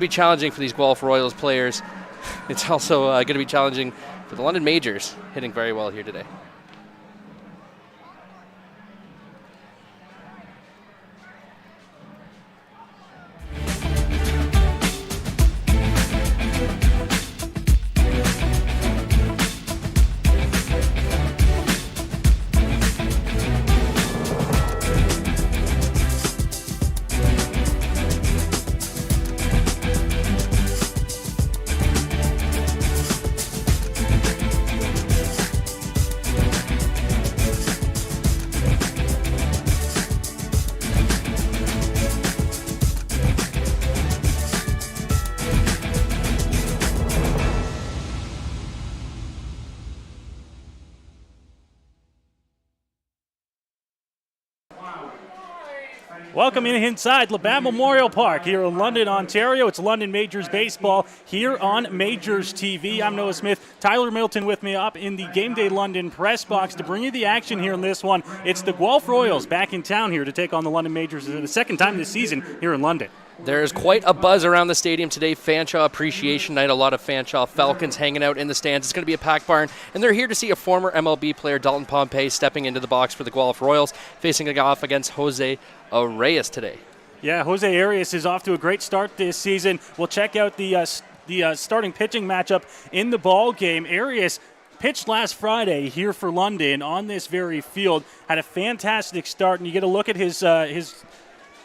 Be challenging for these Guelph Royals players. It's also going to be challenging for the London Majors, hitting very well here today. Welcome inside Labatt Memorial Park here in London, Ontario. It's London Majors Baseball here on Majors TV. I'm Noah Smith. Tyler Middleton with me up in the Game Day London press box to bring you the action here in this one. It's the Guelph Royals back in town here to take on the London Majors for the second time this season here in London. There's quite a buzz around the stadium today. Fanshawe Appreciation Night. A lot of Fanshawe Falcons hanging out in the stands. It's going to be a packed barn, and they're here to see a former MLB player, Dalton Pompey, stepping into the box for the Guelph Royals, facing off against Jose Arias today. Yeah, Jose Arias is off to a great start this season. We'll check out the starting pitching matchup in the ball game. Arias pitched last Friday here for London on this very field. Had a fantastic start, and you get a look at his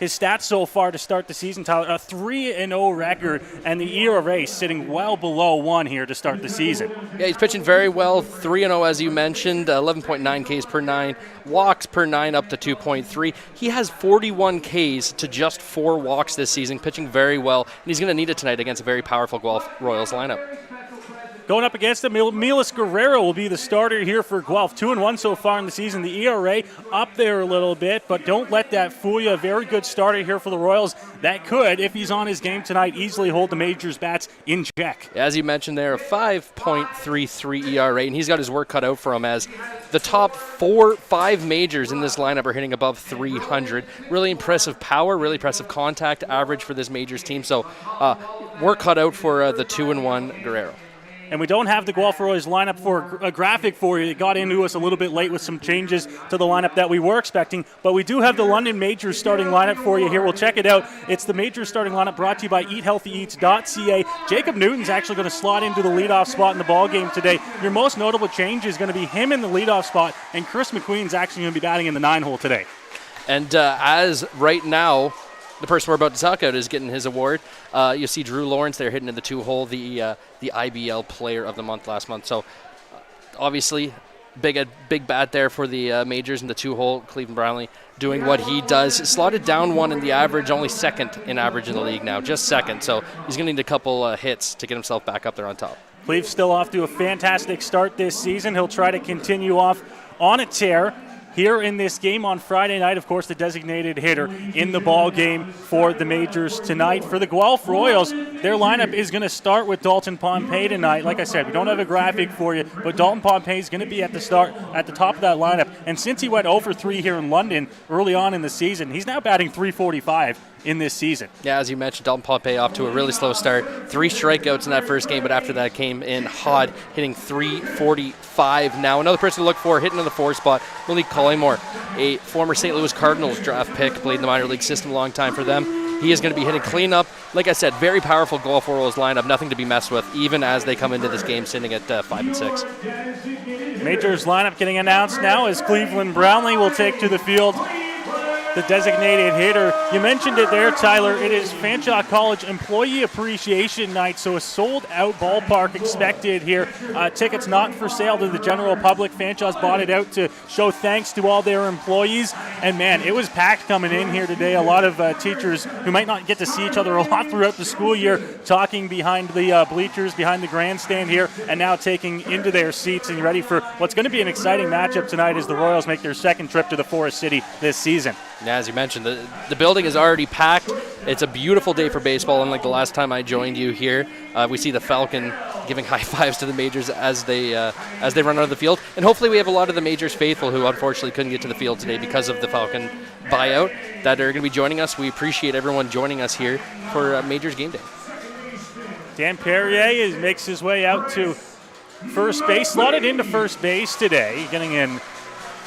stats so far to start the season, Tyler. A 3-0 record, and the ERA sitting well below 1 here to start the season. Yeah, he's pitching very well. 3-0, as you mentioned, 11.9 Ks per 9, walks per 9 up to 2.3. He has 41 Ks to just 4 walks this season, pitching very well, and he's going to need it tonight against a very powerful Guelph Royals lineup. Going up against him, Milas Guerrero will be the starter here for Guelph. 2-1 so far in the season. The ERA up there a little bit, but don't let that fool you. A very good starter here for the Royals. That could, if he's on his game tonight, easily hold the Majors' bats in check. As you mentioned there, a 5.33 ERA, and he's got his work cut out for him as the top 5 Majors in this lineup are hitting above 300. Really impressive power, really impressive contact average for this Majors team. So work cut out for the 2-1 Guerrero. And we don't have the Guelph Royals lineup for a graphic for you. It got into us a little bit late with some changes to the lineup that we were expecting. But we do have the London Majors starting lineup for you here. We'll check it out. It's the Majors starting lineup brought to you by EatHealthyEats.ca. Jacob Newton's actually going to slot into the leadoff spot in the ball game today. Your most notable change is going to be him in the leadoff spot, and Chris McQueen's actually going to be batting in the 9-hole today. And as right now, the person we're about to talk about is getting his award. You see Drew Lawrence there hitting in the 2-hole, the IBL Player of the Month last month. So obviously, big bat there for the Majors in the 2-hole. Cleveland Brownlee doing what he does. Slotted down 1 in the average, only second in average in the league now, just second. So he's going to need a couple hits to get himself back up there on top. Cleve's still off to a fantastic start this season. He'll try to continue off on a tear here in this game on Friday night. Of course, the designated hitter in the ball game for the Majors tonight. For the Guelph Royals, their lineup is going to start with Dalton Pompey tonight. Like I said, we don't have a graphic for you, but Dalton Pompey is going to be at the top of that lineup. And since he went over 3 here in London early on in the season, he's now batting .345 in this season. Yeah, as you mentioned, Dalton Pompey off to a really slow start. 3 strikeouts in that first game, but after that came in hot, hitting .345 now. Another person to look for, hitting in the 4 spot, Malik Collymore, a former St. Louis Cardinals draft pick, played in the minor league system a long time for them. He is going to be hitting cleanup. Like I said, very powerful Guelph Royals lineup, nothing to be messed with, even as they come into this game sitting at 5-6. Majors lineup getting announced now as Cleveland Brownlee will take to the field the designated hitter. You mentioned it there, Tyler. It is Fanshawe College Employee Appreciation Night, so a sold-out ballpark expected here. Tickets not for sale to the general public. Fanshawe's bought it out to show thanks to all their employees. And, man, it was packed coming in here today. A lot of teachers who might not get to see each other a lot throughout the school year talking behind the bleachers, behind the grandstand here, and now taking into their seats and ready for what's going to be an exciting matchup tonight as the Royals make their second trip to the Forest City this season. Yeah, as you mentioned, the building is already packed. It's a beautiful day for baseball, unlike the last time I joined you here. We see the Falcon giving high fives to the Majors as they run out of the field. And hopefully we have a lot of the Majors faithful who unfortunately couldn't get to the field today because of the Falcon buyout that are going to be joining us. We appreciate everyone joining us here for Majors Game Day. Dan Perrier makes his way out to first base, slotted into first base today, getting in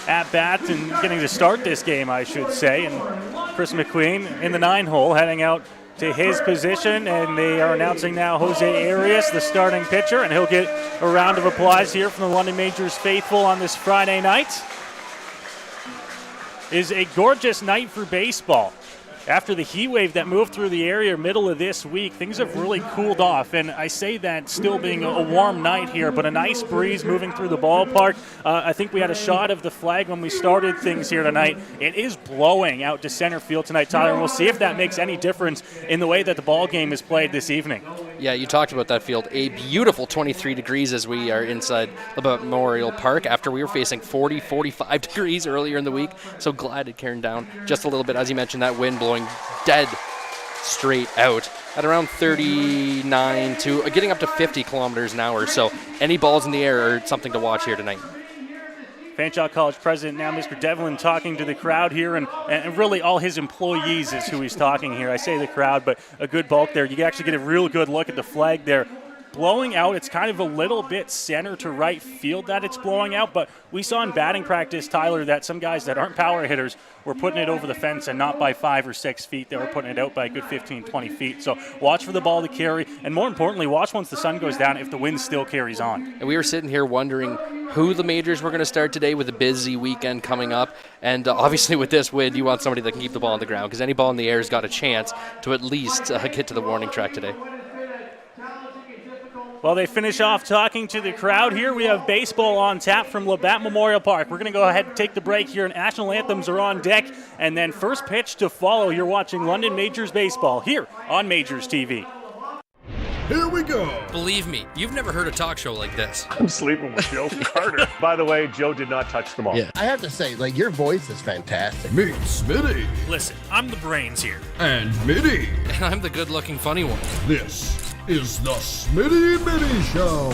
at bat and getting to start this game, I should say. And Chris McQueen in the 9-hole heading out to his position, and they are announcing now Jose Arias, the starting pitcher, and he'll get a round of applause here from the London Majors faithful on this Friday night. It is a gorgeous night for baseball. After the heat wave that moved through the area middle of this week, things have really cooled off. And I say that still being a warm night here, but a nice breeze moving through the ballpark. I think we had a shot of the flag when we started things here tonight. It is blowing out to center field tonight, Tyler, and we'll see if that makes any difference in the way that the ball game is played this evening. Yeah, you talked about that field. A beautiful 23 degrees as we are inside Memorial Park after we were facing 40, 45 degrees earlier in the week. So glad it turned down just a little bit. As you mentioned, that wind blowing dead straight out at around 39 to getting up to 50 kilometers an hour. So any balls in the air are something to watch here tonight. Fanshawe College president now, Mr. Devlin, talking to the crowd here, and really all his employees is who he's talking here. I say the crowd, but a good bulk there. You can actually get a real good look at the flag there. Blowing out, it's kind of a little bit center to right field that it's blowing out, but we saw in batting practice, Tyler, that some guys that aren't power hitters were putting it over the fence and not by 5 or 6 feet. They were putting it out by a good 15, 20 feet. So watch for the ball to carry, and more importantly, watch once the sun goes down if the wind still carries on. And we were sitting here wondering who the majors were going to start today with a busy weekend coming up. And obviously with this wind, you want somebody that can keep the ball on the ground, because any ball in the air has got a chance to at least get to the warning track today. Well, they finish off talking to the crowd here. We have baseball on tap from Labatt Memorial Park. We're going to go ahead and take the break here. National anthems are on deck. And then first pitch to follow. You're watching London Majors Baseball here on Majors TV. Here we go. Believe me, you've never heard a talk show like this. I'm sleeping with Joe Carter. By the way, Joe did not touch the ball. Yeah, I have to say, your voice is fantastic. Meet Smitty. Listen, I'm the brains here. And Mitty. And I'm the good-looking funny one. This is the Smitty Mitty Show.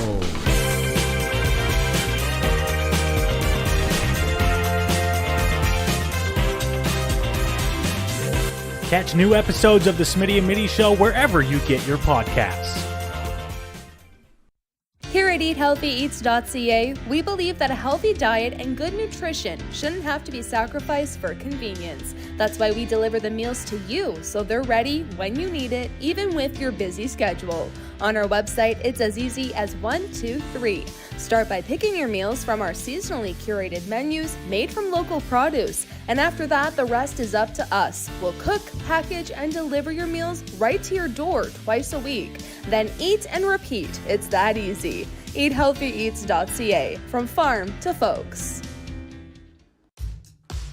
Catch new episodes of the Smitty and Mitty Show wherever you get your podcasts. Here at EatHealthyEats.ca, we believe that a healthy diet and good nutrition shouldn't have to be sacrificed for convenience. That's why we deliver the meals to you so they're ready when you need it, even with your busy schedule. On our website, it's as easy as 1, 2, 3. Start by picking your meals from our seasonally curated menus made from local produce. And after that, the rest is up to us. We'll cook, package, and deliver your meals right to your door twice a week. Then eat and repeat. It's that easy. EatHealthyEats.ca, from farm to folks.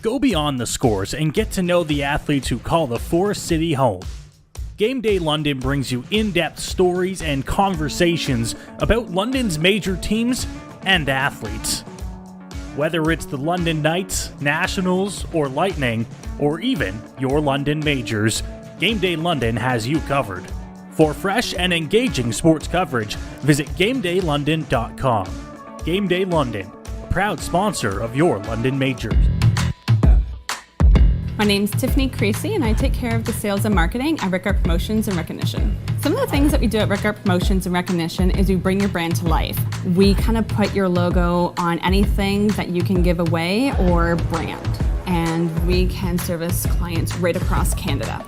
Go beyond the scores and get to know the athletes who call the Forest City home. Game Day London brings you in-depth stories and conversations about London's major teams and athletes. Whether it's the London Knights, Nationals, or Lightning, or even your London Majors, Game Day London has you covered. For fresh and engaging sports coverage, visit GameDayLondon.com. Game Day London, a proud sponsor of your London Majors. My name's Tiffany Creasy, and I take care of the sales and marketing at Rickard Promotions and Recognition. Some of the things that we do at Rickard Promotions and Recognition is we bring your brand to life. We kind of put your logo on anything that you can give away or brand, and we can service clients right across Canada.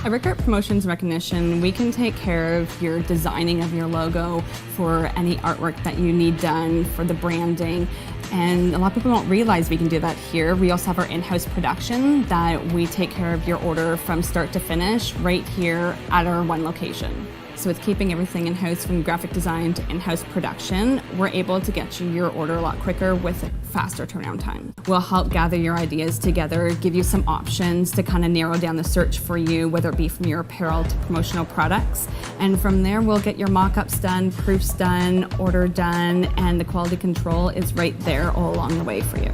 At Rickard Promotions Recognition, we can take care of your designing of your logo, for any artwork that you need done, for the branding. And a lot of people don't realize we can do that here. We also have our in-house production that we take care of your order from start to finish right here at our one location. So with keeping everything in-house, from graphic design to in-house production, we're able to get you your order a lot quicker with a faster turnaround time. We'll help gather your ideas together, give you some options to kind of narrow down the search for you, whether it be from your apparel to promotional products. And from there, we'll get your mock-ups done, proofs done, order done, and the quality control is right there all along the way for you.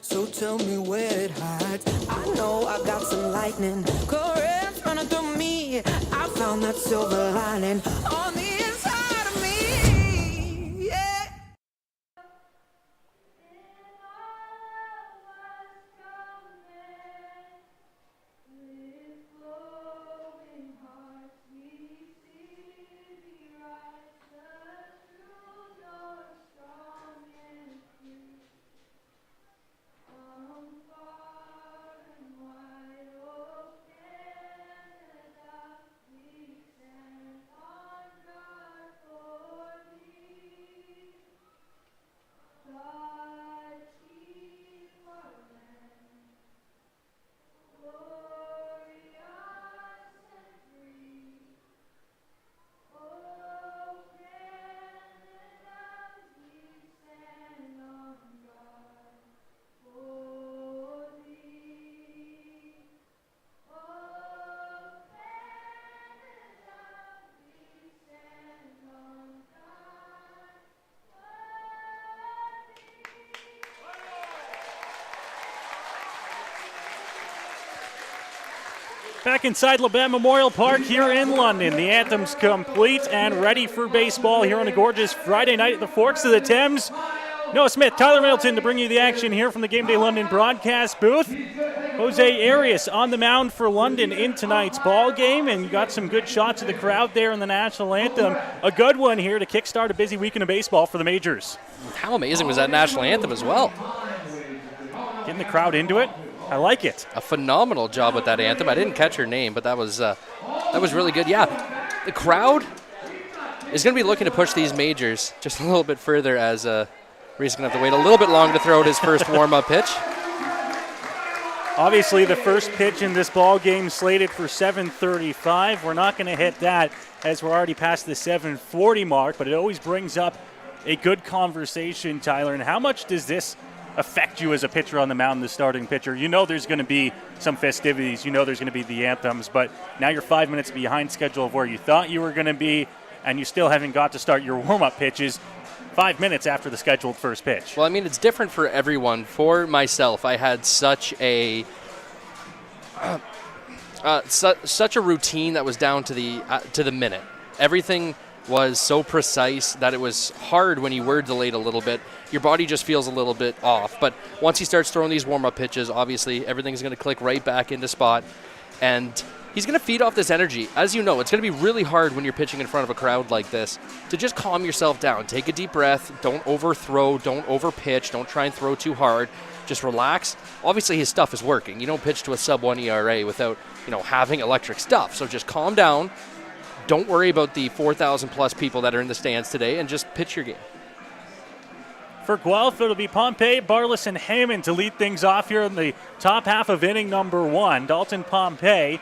So tell me where it hides. I know I got some lightning currents running through me. I found that silver lining on the inside of me. Yeah. Back inside Labatt Memorial Park here in London. The anthem's complete and ready for baseball here on a gorgeous Friday night at the Forks of the Thames. Noah Smith, Tyler Middleton to bring you the action here from the Game Day London broadcast booth. Jose Arias on the mound for London in tonight's ball game, and you got some good shots of the crowd there in the national anthem. A good one here to kickstart a busy weekend of baseball for the Majors. How amazing was that national anthem as well? Getting the crowd into it. I like it. A phenomenal job with that anthem. I didn't catch her name, but that was really good. Yeah, the crowd is going to be looking to push these Majors just a little bit further as Reese is going to have to wait a little bit longer to throw out his first warm-up pitch. Obviously, the first pitch in this ball game slated for 7:35. We're not going to hit that as we're already past the 7:40 mark, but it always brings up a good conversation, Tyler. And how much does this affect you as a pitcher on the mound, the starting pitcher? You know there's going to be some festivities. You know there's going to be the anthems, but now you're 5 minutes behind schedule of where you thought you were going to be, and you still haven't got to start your warm-up pitches 5 minutes after the scheduled first pitch. Well, I mean, it's different for everyone. For myself, I had such a such a routine that was down to the minute. Everything was so precise that it was hard when you were delayed a little bit. Your body just feels a little bit off. But once he starts throwing these warm-up pitches, obviously everything's going to click right back into spot. And he's going to feed off this energy. As you know, it's going to be really hard when you're pitching in front of a crowd like this to just calm yourself down. Take a deep breath. Don't overthrow. Don't overpitch. Don't try and throw too hard. Just relax. Obviously, his stuff is working. You don't pitch to a sub-1 ERA without, having electric stuff. So just calm down. Don't worry about the 4,000-plus people that are in the stands today, and just pitch your game. For Guelph, it'll be Pompey, Barlis, and Hammond to lead things off here in the top half of inning number 1. Dalton Pompey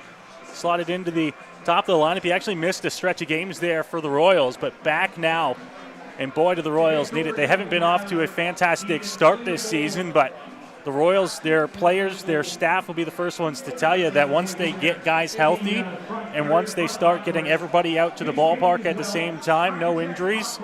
slotted into the top of the lineup. He actually missed a stretch of games there for the Royals, but back now. And boy, do the Royals need it. They haven't been off to a fantastic start this season, but the Royals, their players, their staff will be the first ones to tell you that once they get guys healthy and once they start getting everybody out to the ballpark at the same time, no injuries,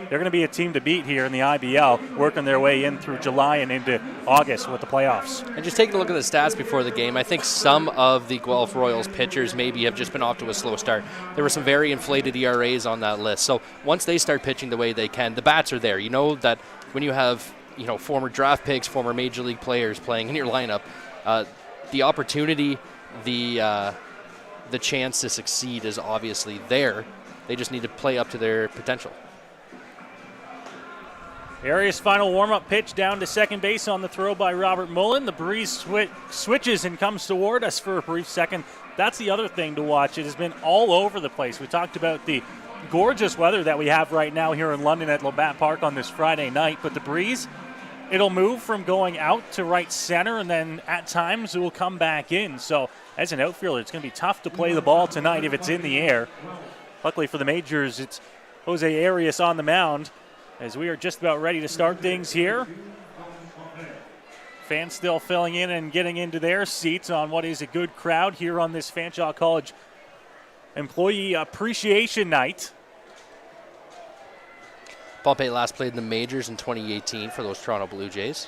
they're going to be a team to beat here in the IBL, working their way in through July and into August with the playoffs. And just taking a look at the stats before the game, I think some of the Guelph Royals pitchers maybe have just been off to a slow start. There were some very inflated ERAs on that list. So once they start pitching the way they can, the bats are there. You know that when you have former draft picks, former major league players playing in your lineup, the opportunity, the chance to succeed is obviously there. They just need to play up to their potential. Arias' final warm-up pitch down to second base on the throw by Robert Mullen. The breeze switches and comes toward us for a brief second. That's the other thing to watch. It has been all over the place. We talked about the gorgeous weather that we have right now here in London at Labatt Park on this Friday night, but the breeze, it'll move from going out to right center, and then at times it will come back in. So as an outfielder, it's going to be tough to play the ball tonight if it's in the air. Luckily for the Majors, it's Jose Arias on the mound as we are just about ready to start things here. Fans still filling in and getting into their seats on what is a good crowd here on this Fanshawe College Employee Appreciation Night. Pompey last played in the Majors in 2018 for those Toronto Blue Jays.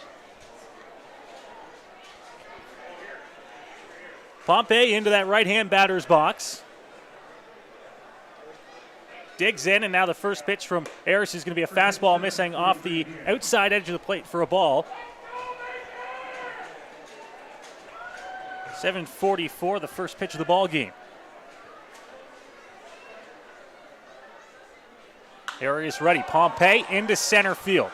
Pompey into that right-hand batter's box. Digs in, and now the first pitch from Arias is going to be a fastball missing off the outside edge of the plate for a ball. 7:44, the first pitch of the ball game. Arias ready. Pompey into center field.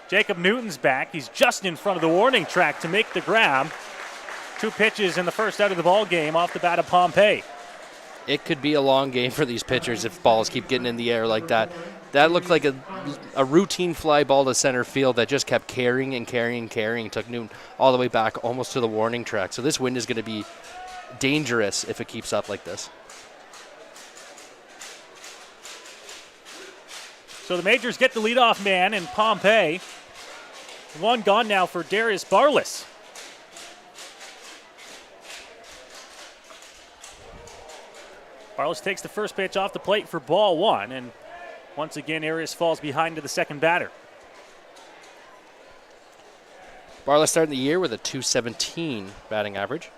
Jacob Newton's back. He's just in front of the warning track to make the grab. 2 pitches in the first out of the ball game off the bat of Pompey. It could be a long game for these pitchers if balls keep getting in the air like that. That looked like a routine fly ball to center field that just kept carrying and carrying and carrying. Took Newton all the way back almost to the warning track. So this wind is going to be dangerous if it keeps up like this. So the Majors get the leadoff man in Pompey. One gone now for Darius Barlis. Barlis takes the first pitch off the plate for ball 1, and once again Arias falls behind to the second batter. Barlis starting the year with a .217 batting average.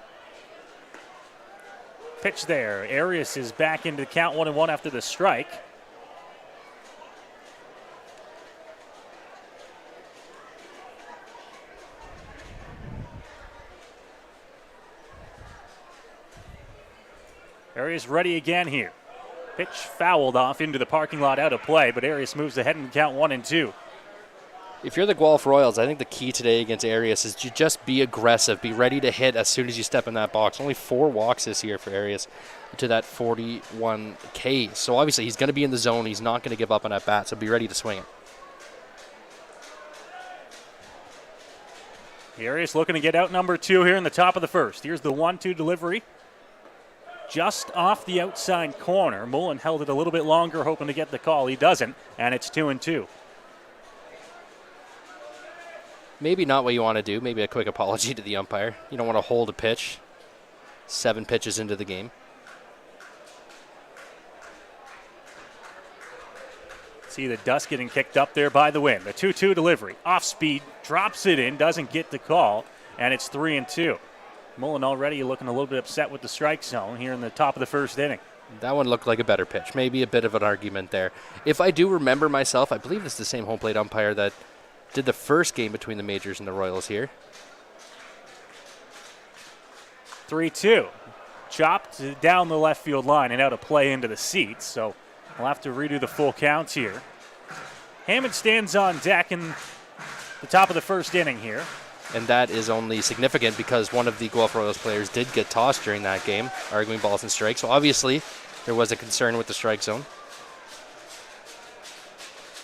Pitch there. Arias is back into the count 1-1 after the strike. Arias ready again here. Pitch fouled off into the parking lot, out of play, but Arias moves ahead and count 1-2. If you're the Guelph Royals, I think the key today against Arias is to just be aggressive, be ready to hit as soon as you step in that box. Only 4 walks this year for Arias to that 41K. So obviously he's going to be in the zone. He's not going to give up on that bat, so be ready to swing it. Arias looking to get out number 2 here in the top of the first. Here's the 1-2 delivery. Just off the outside corner. Mullen held it a little bit longer, hoping to get the call. He doesn't, and it's 2-2. Maybe not what you want to do. Maybe a quick apology to the umpire. You don't want to hold a pitch 7 pitches into the game. See the dust getting kicked up there by the wind. The 2-2 delivery. Off speed, drops it in, doesn't get the call, and it's 3-2. Mullen already looking a little bit upset with the strike zone here in the top of the first inning. That one looked like a better pitch. Maybe a bit of an argument there. If I do remember myself, I believe it's the same home plate umpire that did the first game between the Majors and the Royals here. 3-2. Chopped down the left field line and out of play into the seats, so we'll have to redo the full count here. Hammond stands on deck in the top of the first inning here. And that is only significant because one of the Guelph Royals players did get tossed during that game, arguing balls and strikes. So obviously there was a concern with the strike zone.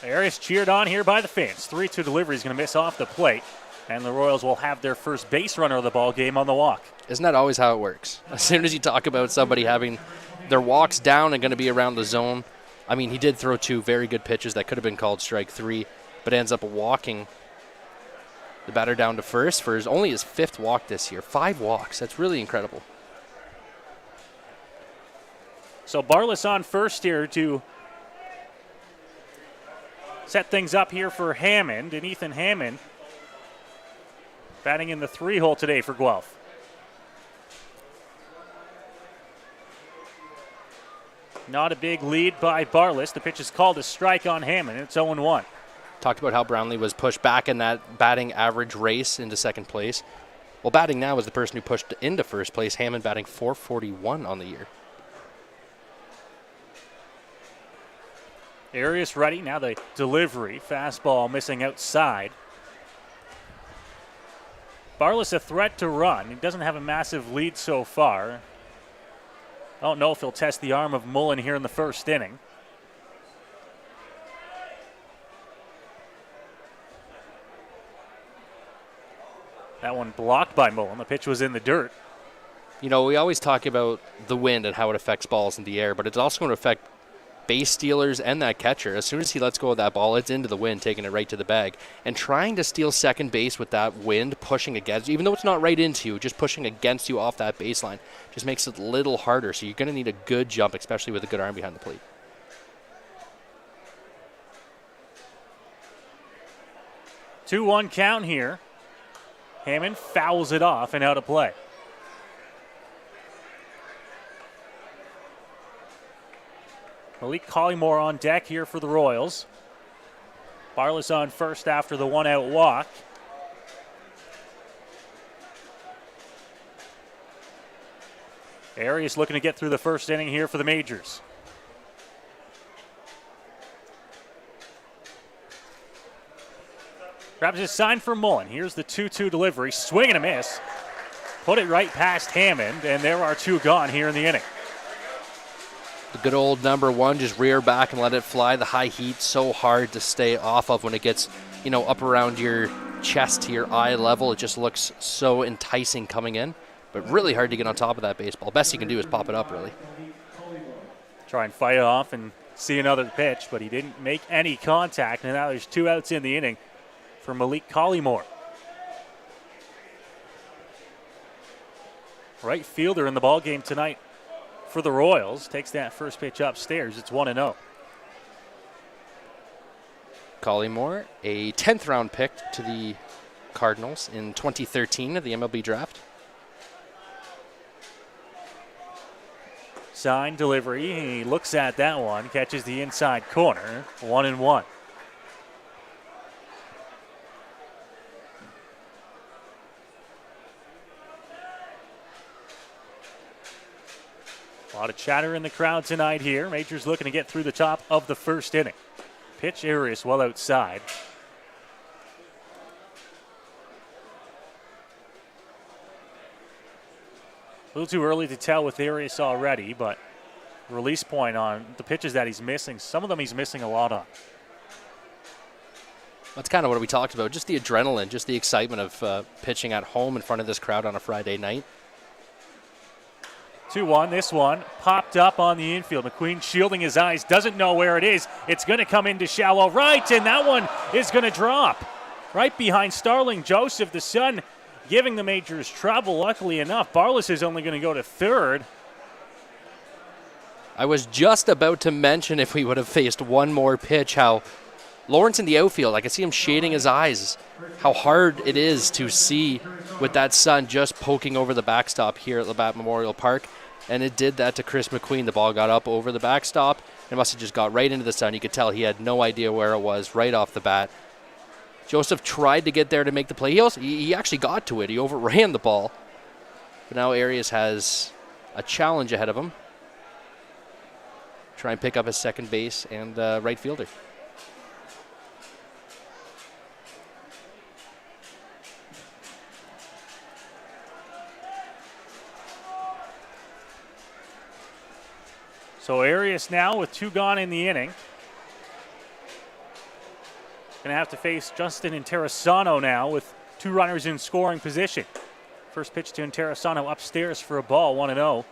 Arias cheered on here by the fans. 3-2 delivery is going to miss off the plate, and the Royals will have their first base runner of the ball game on the walk. Isn't that always how it works? As soon as you talk about somebody having their walks down and going to be around the zone, I mean, he did throw 2 very good pitches that could have been called strike 3, but ends up walking the batter down to first for only his 5th walk this year. 5 walks. That's really incredible. So Barlas on first here to set things up here for Hammond. And Ethan Hammond batting in the 3-hole today for Guelph. Not a big lead by Barlas. The pitch is called a strike on Hammond. It's 0-1. Talked about how Brownlee was pushed back in that batting average race into second place. Well, batting now is the person who pushed into first place. Hammond batting .441 on the year. Arias ready. Now the delivery. Fastball missing outside. Barlas a threat to run. He doesn't have a massive lead so far. I don't know if he'll test the arm of Mullen here in the first inning. That one blocked by Mullen. The pitch was in the dirt. You know, we always talk about the wind and how it affects balls in the air, but it's also going to affect base stealers and that catcher. As soon as he lets go of that ball, it's into the wind, taking it right to the bag. And trying to steal second base with that wind pushing against you, even though it's not right into you, just pushing against you off that baseline, just makes it a little harder. So you're going to need a good jump, especially with a good arm behind the plate. Two-one count here. Hammond fouls it off and out of play. Malik Collymore on deck here for the Royals. Barlas on first after the one-out walk. Arias looking to get through the first inning here for the Majors. Grabs his sign for Mullen. Here's the 2-2 delivery. Swing and a miss. Put it right past Hammond, and there are 2 gone here in the inning. The good old number 1, just rear back and let it fly. The high heat, so hard to stay off of when it gets, you know, up around your chest to your eye level. It just looks so enticing coming in, but really hard to get on top of that baseball. Best you can do is pop it up, really. Try and fight it off and see another pitch, but he didn't make any contact, and now there's 2 outs in the inning for Malik Collymore. Right fielder in the ball game tonight for the Royals. Takes that first pitch upstairs. It's 1-0. Collymore, a 10th round pick to the Cardinals in 2013 of the MLB draft. Outside delivery. He looks at that one, catches the inside corner. 1-1. A lot of chatter in the crowd tonight here. Majors looking to get through the top of the first inning. Pitch Arias well outside. A little too early to tell with Arias already, but release point on the pitches that he's missing, some of them he's missing a lot on. That's kind of what we talked about, just the adrenaline, just the excitement of pitching at home in front of this crowd on a Friday night. 2-1, this one popped up on the infield. McQueen shielding his eyes, doesn't know where it is. It's going to come into shallow right, and that one is going to drop. Right behind Starling Joseph, the son, giving the Majors trouble. Luckily enough, Barlas is only going to go to third. I was just about to mention, if we would have faced one more pitch, how Lawrence in the outfield, I could see him shading his eyes, how hard it is to see with that sun just poking over the backstop here at Labatt Memorial Park. And it did that to Chris McQueen. The ball got up over the backstop. It must have just got right into the sun. You could tell he had no idea where it was right off the bat. Joseph tried to get there to make the play. He actually got to it. He overran the ball. But now Arias has a challenge ahead of him. Try and pick up his second base and right fielder. So Arias now with 2 gone in the inning. Going to have to face Justin Interessano now with 2 runners in scoring position. First pitch to Interessano upstairs for a ball, 1-0.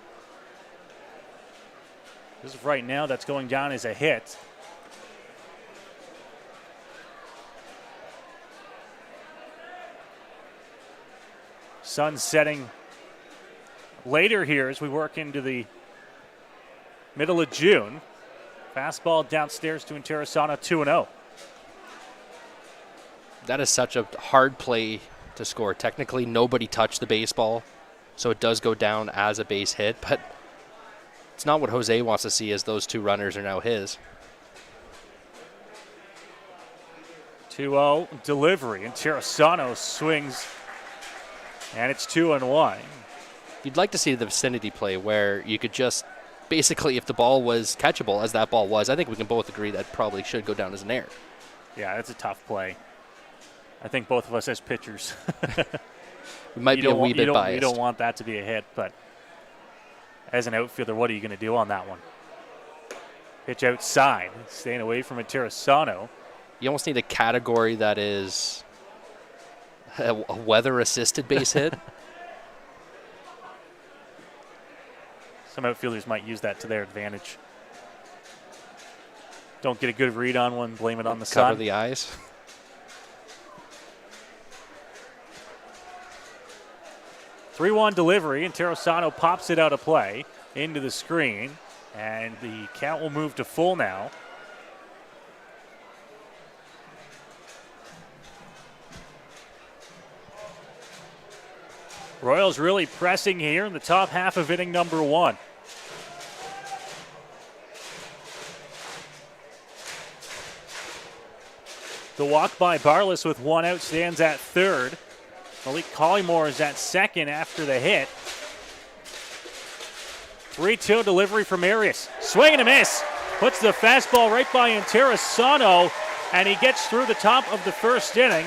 As of right now, that's going down as a hit. Sun setting later here as we work into the middle of June. Fastball downstairs to Interessano, 2-0. That is such a hard play to score. Technically, nobody touched the baseball, so it does go down as a base hit, but it's not what Jose wants to see, as those 2 runners are now his. 2-0 delivery, and Interessano swings, and it's 2-1. You'd like to see the vicinity play where you could just basically, if the ball was catchable, as that ball was, I think we can both agree that probably should go down as an error. Yeah, that's a tough play. I think both of us as pitchers. We might be a wee bit biased. You don't want that to be a hit, but as an outfielder, what are you going to do on that one? Pitch outside, staying away from Interessano. You almost need a category that is a weather-assisted base hit. Some outfielders might use that to their advantage. Don't get a good read on one, blame it on the sun. Cover the eyes. Three-one delivery, and Interessano pops it out of play into the screen, and the count will move to full now. Royals really pressing here in the top half of inning number 1. The walk by Barlas with 1 out stands at third. Malik Collymore is at second after the hit. 3-2 delivery from Arias. Swing and a miss. Puts the fastball right by Interessano, and he gets through the top of the first inning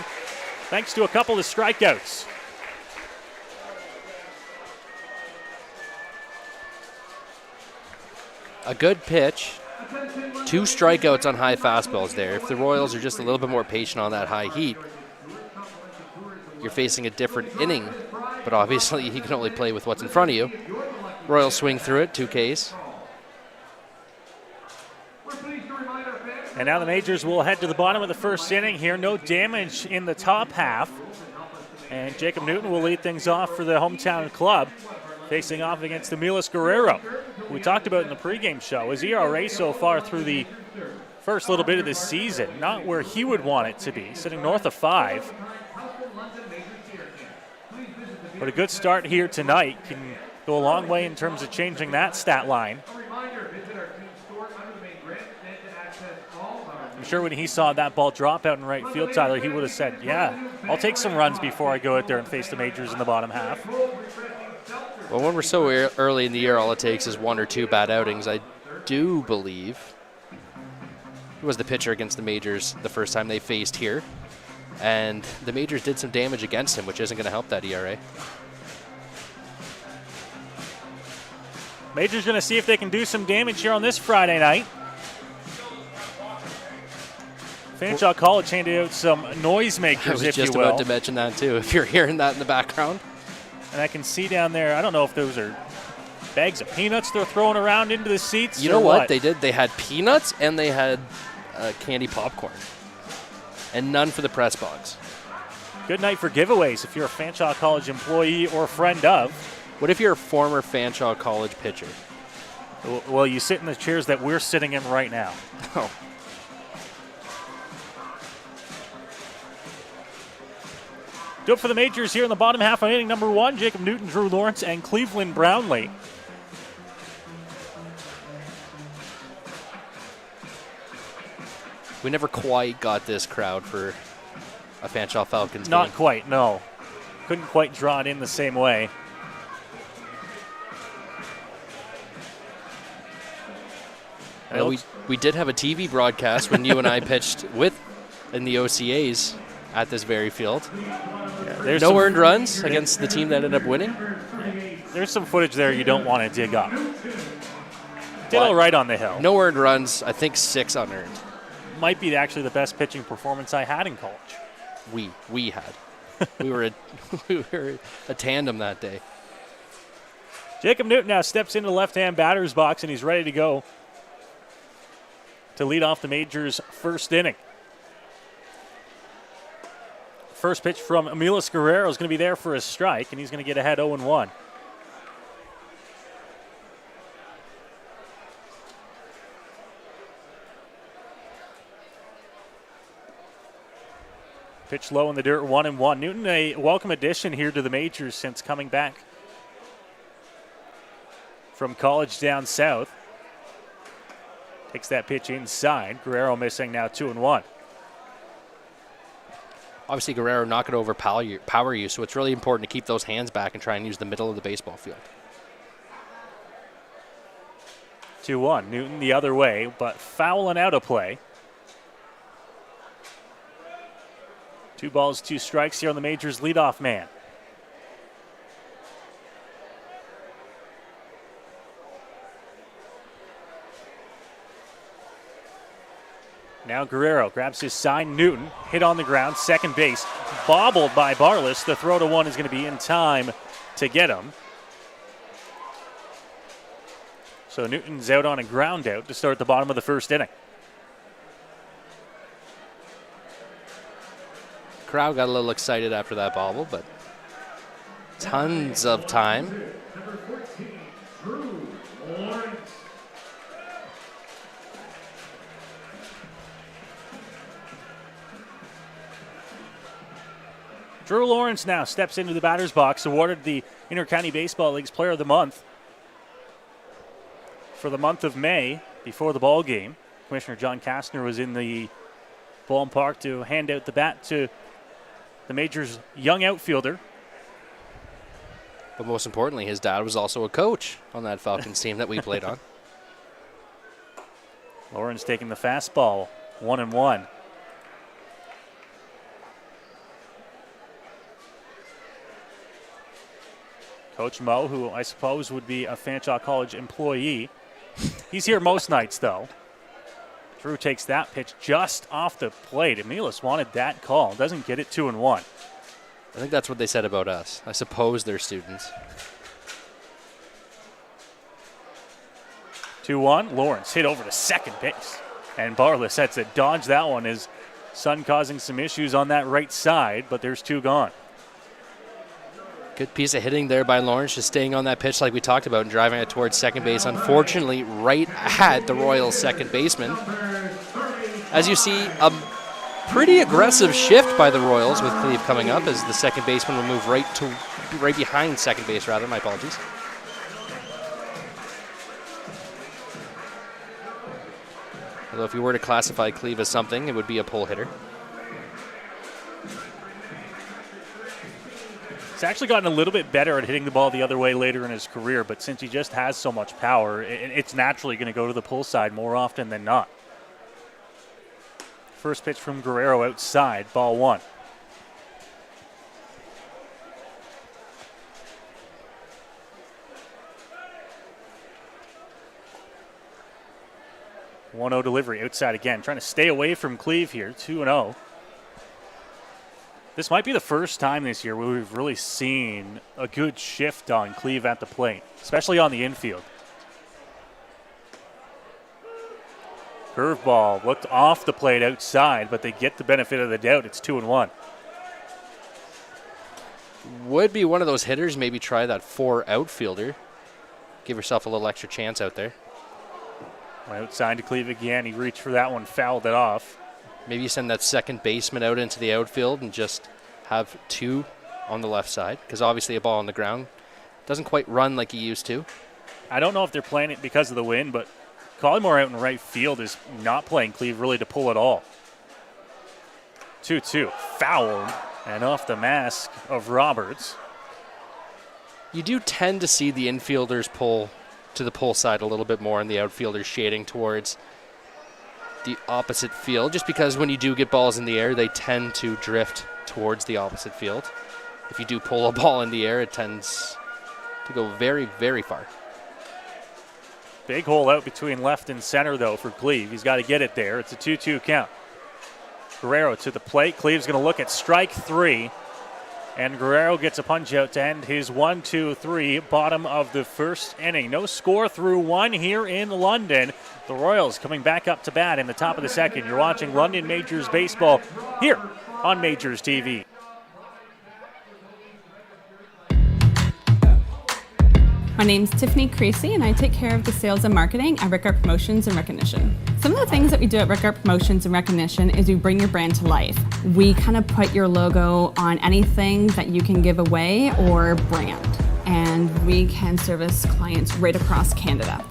thanks to a couple of strikeouts. A good pitch. 2 strikeouts on high fastballs there. If the Royals are just a little bit more patient on that high heat, you're facing a different inning, but obviously he can only play with what's in front of you. Royals swing through it, 2 Ks. And now the Majors will head to the bottom of the first inning here. No damage in the top half. And Jacob Newton will lead things off for the hometown club, facing off against Emilis Guerrero. We talked about in the pregame show, his ERA so far through the first little bit of the season, not where he would want it to be, sitting north of 5. But a good start here tonight can Go a long way in terms of changing that stat line. I'm sure when he saw that ball drop out in right field, Tyler, he would have said, yeah, I'll take some runs before I go out there and face the Majors in the bottom half. Well, when we're so early in the year, all it takes is 1 or 2 bad outings. I do believe he was the pitcher against the Majors the first time they faced here. And the Majors did some damage against him, which isn't going to help that ERA. Majors going to see if they can do some damage here on this Friday night. Fanshawe College handed out some noisemakers, I was if you just will. about to mention that, too, if you're hearing that in the background. And I can see down there, I don't know if those are bags of peanuts they're throwing around into the seats. You know what they did? They had peanuts and they had candy popcorn. And none for the press box. Good night for giveaways if you're a Fanshawe College employee or friend of. What if you're a former Fanshawe College pitcher? Well, you sit in the chairs that we're sitting in right now. Oh. Do it for the Majors here in the bottom half of inning number 1. Jacob Newton, Drew Lawrence, and Cleveland Brownlee. We never quite got this crowd for a Fanshawe Falcons game. Not quite, no. Couldn't quite draw it in the same way. Well, we did have a TV broadcast when you and I pitched in the OCAs at this very field. Yeah, no earned runs against the team that ended up winning. There's some footage there you don't want to dig up. Did all right on the hill. No earned runs, I think 6 unearned. Might be actually the best pitching performance I had in college. We had. we were a tandem that day. Jacob Newton now steps into the left-hand batter's box, and he's ready to go to lead off the Majors' first inning. First pitch from Emilis Guerrero is going to be there for a strike, and he's going to get ahead 0-1. Pitch low in the dirt, 1-1. Newton, a welcome addition here to the Majors since coming back from college down south. Takes that pitch inside. Guerrero missing now 2-1. Obviously, Guerrero not going to overpower you, so it's really important to keep those hands back and try and use the middle of the baseball field. 2-1. Newton the other way, but fouling out a play. 2 balls, 2 strikes here on the Majors' leadoff man. Now Guerrero grabs his sign. Newton hit on the ground, second base, bobbled by Barless. The throw to 1 is going to be in time to get him. So Newton's out on a ground out to start the bottom of the first inning. Crowd got a little excited after that bobble, but tons of time. Drew Lawrence now steps into the batter's box, awarded the Intercounty Baseball League's Player of the Month for the month of May before the ball game. Commissioner John Kastner was in the ballpark to hand out the bat to the Majors' young outfielder. But most importantly, his dad was also a coach on that Falcons team that we played on. Lawrence taking the fastball, 1-1. Coach Mo, who I suppose would be a Fanshawe College employee. He's here most nights, though. Drew takes that pitch just off the plate. Emilis wanted that call. Doesn't get it, 2-1. I think that's what they said about us. I suppose they're students. 2-1. Lawrence hit over to second base. And Barless had to dodge that one. His son causing some issues on that right side, but there's 2 gone. Good piece of hitting there by Lawrence, just staying on that pitch like we talked about and driving it towards second base. Unfortunately, right at the Royals' second baseman. As you see, a pretty aggressive shift by the Royals with Cleve coming up as the second baseman will move right behind second base, rather. My apologies. Although if you were to classify Cleve as something, it would be a pull hitter. He's actually gotten a little bit better at hitting the ball the other way later in his career, but since he just has so much power, it's naturally going to go to the pull side more often than not. First pitch from Guerrero outside, ball 1. One-0 delivery outside again, trying to stay away from Cleve here, 2-0. This might be the first time this year where we've really seen a good shift on Cleve at the plate, especially on the infield. Curveball looked off the plate outside, but they get the benefit of the doubt. It's 2-1. Would be one of those hitters, maybe try that 4 outfielder. Give yourself a little extra chance out there. Went outside to Cleve again. He reached for that one, fouled it off. Maybe you send that second baseman out into the outfield and just have 2 on the left side, because obviously a ball on the ground doesn't quite run like he used to. I don't know if they're playing it because of the wind, but Collymore out in right field is not playing Cleve really to pull at all. 2-2, fouled and off the mask of Roberts. You do tend to see the infielders pull to the pull side a little bit more and the outfielders shading towards the opposite field, just because when you do get balls in the air, they tend to drift towards the opposite field. If you do pull a ball in the air, it tends to go very, very far. Big hole out between left and center, though, for Cleve. He's got to get it there. It's a 2-2 count. Guerrero to the plate. Cleve's going to look at strike 3. And Guerrero gets a punch out to end his 1-2-3 bottom of the first inning. No score through 1 here in London. The Royals coming back up to bat in the top of the second. You're watching London Majors baseball here on Majors TV. My name's Tiffany Creasy, and I take care of the sales and marketing at Rickard Promotions and Recognition. Some of the things that we do at Rickard Promotions and Recognition is we bring your brand to life. We kind of put your logo on anything that you can give away or brand, and we can service clients right across Canada.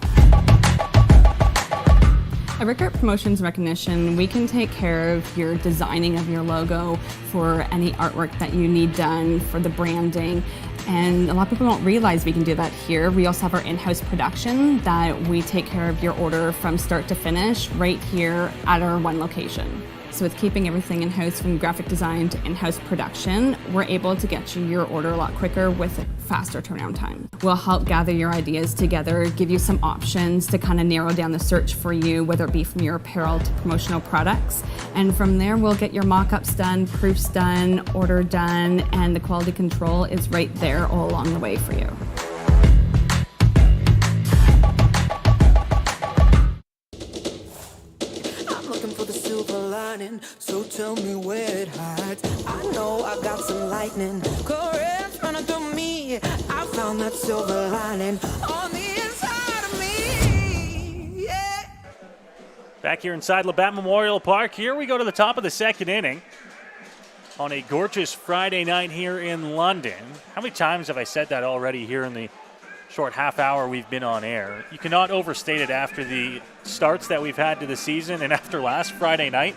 At Rickard Promotions and Recognition, we can take care of your designing of your logo for any artwork that you need done for the branding. And a lot of people don't realize we can do that here. We also have our in-house production that we take care of your order from start to finish right here at our one location. So with keeping everything in-house from graphic design to in-house production, we're able to get you your order a lot quicker with a faster turnaround time. We'll help gather your ideas together, give you some options to kind of narrow down the search for you, whether it be from your apparel to promotional products. And from there, we'll get your mock-ups done, proofs done, order done, and the quality control is right there all along the way for you. So tell me where it hides. I know I got some lightning currents running through me. I found that silver lining on the inside of me. Yeah. Back here inside Labatt Memorial Park. Here we go to the top of the second inning on a gorgeous Friday night here in London. How many times have I said that already here in the short half hour we've been on air? You cannot overstate it after the starts that we've had to the season and after last Friday night.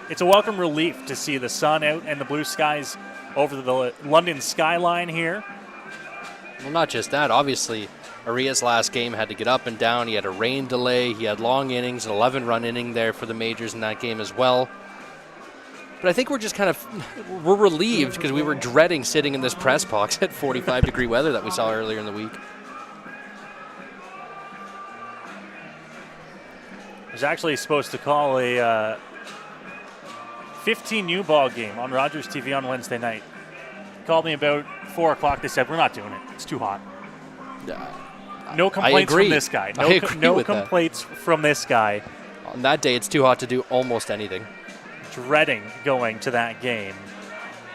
It's a welcome relief to see the sun out and the blue skies over the London skyline here. Well, not just that. Obviously, Aria's last game had to get up and down. He had a rain delay. He had long innings, an 11-run inning there for the Majors in that game as well. But I think we're just we're relieved because we were dreading sitting in this press box at 45-degree weather that we saw earlier in the week. I was actually supposed to call a 15U ball game on Rogers TV on Wednesday night. Called me about 4 o'clock. They said, we're not doing it. It's too hot. No complaints from this guy. No complaints from this guy. On that day, it's too hot to do almost anything. Dreading going to that game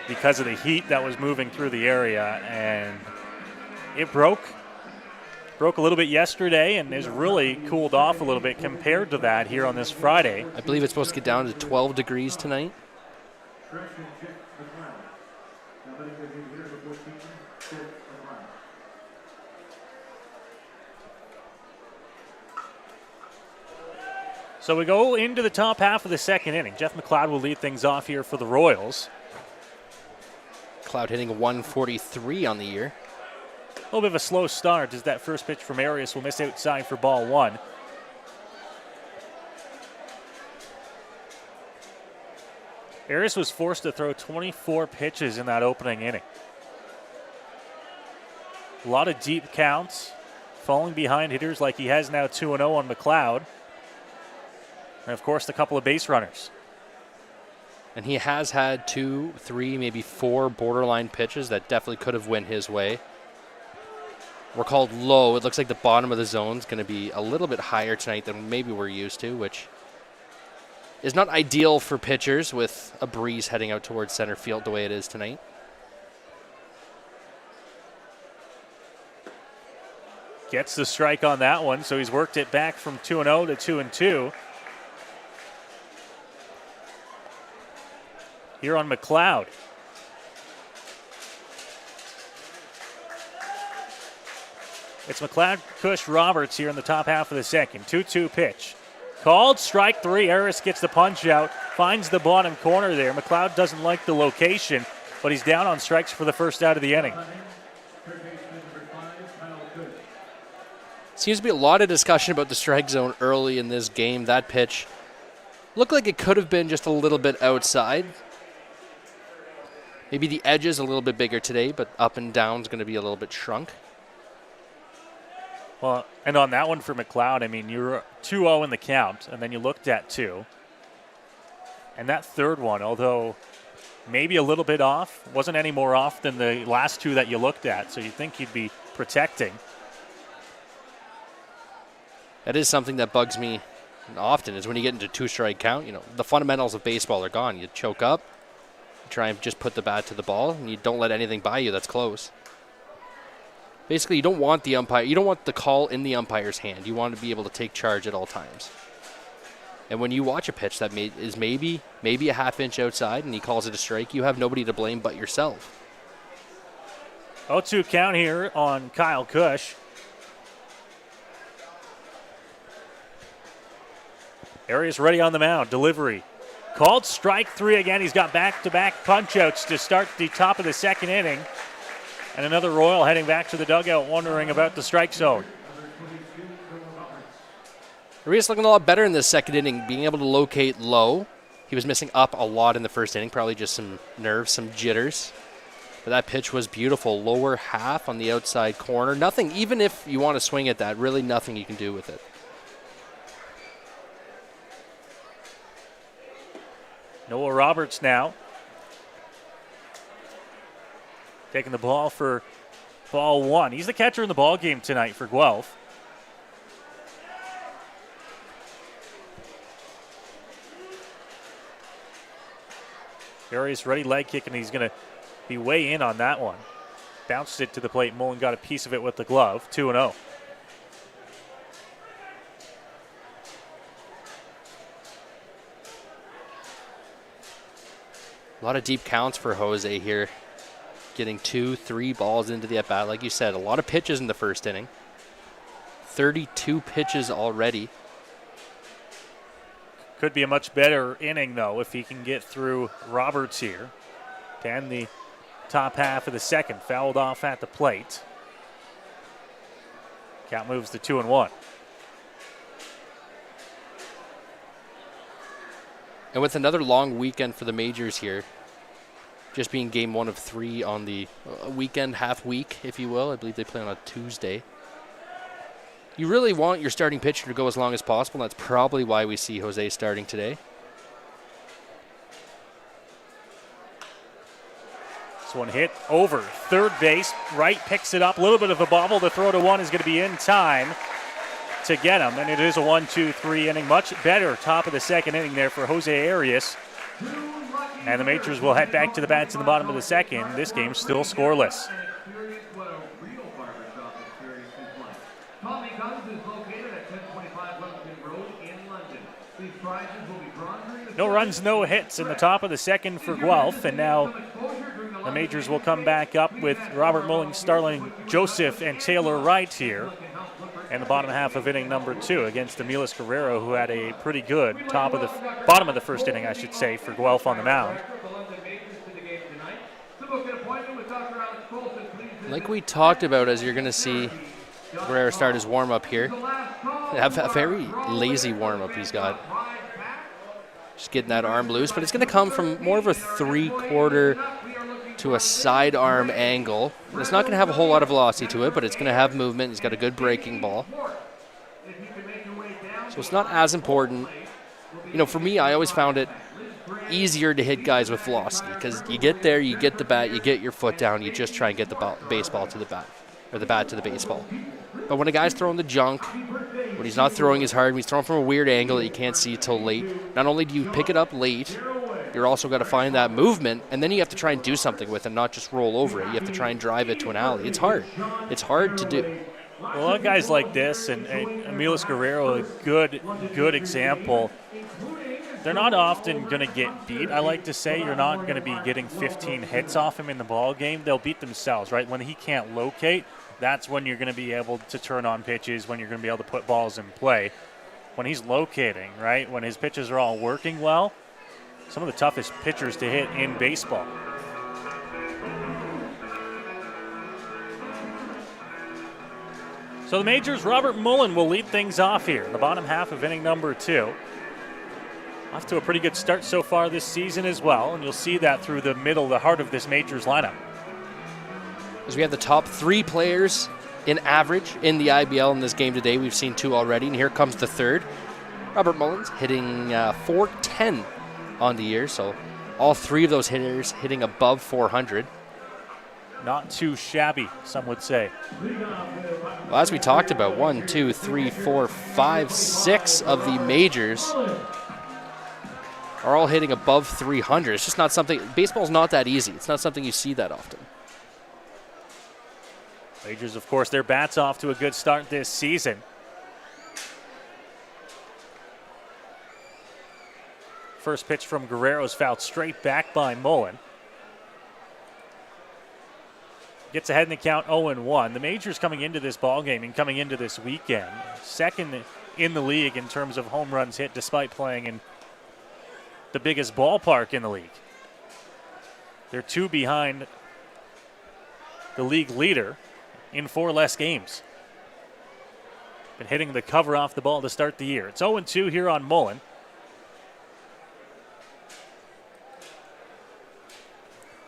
because of the heat that was moving through the area, and it broke a little bit yesterday and has really cooled off a little bit compared to that here on this Friday. I believe it's supposed to get down to 12 degrees tonight. So we go into the top half of the second inning. Jeff McLeod will lead things off here for the Royals. McLeod hitting 143 on the year. A little bit of a slow start as that first pitch from Arias will miss outside for ball one. Arias was forced to throw 24 pitches in that opening inning. A lot of deep counts, falling behind hitters like he has now 2-0 on McLeod. And, of course, a couple of base runners. And he has had 2, 3, maybe 4 borderline pitches that definitely could have went his way. We're called low. It looks like the bottom of the zone is going to be a little bit higher tonight than maybe we're used to, which is not ideal for pitchers with a breeze heading out towards center field the way it is tonight. Gets the strike on that one, so he's worked it back from 2-0 to 2-2. Here on McLeod. It's McLeod, Cush, Roberts here in the top half of the second. 2-2 pitch. Called, strike three. Arias gets the punch out, finds the bottom corner there. McLeod doesn't like the location, but he's down on strikes for the first out of the inning. Seems to be a lot of discussion about the strike zone early in this game. That pitch looked like it could have been just a little bit outside. Maybe the edge is a little bit bigger today, but up and down is going to be a little bit shrunk. Well, and on that one for McLeod, I mean, you're 2-0 in the count, and then you looked at 2. And that third one, although maybe a little bit off, wasn't any more off than the last 2 that you looked at, so you'd think you'd be protecting. That is something that bugs me often, is when you get into 2-strike count, you know, the fundamentals of baseball are gone. You choke up, you try and just put the bat to the ball, and you don't let anything by you that's close. Basically, you don't want the umpire, you don't want the call in the umpire's hand. You want to be able to take charge at all times. And when you watch a pitch that is maybe a half-inch outside and he calls it a strike, you have nobody to blame but yourself. 0-2 count here on Kyle Cush. Arias ready on the mound. Delivery. Called, strike three again. He's got back-to-back punch-outs to start the top of the second inning. And another Royal heading back to the dugout wondering about the strike zone. Arias looking a lot better in this second inning, being able to locate low. He was missing up a lot in the first inning, probably just some nerves, some jitters. But that pitch was beautiful. Lower half on the outside corner. Nothing, even if you want to swing at that, really nothing you can do with it. Noah Roberts now. Taking the ball for ball one. He's the catcher in the ball game tonight for Guelph. Arias ready, leg kick, and he's going to be way in on that one. Bounced it to the plate. Mullen got a piece of it with the glove. 2-0. A lot of deep counts for Jose here. Getting 2, 3 balls into the at-bat. Like you said, a lot of pitches in the first inning. 32 pitches already. Could be a much better inning, though, if he can get through Roberts here. To end the top half of the second. Fouled off at the plate. Count moves to 2-1. And with another long weekend for the Majors here, just being game 1 of 3 on the weekend, half week, if you will. I believe they play on a Tuesday. You really want your starting pitcher to go as long as possible, and that's probably why we see Jose starting today. This one hit over third base. Wright picks it up. A little bit of a bobble. The throw to one is going to be in time to get him. And it is a 1-2-3 inning. Much better top of the second inning there for Jose Arias. And the Majors will head back to the bats in the bottom of the second. This game still scoreless. No runs, no hits in the top of the second for Guelph. And now the Majors will come back up with Robert Mulling, Starling Joseph, and Taylor Wright here. in the bottom half of inning number 2 against Emilis Guerrero, who had a pretty good bottom of the first inning, I should say, for Guelph on the mound. Like we talked about, as you're going to see Guerrero start his warm-up here. A very lazy warm-up he's got. Just getting that arm loose, but it's going to come from more of a 3/4 to a sidearm angle. And it's not going to have a whole lot of velocity to it, but it's going to have movement. He's got a good breaking ball. So it's not as important. You know, for me, I always found it easier to hit guys with velocity because you get there, you get the bat, you get your foot down, you just try and get the baseball to the bat, or the bat to the baseball. But when a guy's throwing the junk, when he's not throwing as hard, when he's throwing from a weird angle that you can't see till late, not only do you pick it up late, you're also got to find that movement, and then you have to try and do something with it, not just roll over it. You have to try and drive it to an alley. It's hard. It's hard to do. Well, a lot of guys like this, and Emilis Guerrero, a good example. They're not often going to get beat. I like to say you're not going to be getting 15 hits off him in the ball game. They'll beat themselves, right? When he can't locate, that's when you're going to be able to turn on pitches, when you're going to be able to put balls in play. When he's locating, right, when his pitches are all working well, some of the toughest pitchers to hit in baseball. So the Majors' Robert Mullen will lead things off here in the bottom half of inning number 2. Off to a pretty good start so far this season as well, and you'll see that through the heart of this Majors lineup. As we have the top 3 players in average in the IBL in this game today. We've seen 2 already, and here comes the third. Robert Mullen's hitting .410 on the year, so all 3 of those hitters hitting above 400. Not too shabby, some would say. Well, as we talked about, 1, 2, 3, 4, 5, 6 of the majors are all hitting above 300. It's just not something, baseball's not that easy. It's not something you see that often. Majors, of course, their bats off to a good start this season. First pitch from Guerrero's fouled straight back by Mullen. Gets ahead in the count 0-1. The Majors coming into this ballgame and coming into this weekend, second in the league in terms of home runs hit despite playing in the biggest ballpark in the league. They're 2 behind the league leader in 4 less games. Been hitting the cover off the ball to start the year. It's 0-2 here on Mullen.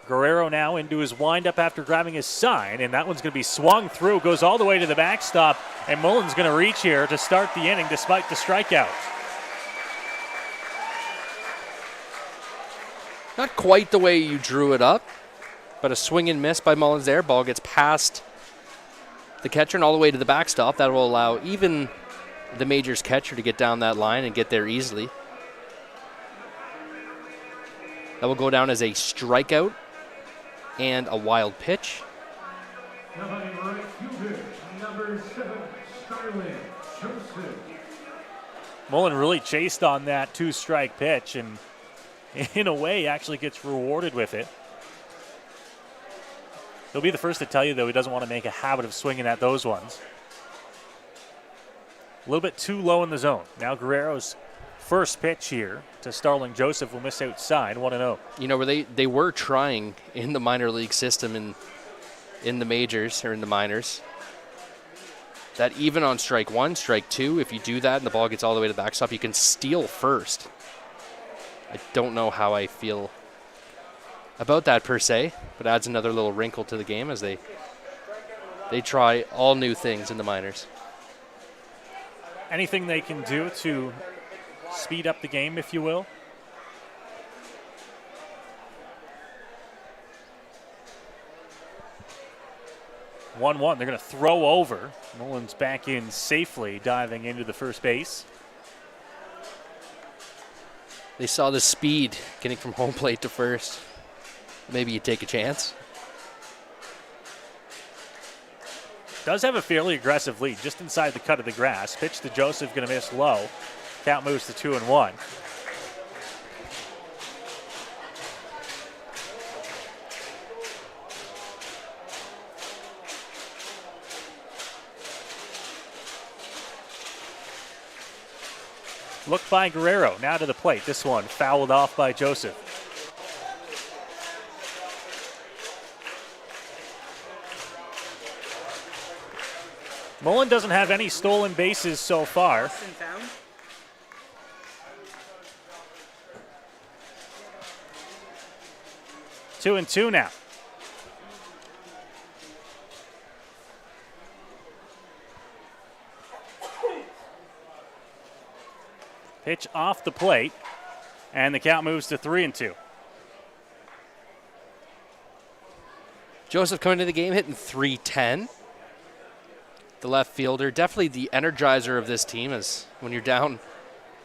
Guerrero now into his windup after grabbing his sign, and that one's going to be swung through, goes all the way to the backstop, and Mullen's going to reach here to start the inning despite the strikeout. Not quite the way you drew it up, but a swing and miss by Mullins there. Ball gets past the catcher and all the way to the backstop. That will allow even the Majors catcher to get down that line and get there easily. That will go down as a strikeout and a wild pitch. Mullen really chased on that 2-strike pitch and in a way actually gets rewarded with it. He'll be the first to tell you, though, he doesn't want to make a habit of swinging at those ones. A little bit too low in the zone. Now Guerrero's first pitch here to Starling Joseph will miss outside, 1-0. You know, where they were trying in the minor league system in the majors or in the minors, that even on strike 1, strike 2, if you do that and the ball gets all the way to the backstop, you can steal first. I don't know how I feel about that per se, but adds another little wrinkle to the game as they try all new things in the minors. Anything they can do to speed up the game, if you will? One-one. They're going to throw over. Mullen's back in safely, diving into the first base. They saw the speed getting from home plate to first. Maybe you take a chance. Does have a fairly aggressive lead just inside the cut of the grass. Pitch to Joseph, going to miss low. Count moves to 2-1. Look by Guerrero. Now to the plate. This one fouled off by Joseph. Mullen doesn't have any stolen bases so far. 2-2 now. Pitch off the plate, and the count moves to 3-2. Joseph coming into the game hitting .310. The left fielder, definitely the energizer of this team, is when you're down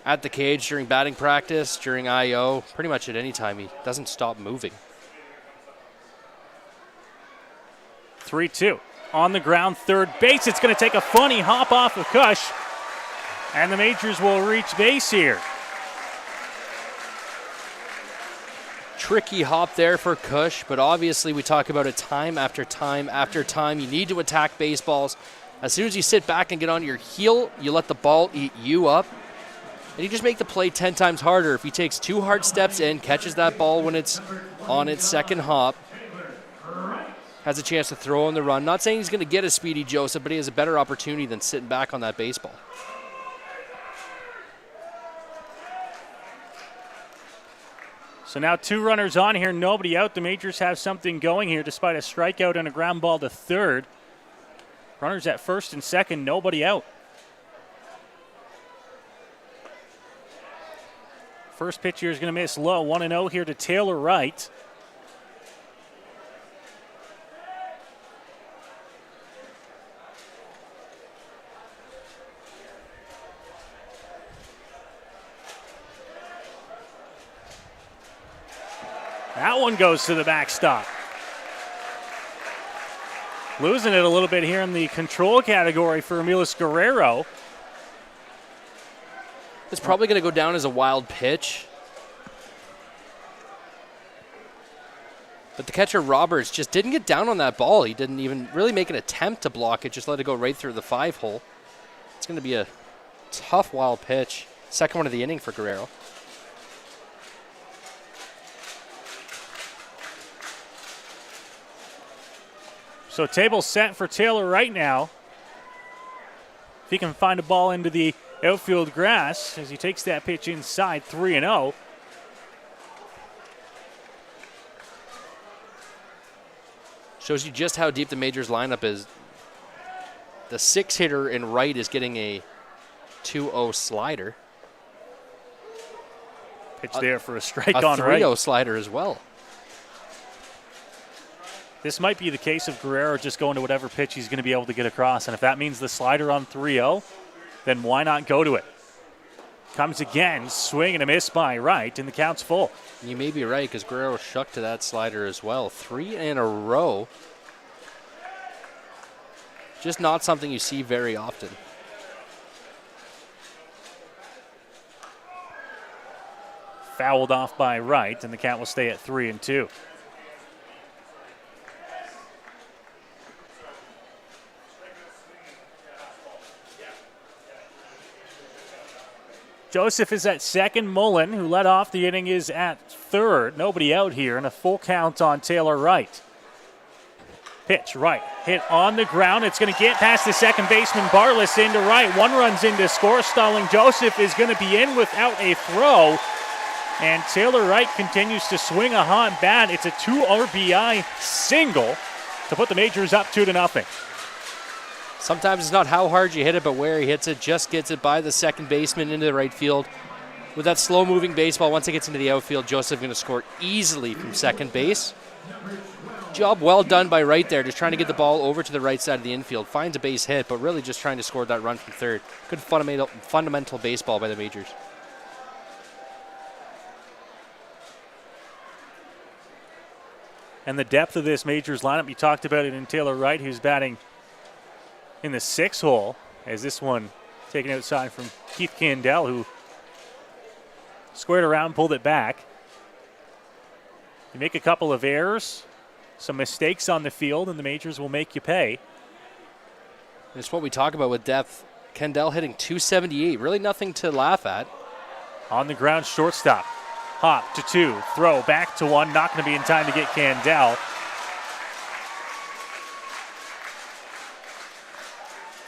at the cage during batting practice, during IO, pretty much at any time. He doesn't stop moving. 3-2. On the ground, third base. It's going to take a funny hop off of Kush, and the Majors will reach base here. Tricky hop there for Kush, but obviously we talk about it time after time after time. You need to attack baseballs. As soon as you sit back and get on your heel, you let the ball eat you up. And you just make the play 10 times harder. If he takes 2 hard steps in, catches that ball when it's on its second hop, has a chance to throw in the run. Not saying he's going to get a speedy Joseph, but he has a better opportunity than sitting back on that baseball. So now 2 runners on here, nobody out. The Majors have something going here despite a strikeout and a ground ball to third. Runners at first and second, nobody out. First pitch here is going to miss low. 1-0 here to Taylor Wright. That one goes to the backstop. Losing it a little bit here in the control category for Emilis Guerrero. It's probably going to go down as a wild pitch. But the catcher, Roberts, just didn't get down on that ball. He didn't even really make an attempt to block it, just let it go right through the 5-hole. It's going to be a tough wild pitch. Second one of the inning for Guerrero. So table set for Taylor right now. If he can find a ball into the outfield grass as he takes that pitch inside, 3-0. Shows you just how deep the Majors lineup is. The 6-hitter in right is getting a 2-0 slider. Pitch there for a strike on right. A 3-0 slider as well. This might be the case of Guerrero just going to whatever pitch he's going to be able to get across. And if that means the slider on 3-0, then why not go to it? Comes again, swing and a miss by Wright, and the count's full. You may be right, because Guerrero shuck to that slider as well. 3 in a row. Just not something you see very often. Fouled off by Wright, and the count will stay at 3-2. Joseph is at second. Mullen, who led off the inning, is at third. Nobody out here, and a full count on Taylor Wright. Pitch, Wright, hit on the ground. It's going to get past the second baseman, Bartless, into Wright. 1 run's in to score. Stalling Joseph is going to be in without a throw. And Taylor Wright continues to swing a hot bat. It's a 2 RBI single to put the Majors up 2-0. Sometimes it's not how hard you hit it, but where he hits it. Just gets it by the second baseman into the right field. With that slow-moving baseball, once it gets into the outfield, Joseph going to score easily from second base. Job well done by Wright there, just trying to get the ball over to the right side of the infield. Finds a base hit, but really just trying to score that run from third. Good fundamental baseball by the Majors. And the depth of this Majors lineup, you talked about it in Taylor Wright, who's batting in the 6 hole, as this one taken outside from Keith Candell, who squared around, pulled it back. You make a couple of errors, some mistakes on the field, and the Majors will make you pay. It's what we talk about with depth. Candell hitting .278, really nothing to laugh at. On the ground, shortstop. Hop to 2, throw back to 1, not going to be in time to get Candell.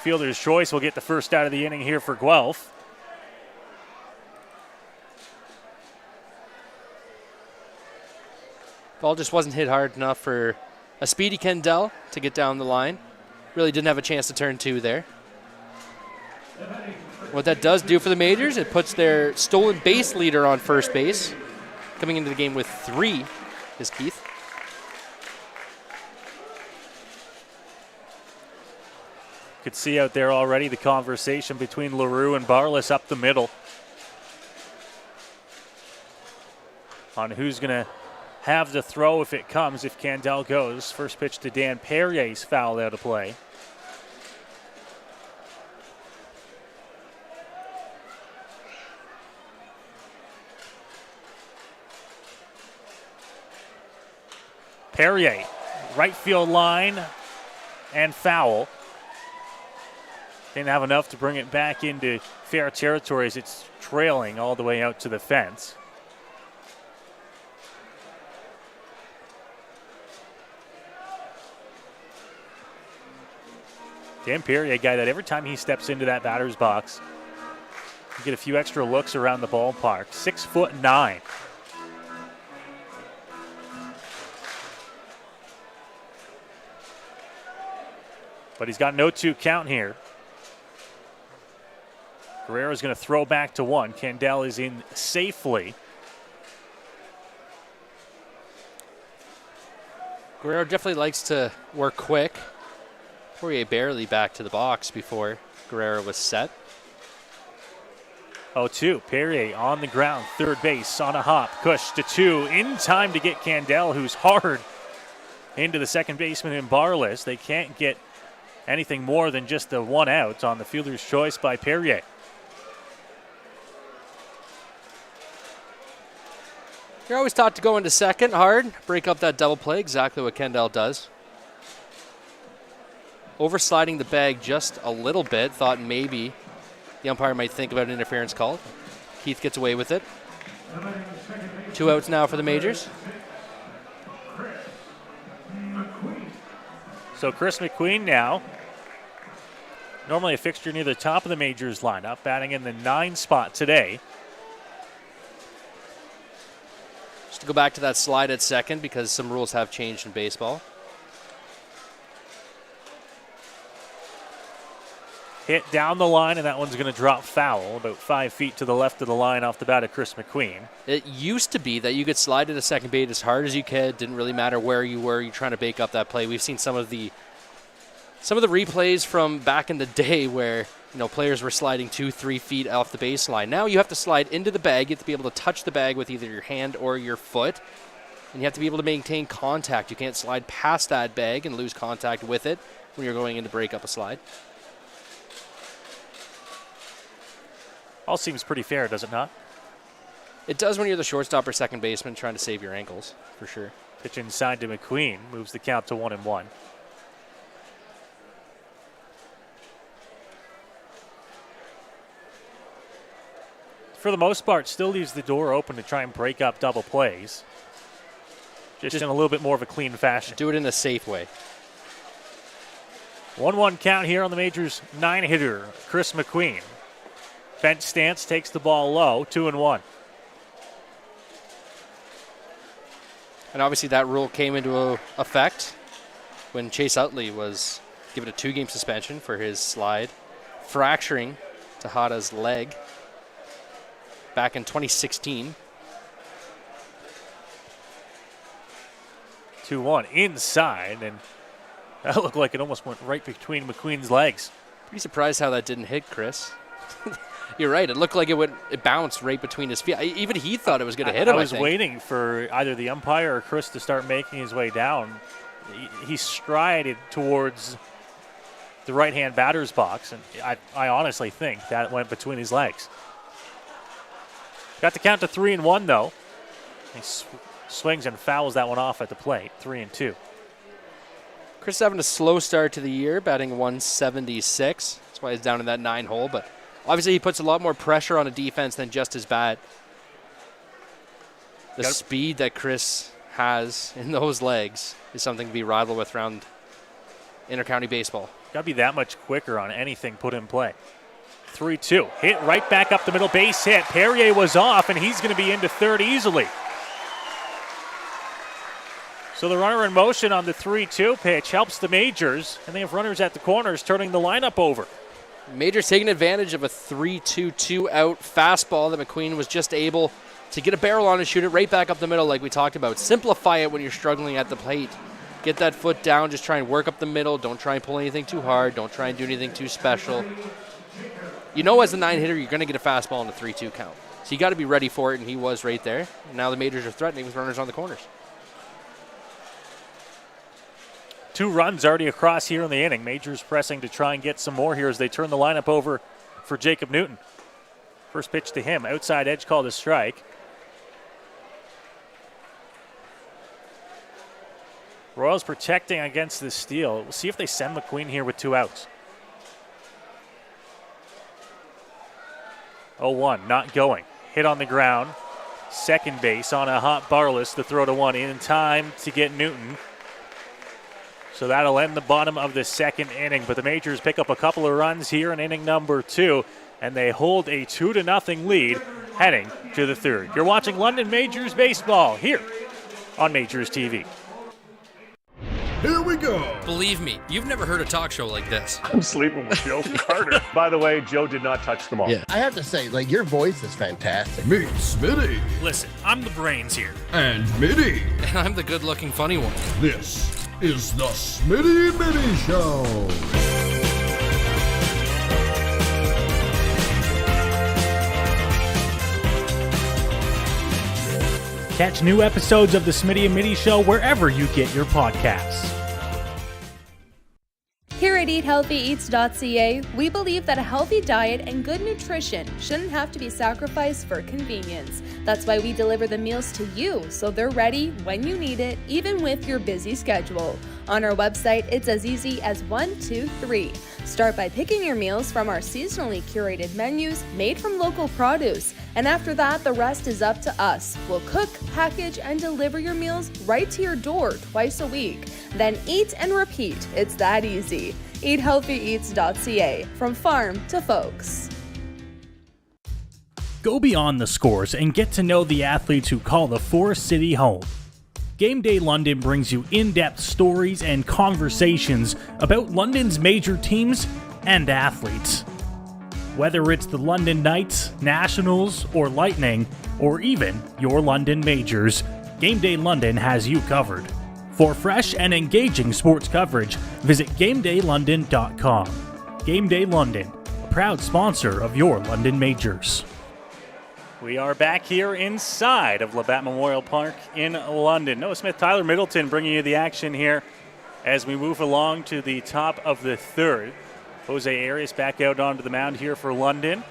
Fielder's choice will get the first out of the inning here for Guelph. Ball just wasn't hit hard enough for a speedy Candell to get down the line. Really didn't have a chance to turn 2 there. What that does do for the Majors, it puts their stolen base leader on first base. Coming into the game with 3 is Keith. Could see out there already the conversation between LaRue and Barless up the middle on who's going to have the throw if it comes, if Candell goes. First pitch to Dan Perrier's fouled out of play. Perrier, right field line and foul. Didn't have enough to bring it back into fair territory as it's trailing all the way out to the fence. Dan Perrier, a guy that every time he steps into that batter's box, you get a few extra looks around the ballpark. 6'9". But he's got no 2 count here. Guerrero's going to throw back to 1. Candell is in safely. Guerrero definitely likes to work quick. Poirier barely back to the box before Guerrero was set. 0-2. Perrier on the ground, third base on a hop. Cush to 2 in time to get Candell, who's hard into the second baseman in Barless. They can't get anything more than just the 1 out on the fielder's choice by Perrier. You're always taught to go into second hard, break up that double play, exactly what Candell does. Oversliding the bag just a little bit, thought maybe the umpire might think about an interference call. Keith gets away with it. 2 outs now for the Majors. So Chris McQueen now, normally a fixture near the top of the Majors lineup, batting in the 9 spot today. Just to go back to that slide at second because some rules have changed in baseball. Hit down the line, and that one's going to drop foul about 5 feet to the left of the line off the bat of Chris McQueen. It used to be that you could slide to the second base as hard as you could. Didn't really matter where you were. You're trying to bake up that play. We've seen some of the replays from back in the day where players were sliding 2-3 feet off the baseline. Now you have to slide into the bag. You have to be able to touch the bag with either your hand or your foot, and you have to be able to maintain contact. You can't slide past that bag and lose contact with it when you're going in to break up a slide. All seems pretty fair, does it not? It does when you're the shortstop or second baseman trying to save your ankles, for sure. Pitch inside to McQueen, moves the count to 1-1. For the most part, still leaves the door open to try and break up double plays. Just in a little bit more of a clean fashion. Do it in a safe way. 1-1 count here on the Majors 9-hitter, Chris McQueen. Bench stance, takes the ball low, 2-1. And obviously that rule came into effect when Chase Utley was given a 2-game suspension for his slide, fracturing Tejada's leg back in 2016. 2-1 inside, and that looked like it almost went right between McQueen's legs. Pretty surprised how that didn't hit Chris. You're right. It looked like it bounced right between his feet. Even he thought it was going to hit him. I was waiting for either the umpire or Chris to start making his way down. He strided towards the right-hand batter's box, and I honestly think that went between his legs. Got the count to 3-1, though. He swings and fouls that one off at the plate, 3-2. Chris having a slow start to the year, batting 176. That's why he's down in that 9 hole, but Obviously, he puts a lot more pressure on a defense than just his bat. The speed that Chris has in those legs is something to be rivaled with around intercounty baseball. Got to be that much quicker on anything put in play. 3-2. Hit right back up the middle, base hit. Perrier was off, and he's going to be into third easily. So the runner in motion on the 3-2 pitch helps the Majors, and they have runners at the corners turning the lineup over. Majors taking advantage of a 3-2 out fastball that McQueen was just able to get a barrel on and shoot it right back up the middle like we talked about. Simplify it when you're struggling at the plate. Get that foot down, just try and work up the middle. Don't try and pull anything too hard. Don't try and do anything too special. You know as a 9-hitter, you're going to get a fastball in a 3-2 count. So you got to be ready for it, and he was right there. And now the Majors are threatening with runners on the corners. 2 runs already across here in the inning. Majors pressing to try and get some more here as they turn the lineup over for Jacob Newton. First pitch to him, outside edge called a strike. Royals protecting against the steal. We'll see if they send McQueen here with 2 outs. 0-1, not going. Hit on the ground. Second base on a hot Barless. The throw to 1 in time to get Newton. So that'll end the bottom of the second inning. But the Majors pick up a couple of runs here in inning number 2, and they hold a 2-0 lead heading to the third. You're watching London Majors baseball here on Majors TV. Here we go. Believe me, you've never heard a talk show like this. I'm sleeping with Joe Carter. By the way, Joe did not touch the ball. Yeah, I have to say, like, your voice is fantastic. Meet Smitty. Listen, I'm the brains here. And Mitty. And I'm the good-looking funny one. This is the Smitty Mitty Show. Catch new episodes of the Smitty and Mitty Show wherever you get your podcasts. Here at EatHealthyEats.ca, we believe that a healthy diet and good nutrition shouldn't have to be sacrificed for convenience. That's why we deliver the meals to you so they're ready when you need it, even with your busy schedule. On our website, it's as easy as 1, 2, 3. Start by picking your meals from our seasonally curated menus made from local produce. And after that, the rest is up to us. We'll cook, package, and deliver your meals right to your door twice a week. Then eat and repeat. It's that easy. EatHealthyEats.ca, from farm to folks. Go beyond the scores and get to know the athletes who call the Forest City home. Game Day London brings you in-depth stories and conversations about London's major teams and athletes. Whether it's the London Knights, Nationals, or Lightning, or even your London Majors, Game Day London has you covered. For fresh and engaging sports coverage, visit GameDayLondon.com. Game Day London, a proud sponsor of your London Majors. We are back here inside of Labatt Memorial Park in London. Noah Smith, Tyler Middleton bringing you the action here as we move along to the top of the third. Jose Arias back out onto the mound here for London.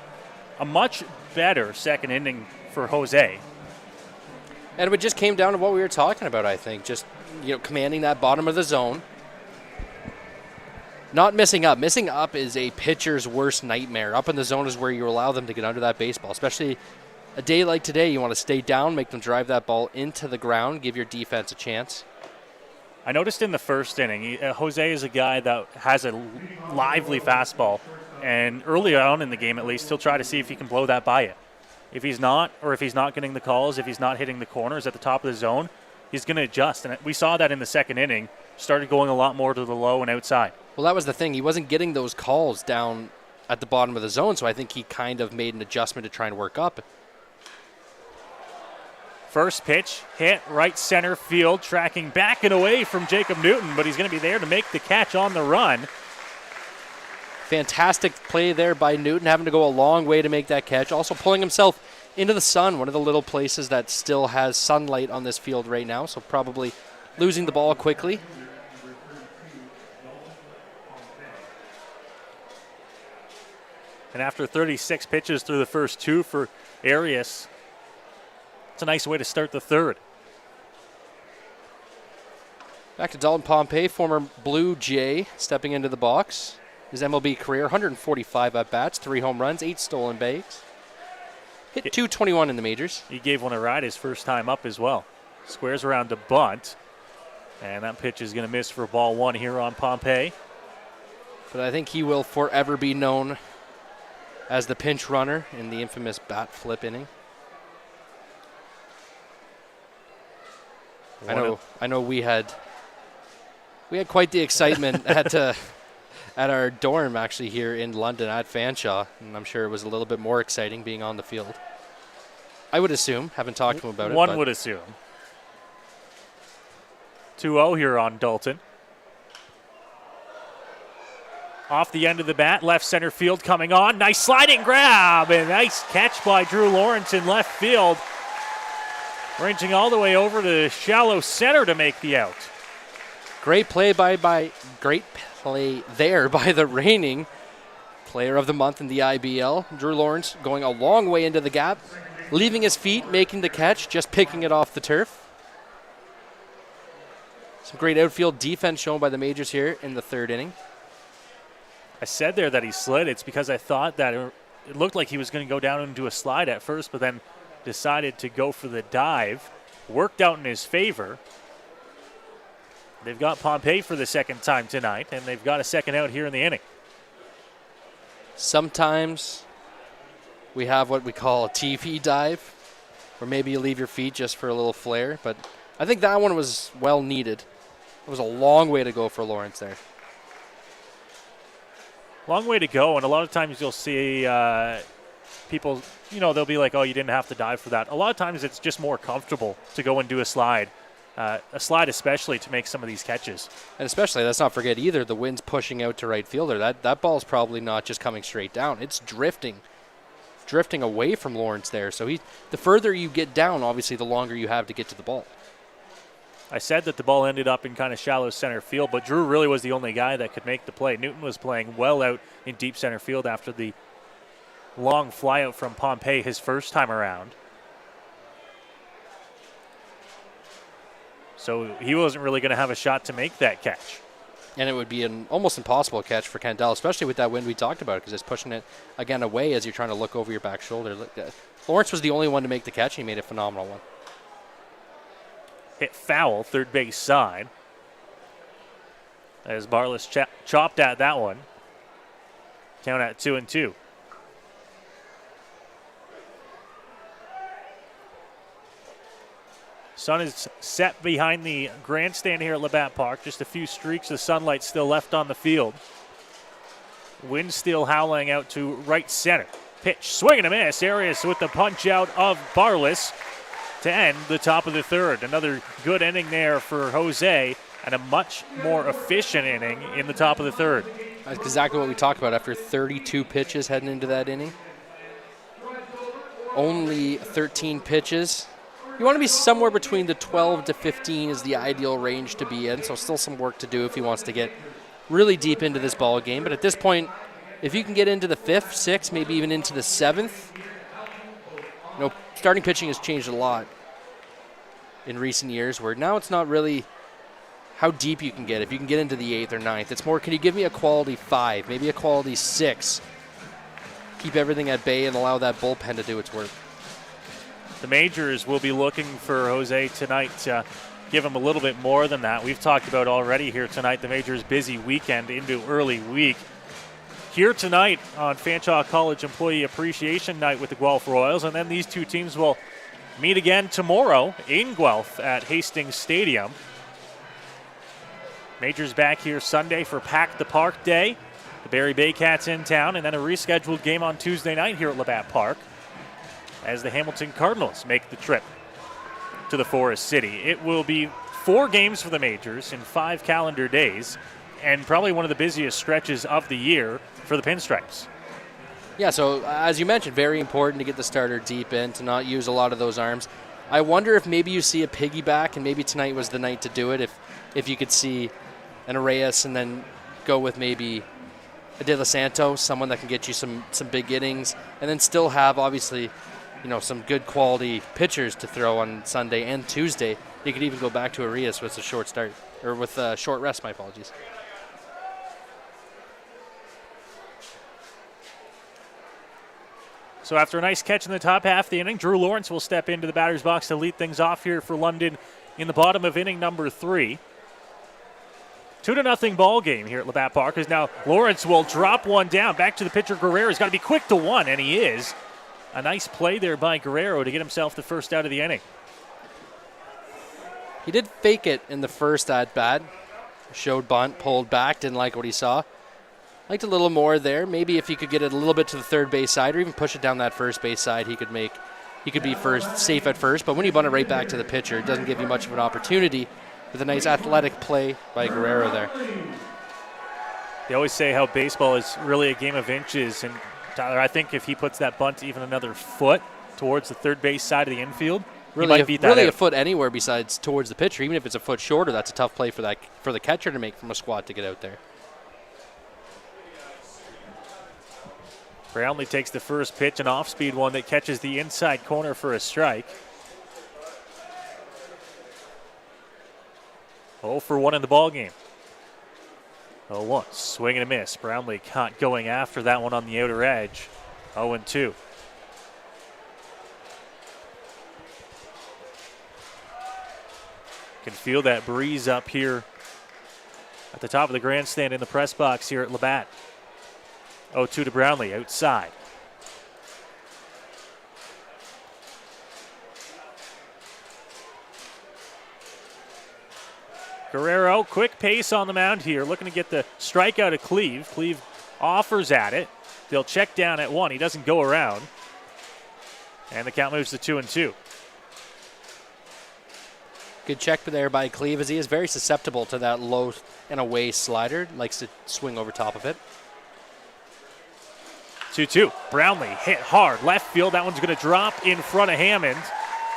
A much better second inning for Jose. And it just came down to what we were talking about, I think. Just, commanding that bottom of the zone. Not missing up. Missing up is a pitcher's worst nightmare. Up in the zone is where you allow them to get under that baseball. Especially a day like today, you want to stay down, make them drive that ball into the ground, give your defense a chance. I noticed in the first inning, Jose is a guy that has a lively fastball. And early on in the game, at least, he'll try to see if he can blow that by it. If he's not, or if he's not getting the calls, if he's not hitting the corners at the top of the zone, he's going to adjust. And we saw that in the second inning. Started going a lot more to the low and outside. Well, that was the thing. He wasn't getting those calls down at the bottom of the zone, so I think he kind of made an adjustment to try and work up. First pitch, hit right center field, tracking back and away from Jacob Newton, but he's going to be there to make the catch on the run. Fantastic play there by Newton, having to go a long way to make that catch. Also pulling himself into the sun, one of the little places that still has sunlight on this field right now, so probably losing the ball quickly. And after 36 pitches through the first 2 for Arias, it's a nice way to start the third. Back to Dalton Pompey, former Blue Jay, stepping into the box. his MLB career, 145 at-bats, 3 home runs, 8 stolen bases. Hit .221 in the majors. He gave one a ride his first time up as well. Squares around to bunt. And that pitch is going to miss for ball 1 here on Pompey. But I think he will forever be known as the pinch runner in the infamous bat flip inning. I know we had quite the excitement at our dorm actually here in London at Fanshawe, and I'm sure it was a little bit more exciting being on the field. I would assume, haven't talked to him about it. One would assume. 2-0 here on Dalton. Off the end of the bat, left center field coming on. Nice sliding grab and nice catch by Drew Lawrence in left field. Ranging all the way over to shallow center to make the out. Great play there by the reigning player of the month in the IBL. Drew Lawrence going a long way into the gap, leaving his feet, making the catch, just picking it off the turf. Some great outfield defense shown by the Majors here in the 3rd inning. I said there that he slid. It's because I thought that it looked like he was going to go down and do a slide at first, but then decided to go for the dive. Worked out in his favor. They've got Pompey for the 2nd time tonight, and they've got a 2nd out here in the inning. Sometimes we have what we call a TV dive, where maybe you leave your feet just for a little flair, but I think that one was well needed. It was a long way to go for Lawrence there. Long way to go, and a lot of times you'll see people, they'll be like, oh, you didn't have to dive for that. A lot of times it's just more comfortable to go and do a slide especially to make some of these catches. And especially, let's not forget either, the wind's pushing out to right fielder. That ball's probably not just coming straight down. It's drifting away from Lawrence there. So the further you get down, obviously, the longer you have to get to the ball. I said that the ball ended up in kind of shallow center field, but Drew really was the only guy that could make the play. Newton was playing well out in deep center field after the long flyout from Pompey his first time around. So he wasn't really going to have a shot to make that catch. And it would be an almost impossible catch for Kendall, especially with that wind we talked about, because it's pushing it, again, away as you're trying to look over your back shoulder. Lawrence was the only one to make the catch. He made a phenomenal one. Hit foul, 3rd base side. As Barless chopped at that one. Count at 2-2. Sun is set behind the grandstand here at Labatt Park. Just a few streaks of sunlight still left on the field. Wind still howling out to right center. Pitch, swing and a miss. Arias with the punch out of Barless to end the top of the 3rd. Another good inning there for Jose and a much more efficient inning in the top of the 3rd. That's exactly what we talked about after 32 pitches heading into that inning. Only 13 pitches. You want to be somewhere between the 12 to 15 is the ideal range to be in, so still some work to do if he wants to get really deep into this ball game. But at this point, if you can get into the 5th, 6th, maybe even into the 7th, starting pitching has changed a lot in recent years, where now it's not really how deep you can get. If you can get into the 8th or 9th, it's more, can you give me a quality 5, maybe a quality 6, keep everything at bay and allow that bullpen to do its work. The Majors will be looking for Jose tonight to give him a little bit more than that. We've talked about already here tonight the Majors' busy weekend into early week. Here tonight on Fanshawe College Employee Appreciation Night with the Guelph Royals, and then these two teams will meet again tomorrow in Guelph at Hastings Stadium. Majors back here Sunday for Pack the Park Day. The Barrie Baycats in town, and then a rescheduled game on Tuesday night here at Labatt Park as the Hamilton Cardinals make the trip to the Forest City. It will be 4 games for the Majors in 5 calendar days, and probably one of the busiest stretches of the year for the Pinstripes. Yeah, so as you mentioned, very important to get the starter deep in, to not use a lot of those arms. I wonder if maybe you see a piggyback, and maybe tonight was the night to do it, if you could see an Arias and then go with maybe a De Los Santos, someone that can get you some big innings, and then still have, obviously, some good quality pitchers to throw on Sunday and Tuesday. You could even go back to Arias with a short start, or with a short rest, my apologies. So after a nice catch in the top half of the inning, Drew Lawrence will step into the batter's box to lead things off here for London in the bottom of inning number 3. 2-0 ball game here at Labatt Park, as now Lawrence will drop one down. Back to the pitcher, Guerrero. He's got to be quick to one, and he is. A nice play there by Guerrero to get himself the first out of the inning. He did fake it in the first at-bat. Showed bunt, pulled back, didn't like what he saw. Liked a little more there. Maybe if he could get it a little bit to the third base side or even push it down that first base side, he could be first, safe at first. But when you bunt it right back to the pitcher, it doesn't give you much of an opportunity with a nice athletic play by Guerrero there. They always say how baseball is really a game of inches, and Tyler, I think if he puts that bunt even another foot towards the third base side of the infield, he might beat that really out. A foot anywhere besides towards the pitcher. Even if it's a foot shorter, that's a tough play for the catcher to make from a squat to get out there. Brownlee takes the first pitch, an off-speed one that catches the inside corner for a strike. 0 for 1 in the ball game. 0-1, swing and a miss. Brownlee caught going after that one on the outer edge. 0-2. Can feel that breeze up here at the top of the grandstand in the press box here at Labatt. 0-2 to Brownlee, outside. Guerrero, quick pace on the mound here, looking to get the strikeout of Cleve. Cleve offers at it. They'll check down at 1. He doesn't go around. And the count moves to 2-2. Good check there by Cleve, as he is very susceptible to that low and away slider. Likes to swing over top of it. 2-2. Brownlee hit hard. Left field. That one's going to drop in front of Hammond.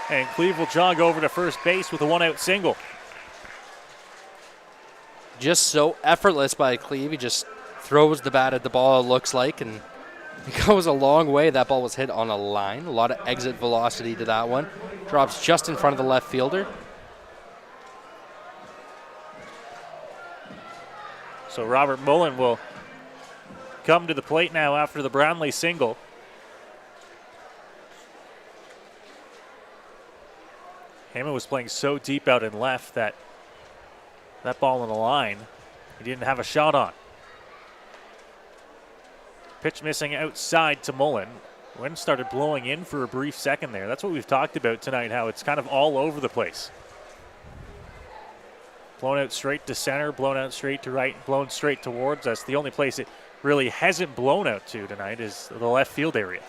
And Cleve will jog over to first base with a one-out single. Just so effortless by Cleve. He just throws the bat at the ball, it looks like, and it goes a long way. That ball was hit on a line. A lot of exit velocity to that one. Drops just in front of the left fielder. So Robert Mullen will come to the plate now after the Brownlee single. Hammond was playing so deep out in left that ball in the line he didn't have a shot on. Pitch missing outside to Mullen. Wind started blowing in for a brief second there. That's what we've talked about tonight, how it's kind of all over the place. Blown out straight to center, blown out straight to right, blown straight towards us. The only place it really hasn't blown out to tonight is the left field area.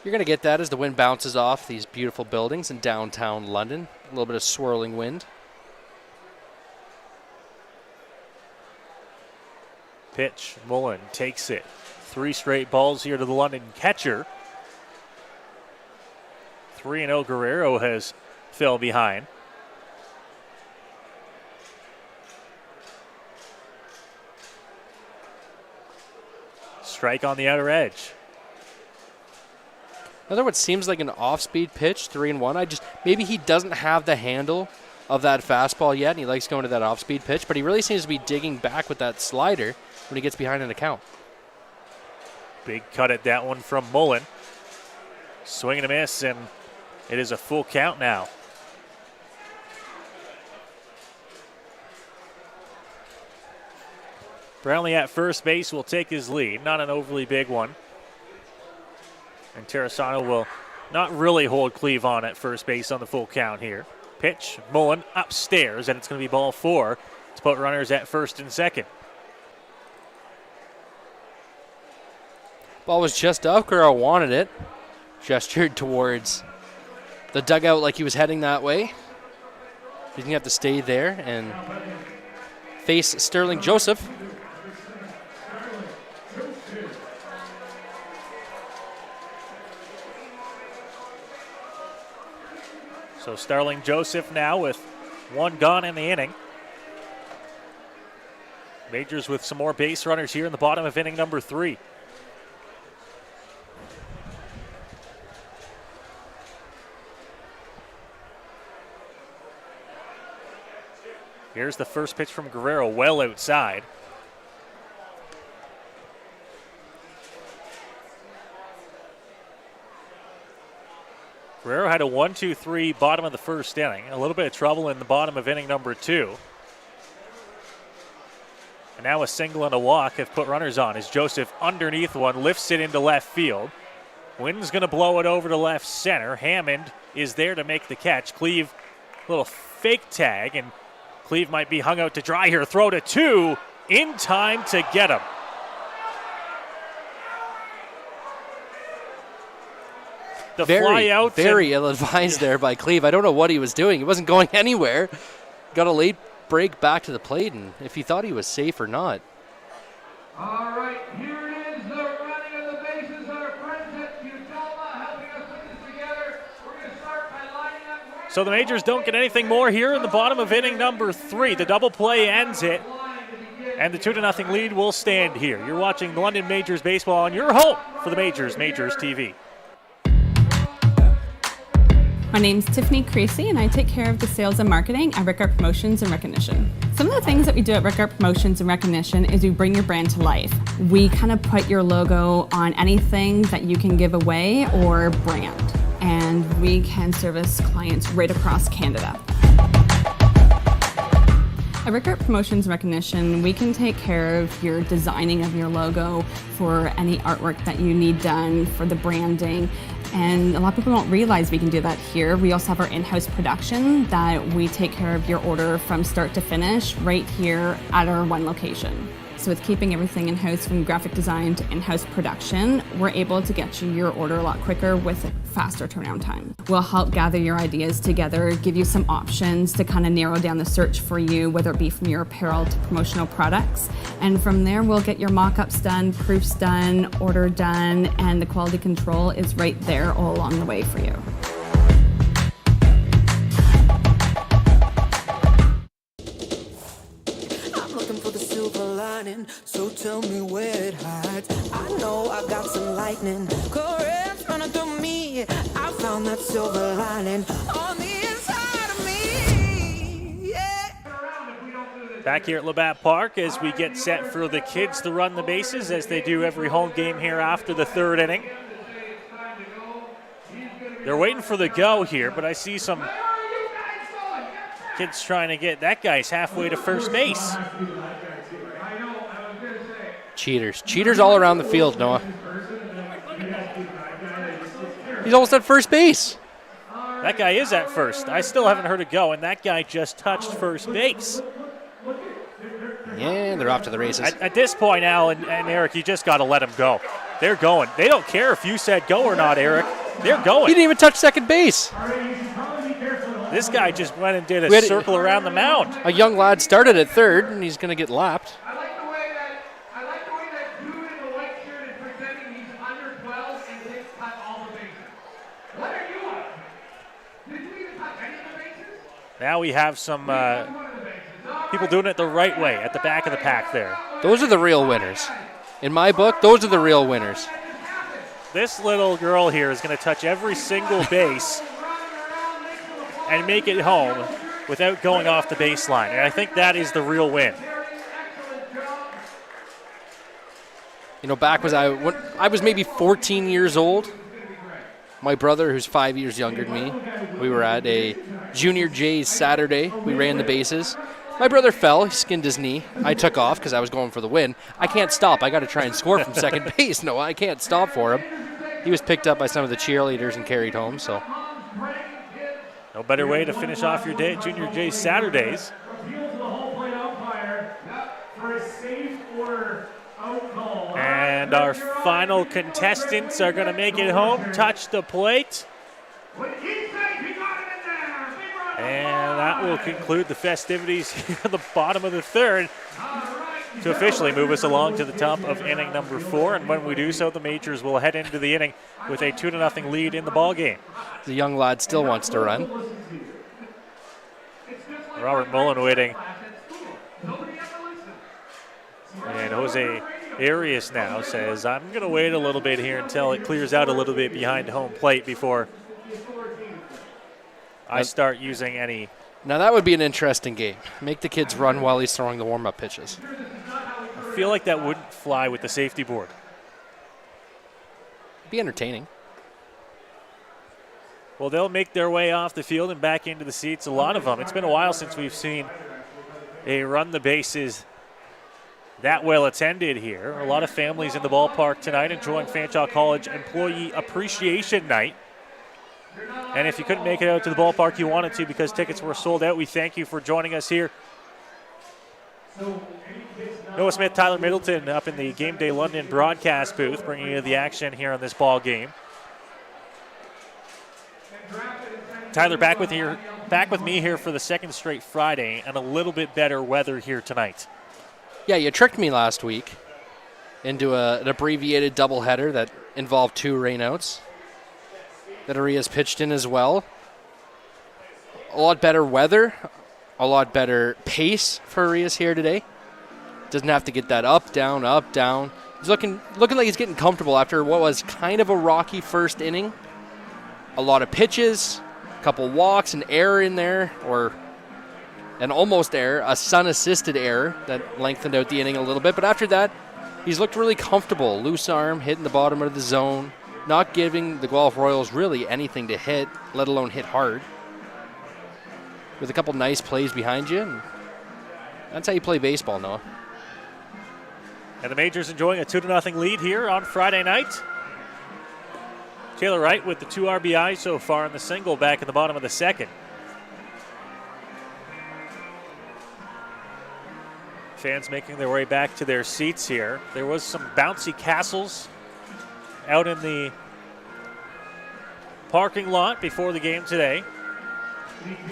You're going to get that as the wind bounces off these beautiful buildings in downtown London. A little bit of swirling wind. Pitch, Mullen takes it. 3 straight balls here to the London catcher. 3-0 Guerrero has fell behind. Strike on the outer edge. Another what seems like an off-speed pitch, 3-1. Maybe he doesn't have the handle of that fastball yet, and he likes going to that off-speed pitch, but he really seems to be digging back with that slider when he gets behind an account. Big cut at that one from Mullen. Swing and a miss, and it is a full count now. Brownlee at first base will take his lead. Not an overly big one. And Terrasano will not really hold Cleve on at first base on the full count here. Pitch, Mullen upstairs, and it's going to be ball 4 to put runners at first and second. Ball was just up. Guerrero wanted it. Gestured towards the dugout like he was heading that way. He's going to have to stay there and face Sterling Joseph. So Sterling Joseph now with 1 gone in the inning. Majors with some more base runners here in the bottom of inning number 3. Here's the first pitch from Guerrero, well outside. Guerrero had a 1-2-3 bottom of the first inning. A little bit of trouble in the bottom of inning number 2. And now a single and a walk have put runners on as Joseph underneath one lifts it into left field. Wynn's going to blow it over to left center. Hammond is there to make the catch. Cleve, little fake tag, and Cleve might be hung out to dry here. Throw to 2 in time to get him. The fly out. Very ill-advised there by Cleve. I don't know what he was doing. He wasn't going anywhere. Got a late break back to the plate, and if he thought he was safe or not. All right, here it is, the running of the bases. Our friends at Utah helping us put this together. We're going to start by lining up. So the Majors don't get anything more here in the bottom of inning number 3. The double play ends it, and the 2-0 lead will stand here. You're watching the London Majors baseball on your home for the Majors, MajorsTV. My name's Tiffany Creasy, and I take care of the sales and marketing at Rickard Promotions and Recognition. Some of the things that we do at Rickard Promotions and Recognition is we bring your brand to life. We kind of put your logo on anything that you can give away or brand, and we can service clients right across Canada. At Rickard Promotions and Recognition, we can take care of your designing of your logo for any artwork that you need done for the branding. And a lot of people don't realize we can do that here. We also have our in-house production that we take care of your order from start to finish right here at our one location. So with keeping everything in-house from graphic design to in-house production, we're able to get you your order a lot quicker with a faster turnaround time. We'll help gather your ideas together, give you some options to kind of narrow down the search for you, whether it be from your apparel to promotional products. And from there, we'll get your mock-ups done, proofs done, order done, and the quality control is right there all along the way for you. So tell me where it hides. I know I got some lightning currents running through me. I found that silver lining on the inside of me. Yeah. Back here at Labatt Park as we get set for the kids to run the bases as they do every home game here after the 3rd inning. They're waiting for the go here, but I see some kids trying to get that guy's halfway to first base. Cheaters. Cheaters all around the field, Noah. He's almost at first base. That guy is at first. I still haven't heard it go, and that guy just touched first base. Yeah, they're off to the races. At this point, Al and Eric, you just got to let them go. They're going. They don't care if you said go or not, Eric. They're going. He didn't even touch second base. This guy just went and did a circle around the mound. A young lad started at third, and he's going to get lapped. Now we have some people doing it the right way at the back of the pack there. Those are the real winners. In my book, those are the real winners. This little girl here is going to touch every single base and make it home without going off the baseline. And I think that is the real win. You know, back when I was maybe 14 years old, my brother, who's 5 years younger than me, we were at a Junior Jays Saturday. We ran the bases. My brother fell. He skinned his knee. I took off because I was going for the win. I can't stop. I got to try and score from second base. No, I can't stop for him. He was picked up by some of the cheerleaders and carried home. So, no better way to finish off your day at Junior Jays Saturdays. And our final contestants are going to make it home, touch the plate. And that will conclude the festivities here at the bottom of the 3rd to officially move us along to the top of inning number 4. And when we do so, the Majors will head into the inning with a 2-0 lead in the ballgame. The young lad still wants to run. Robert Mullen waiting. And Jose Arias now says, I'm going to wait a little bit here until it clears out a little bit behind home plate before I start using any Now that would be an interesting game. Make the kids run while he's throwing the warm-up pitches. I feel like that wouldn't fly with the safety board. It'd be entertaining. Well, they'll make their way off the field and back into the seats, a lot of them. It's been a while since we've seen a run the bases that well attended here. A lot of families in the ballpark tonight enjoying Fanshawe College Employee Appreciation Night. And if you couldn't make it out to the ballpark you wanted to because tickets were sold out, we thank you for joining us here. Noah Smith, Tyler Middleton up in the Game Day London broadcast booth, bringing you the action here on this ball game. Tyler, back with me here for the second straight Friday, and a little bit better weather here tonight. Yeah, you tricked me last week into an abbreviated doubleheader that involved 2 rainouts that Arias pitched in as well. A lot better weather, a lot better pace for Arias here today. Doesn't have to get that up, down, up, down. He's looking like he's getting comfortable after what was kind of a rocky first inning. A lot of pitches, a couple walks, an error in there, or an almost error, a sun-assisted error that lengthened out the inning a little bit. But after that, he's looked really comfortable. Loose arm, hitting the bottom of the zone, not giving the Guelph Royals really anything to hit, let alone hit hard. With a couple nice plays behind you, and that's how you play baseball, Noah. And the Majors enjoying a 2-0 lead here on Friday night. Taylor Wright with the 2 RBIs so far in the single back in the bottom of the second. Fans making their way back to their seats here. There was some bouncy castles out in the parking lot before the game today.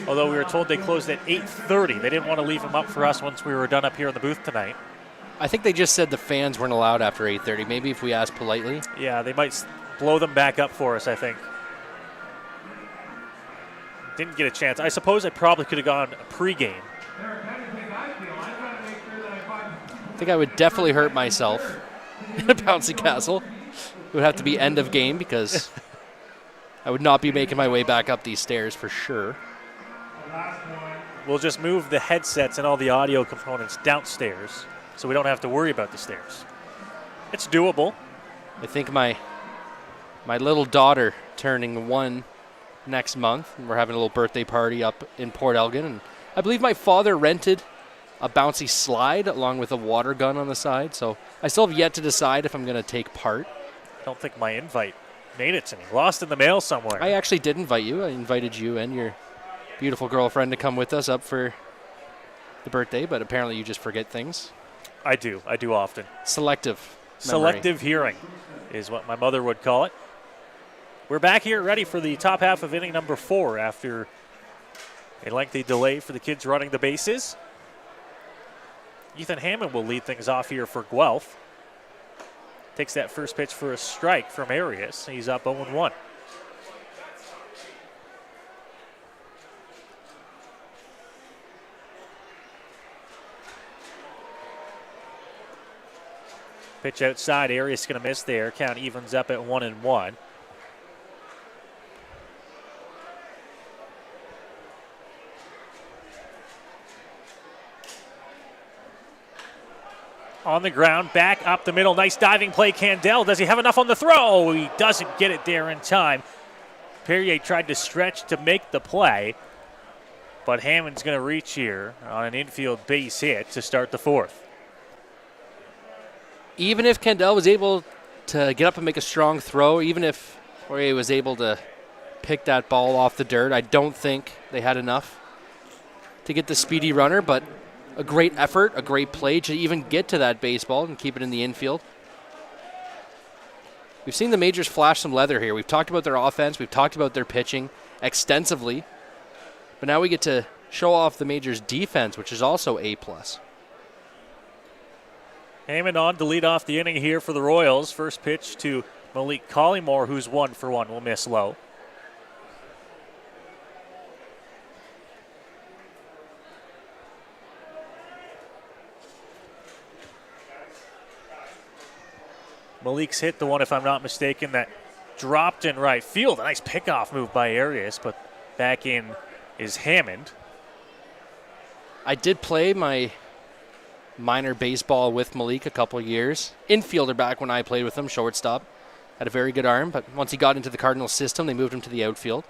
Although we were told they closed at 8:30. They didn't want to leave them up for us once we were done up here in the booth tonight. I think they just said the fans weren't allowed after 8:30. Maybe if we asked politely. Yeah, they might blow them back up for us, I think. Didn't get a chance. I suppose I probably could have gone a pregame. I think I would definitely hurt myself in a bouncy castle. It would have to be end of game because I would not be making my way back up these stairs for sure. We'll just move the headsets and all the audio components downstairs so we don't have to worry about the stairs. It's doable. I think my little daughter turning 1 next month, and we're having a little birthday party up in Port Elgin, and I believe my father rented a bouncy slide along with a water gun on the side, so I still have yet to decide if I'm going to take part. I don't think my invite made it to me. Lost in the mail somewhere. I actually did invite you. I invited you and your beautiful girlfriend to come with us up for the birthday, but apparently you just forget things. I do often. Selective memory. Selective hearing is what my mother would call it. We're back here ready for the top half of inning number 4 after a lengthy delay for the kids running the bases. Ethan Hammond will lead things off here for Guelph. Takes that first pitch for a strike from Arias. He's up 0-1. Pitch outside. Arias going to miss there. Count evens up at 1-1. On the ground, back up the middle. Nice diving play, Candell. Does he have enough on the throw? He doesn't get it there in time. Perrier tried to stretch to make the play, but Hammond's going to reach here on an infield base hit to start the 4th. Even if Candell was able to get up and make a strong throw, even if Perrier was able to pick that ball off the dirt, I don't think they had enough to get the speedy runner, but a great effort, a great play to even get to that baseball and keep it in the infield. We've seen the Majors flash some leather here. We've talked about their offense. We've talked about their pitching extensively. But now we get to show off the Majors' defense, which is also A+. Hammond on to lead off the inning here for the Royals. First pitch to Malik Collymore, who's 1-for-1, will miss low. Malik's hit the one, if I'm not mistaken, that dropped in right field. A nice pickoff move by Arias, but back in is Hammond. I did play my minor baseball with Malik a couple of years. Infielder back when I played with him, shortstop. Had a very good arm, but once he got into the Cardinals system, they moved him to the outfield.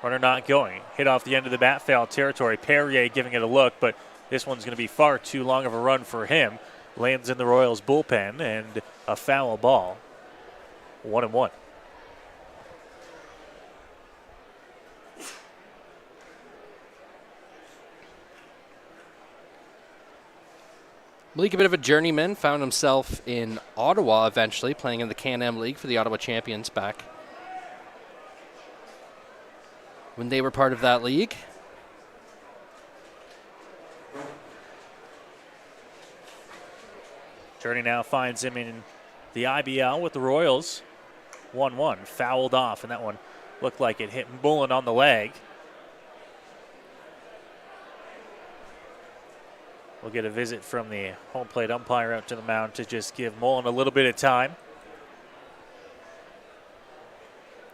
Runner not going. Hit off the end of the bat, foul territory. Perrier giving it a look, but this one's going to be far too long of a run for him. Lands in the Royals bullpen and a foul ball. 1-1. Malik, a bit of a journeyman, found himself in Ottawa eventually, playing in the Can-Am League for the Ottawa Champions back when they were part of that league. Journey now finds him in the IBL with the Royals. 1-1, fouled off, and that one looked like it hit Mullen on the leg. We'll get a visit from the home plate umpire out to the mound to just give Mullen a little bit of time.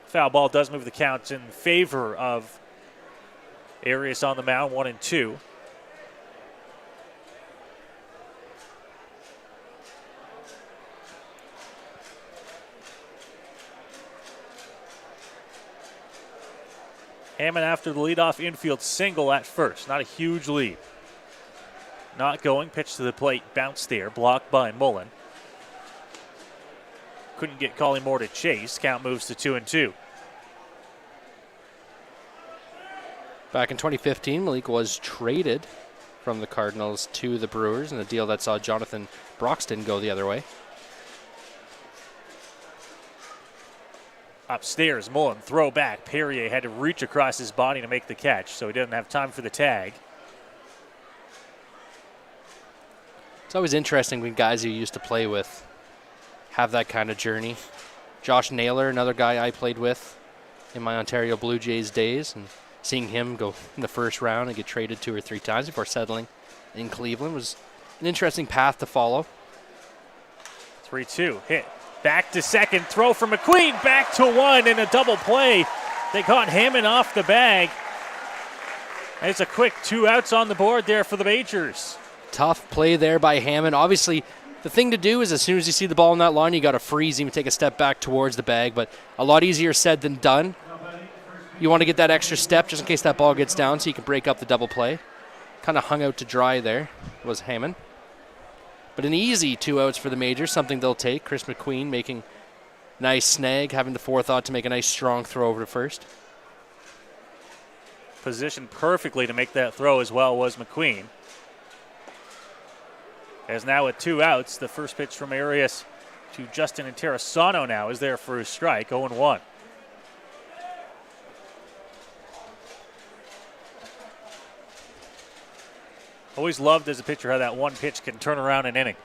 Foul ball does move the count in favor of Arias on the mound, 1-2. Hammond after the leadoff infield single at first. Not a huge lead. Not going. Pitch to the plate. Bounce there. Blocked by Mullen. Couldn't get Collymore to chase. Count moves to 2-2. Back in 2015, Malik was traded from the Cardinals to the Brewers in a deal that saw Jonathan Broxton go the other way. Upstairs, Mullen, throw back. Perrier had to reach across his body to make the catch, so he didn't have time for the tag. It's always interesting when guys you used to play with have that kind of journey. Josh Naylor, another guy I played with in my Ontario Blue Jays days, and seeing him go in the first round and get traded 2 or 3 times before settling in Cleveland was an interesting path to follow. 3-2, hit. Back to second, throw for McQueen, back to 1 in a double play. They caught Hammond off the bag. And it's a quick 2 outs on the board there for the Majors. Tough play there by Hammond. Obviously, the thing to do is as soon as you see the ball in that line, you got to freeze him and take a step back towards the bag, but a lot easier said than done. You want to get that extra step just in case that ball gets down so you can break up the double play. Kind of hung out to dry there was Hammond. But an easy 2 outs for the Majors, something they'll take. Chris McQueen making a nice snag, having the forethought to make a nice strong throw over to first. Positioned perfectly to make that throw as well was McQueen. As now with 2 outs, the first pitch from Arias to Justin Interessano now is there for his strike, 0-1. Always loved as a pitcher how that one pitch can turn around an inning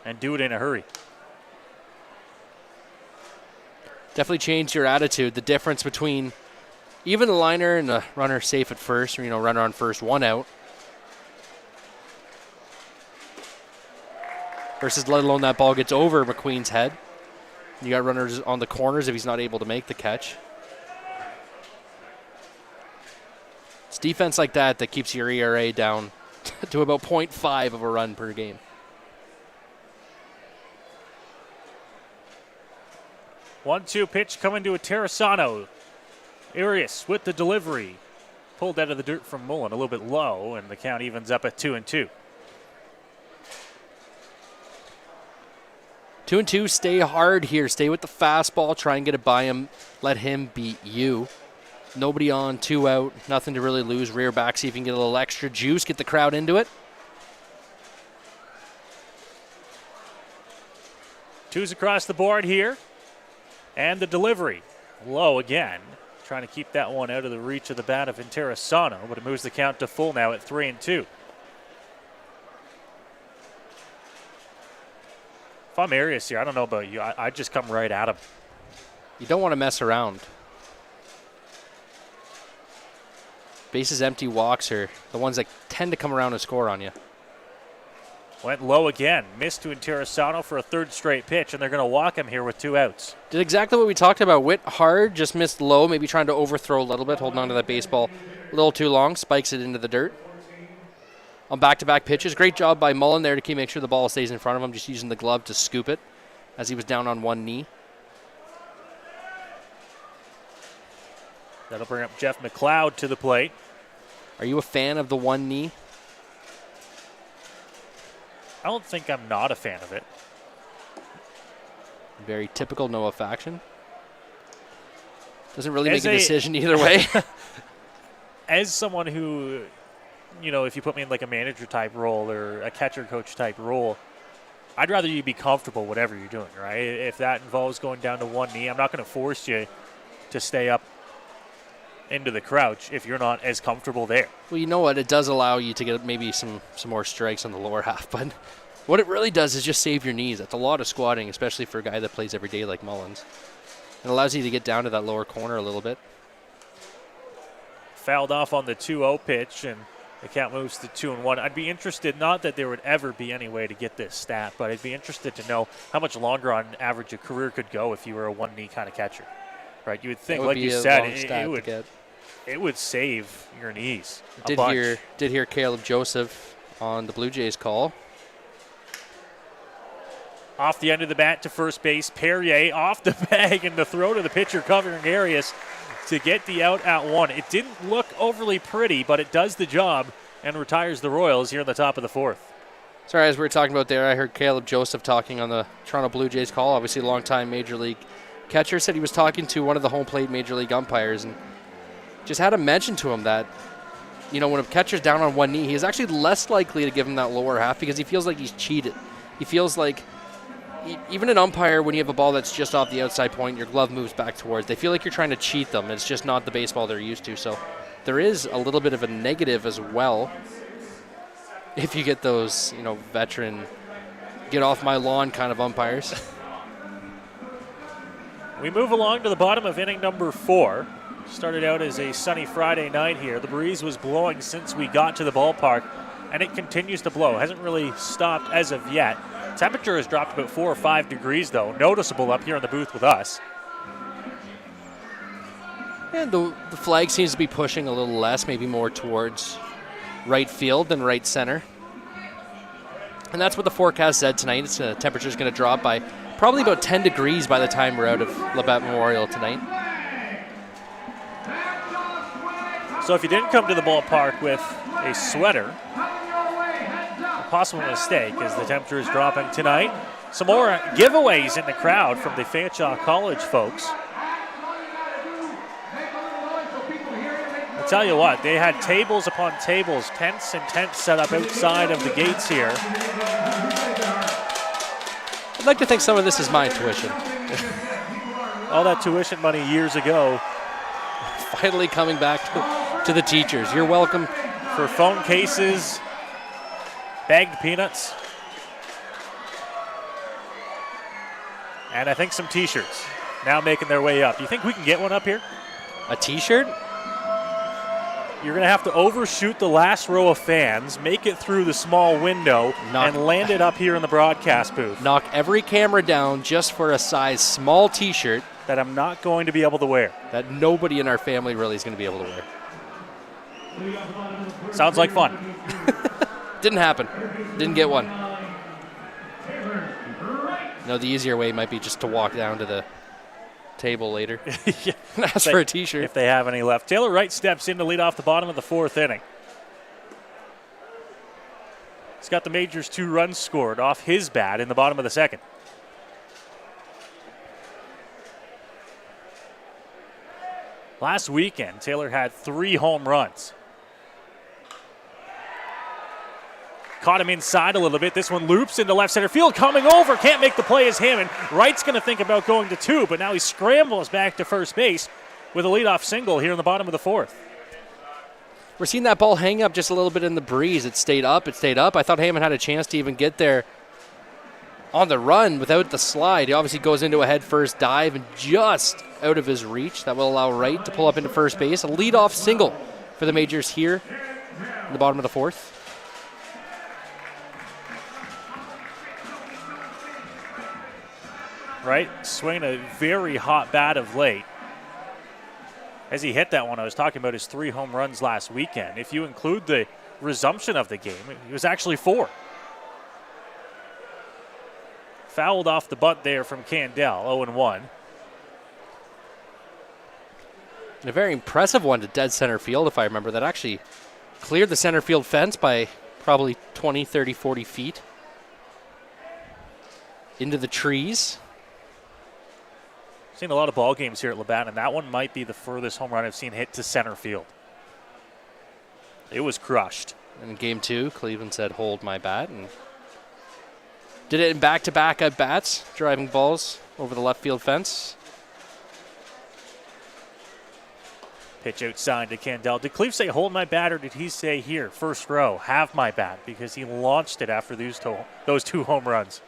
and do it in a hurry. Definitely changed your attitude. The difference between even the liner and the runner safe at first, or, runner on first, 1 out, versus let alone that ball gets over McQueen's head. You got runners on the corners if he's not able to make the catch. It's defense like that that keeps your ERA down to about 0.5 of a run per game. One-two pitch coming to a Interessano. Arias with the delivery. Pulled out of the dirt from Mullen a little bit low, and the count evens up at 2-2. 2-2, stay hard here. Stay with the fastball. Try and get it by him. Let him beat you. Nobody on, 2 out. Nothing to really lose. Rear back, see if you can get a little extra juice. Get the crowd into it. 2s across the board here. And the delivery. Low again. Trying to keep that one out of the reach of the bat of Interessano, but it moves the count to full now at 3-2. If I'm Arias here, I don't know about you. I'd just come right at him. You don't want to mess around. Bases empty walks are the ones that tend to come around and score on you. Went low again. Missed to Interessano for a third straight pitch, and they're going to walk him here with 2 outs. Did exactly what we talked about. Witt hard, just missed low, maybe trying to overthrow a little bit, holding on to that baseball a little too long, spikes it into the dirt. On back-to-back pitches, great job by Mullen there to make sure the ball stays in front of him, just using the glove to scoop it as he was down on one knee. That'll bring up Jeff McLeod to the plate. Are you a fan of the one knee? I don't think I'm not a fan of it. Very typical Noah Faction. Doesn't really make a decision either way. As someone who, if you put me in like a manager type role or a catcher coach type role, I'd rather you be comfortable whatever you're doing, right? If that involves going down to one knee, I'm not going to force you to stay up into the crouch if you're not as comfortable there. Well, you know what? It does allow you to get maybe some more strikes on the lower half, but what it really does is just save your knees. That's a lot of squatting, especially for a guy that plays every day like Mullins. It allows you to get down to that lower corner a little bit. Fouled off on the 2-0 pitch, and the count moves to 2-1. I'd be interested, not that there would ever be any way to get this stat, but I'd be interested to know how much longer on average a career could go if you were a one-knee kind of catcher. Right? You would think, like you said, it would save your knees. Did hear Caleb Joseph on the Blue Jays call. Off the end of the bat to first base, Perrier off the bag and the throw to the pitcher covering Arias to get the out at 1. It didn't look overly pretty, but it does the job and retires the Royals here in the top of the 4th. Sorry, as we were talking about there, I heard Caleb Joseph talking on the Toronto Blue Jays call, obviously a longtime Major League catcher, said he was talking to one of the home plate Major League umpires and just had to mention to him that, when a catcher's down on one knee, he is actually less likely to give him that lower half because he feels like he's cheated. He feels like even an umpire, when you have a ball that's just off the outside point, your glove moves back towards, they feel like you're trying to cheat them. It's just not the baseball they're used to. So there is a little bit of a negative as well if you get those, veteran, get off my lawn kind of umpires. We move along to the bottom of inning number 4. Started out as a sunny Friday night here. The breeze was blowing since we got to the ballpark, and it continues to blow. Hasn't really stopped as of yet. Temperature has dropped about 4 or 5 degrees, though. Noticeable up here in the booth with us. And the flag seems to be pushing a little less, maybe more towards right field than right center. And that's what the forecast said tonight. The temperature's going to drop by probably about 10 degrees by the time we're out of Labatt Memorial tonight. So if you didn't come to the ballpark with a sweater, a possible mistake as the temperature is dropping tonight. Some more giveaways in the crowd from the Fanshawe College folks. I'll tell you what, they had tables upon tables, tents and tents set up outside of the gates here. I'd like to think some of this is my tuition. All that tuition money years ago. Finally coming back to the teachers. You're welcome. For phone cases, bagged peanuts, and I think some T-shirts now making their way up. Do you think we can get one up here? A T-shirt? You're going to have to overshoot the last row of fans, make it through the small window, and land it up here in the broadcast booth. Knock every camera down just for a size small T-shirt. That I'm not going to be able to wear. That nobody in our family really is going to be able to wear. Sounds like fun. Didn't happen. Didn't get one. No, the easier way might be just to walk down to the table later. Yeah. Ask for a T-shirt. If they have any left. Taylor Wright steps in to lead off the bottom of the 4th inning. He's got the Majors 2 runs scored off his bat in the bottom of the 2nd. Last weekend, Taylor had 3 home runs. Caught him inside a little bit. This one loops into left center field. Coming over. Can't make the play as him. And Wright's going to think about going to 2, but now he scrambles back to first base with a leadoff single here in the bottom of the 4th. We're seeing that ball hang up just a little bit in the breeze. It stayed up. It stayed up. I thought Heyman had a chance to even get there on the run without the slide. He obviously goes into a head-first dive and just out of his reach. That will allow Wright to pull up into first base. A leadoff single for the Majors here in the bottom of the 4th. right? Swinging a very hot bat of late. As he hit that one, I was talking about his 3 home runs last weekend. If you include the resumption of the game, it was actually 4. Fouled off the butt there from Candell, 0-1. And a very impressive one to dead center field, if I remember. That actually cleared the center field fence by probably 20, 30, 40 feet into the trees. Seen a lot of ball games here at Labatt, and that one might be the furthest home run I've seen hit to center field. It was crushed. And in game 2, Cleveland said, hold my bat, and did it in back-to-back at bats, driving balls over the left field fence. Pitch outside to Candell. Did Cleve say hold my bat, or did he say here, first row, have my bat? Because he launched it after those 2 home runs.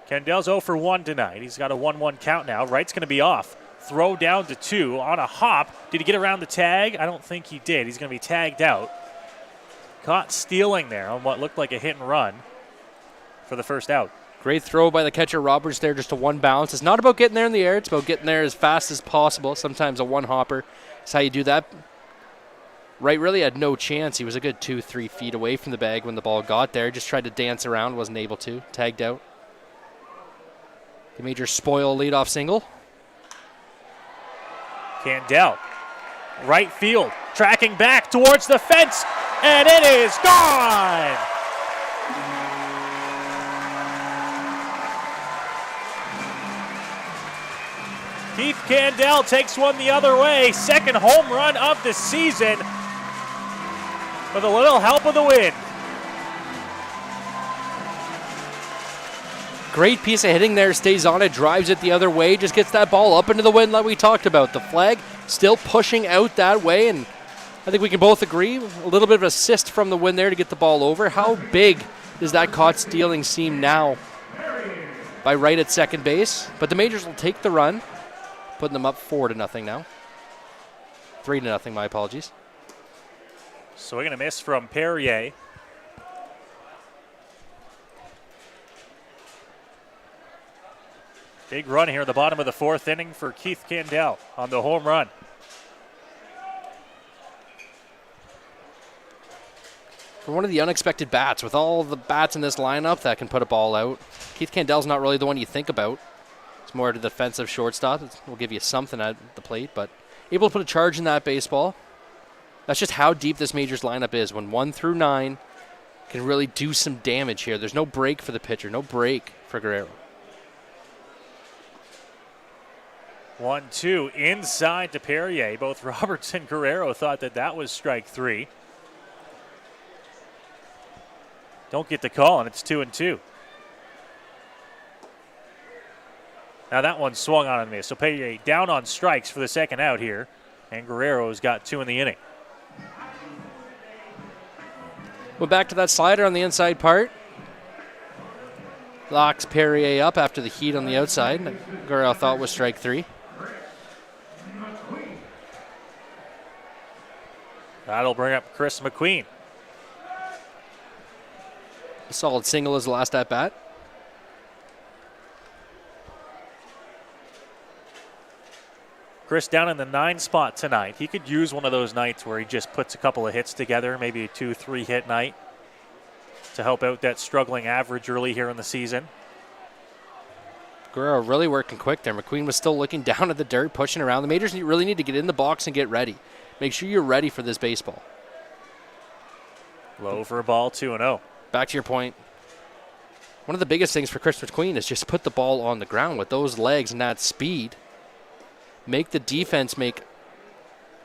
Candell's 0 for 1 tonight. He's got a 1-1 count now. Wright's going to be off. Throw down to 2 on a hop. Did he get around the tag? I don't think he did. He's going to be tagged out. Caught stealing there on what looked like a hit and run for the first out. Great throw by the catcher Roberts there, just a 1 bounce. It's not about getting there in the air. It's about getting there as fast as possible. Sometimes a 1 hopper is how you do that. Wright really had no chance. He was a good 2-3 feet away from the bag when the ball got there. Just tried to dance around, wasn't able to. Tagged out. The Majors spoil leadoff single. Candell, right field, tracking back towards the fence, and it is gone! Keith Candell takes one the other way, second home run of the season with a little help of the wind. Great piece of hitting there, stays on it, drives it the other way, just gets that ball up into the wind like we talked about. The flag still pushing out that way, and I think we can both agree, a little bit of assist from the wind there to get the ball over. How big does that caught stealing seem now by Wright at second base? But the Majors will take the run, putting them up 4-0 now. 3-0, my apologies. Swing and a miss from Perrier. Big run here at the bottom of the 4th inning for Keith Candell on the home run. For one of the unexpected bats, with all the bats in this lineup that can put a ball out, Keith Candell's not really the one you think about. It's more to the defensive shortstop. We'll give you something at the plate, but able to put a charge in that baseball. That's just how deep this Majors lineup is. When 1 through 9 can really do some damage here. There's no break for the pitcher, no break for Guerrero. 1-2 inside to Perrier. Both Roberts and Guerrero thought that was strike 3. Don't get the call, and it's 2-2. Now that one swung on and missed. So Perrier down on strikes for the second out here, and Guerrero's got 2 in the inning. Went back to that slider on the inside part. Locks Perrier up after the heat on the outside. Guerrero thought was strike 3. That'll bring up Chris McQueen. A solid single as the last at bat. Chris down in the 9 spot tonight. He could use one of those nights where he just puts a couple of hits together, maybe a 2-3 hit night to help out that struggling average early here in the season. Guerrero really working quick there. McQueen was still looking down at the dirt, pushing around. The Majors really need to get in the box and get ready. Make sure you're ready for this baseball. Low for a ball, 2-0. Back to your point. One of the biggest things for Chris McQueen is just put the ball on the ground with those legs and that speed. Make the defense make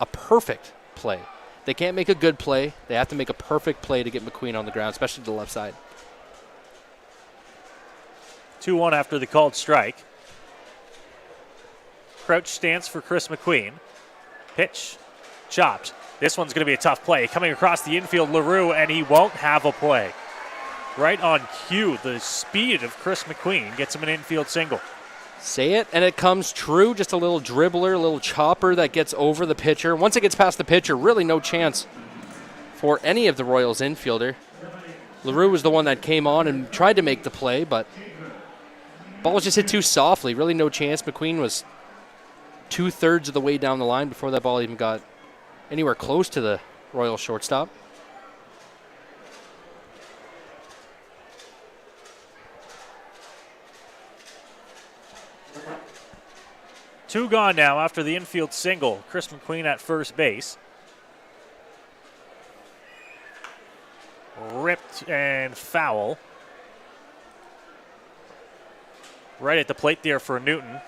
a perfect play. They can't make a good play. They have to make a perfect play to get McQueen on the ground, especially to the left side. 2-1 after the called strike. Crouch stance for Chris McQueen. Pitch. Chopped. This one's going to be a tough play. Coming across the infield, LaRue, and he won't have a play. Right on cue, the speed of Chris McQueen gets him an infield single. Say it, and it comes true. Just a little dribbler, a little chopper that gets over the pitcher. Once it gets past the pitcher, really no chance for any of the Royals infielder. LaRue was the one that came on and tried to make the play, but ball was just hit too softly. Really no chance. McQueen was 2/3 of the way down the line before that ball even got anywhere close to the Royal shortstop. Two gone now after the infield single. Chris McQueen at first base. Ripped and foul. Right at the plate there for Newton.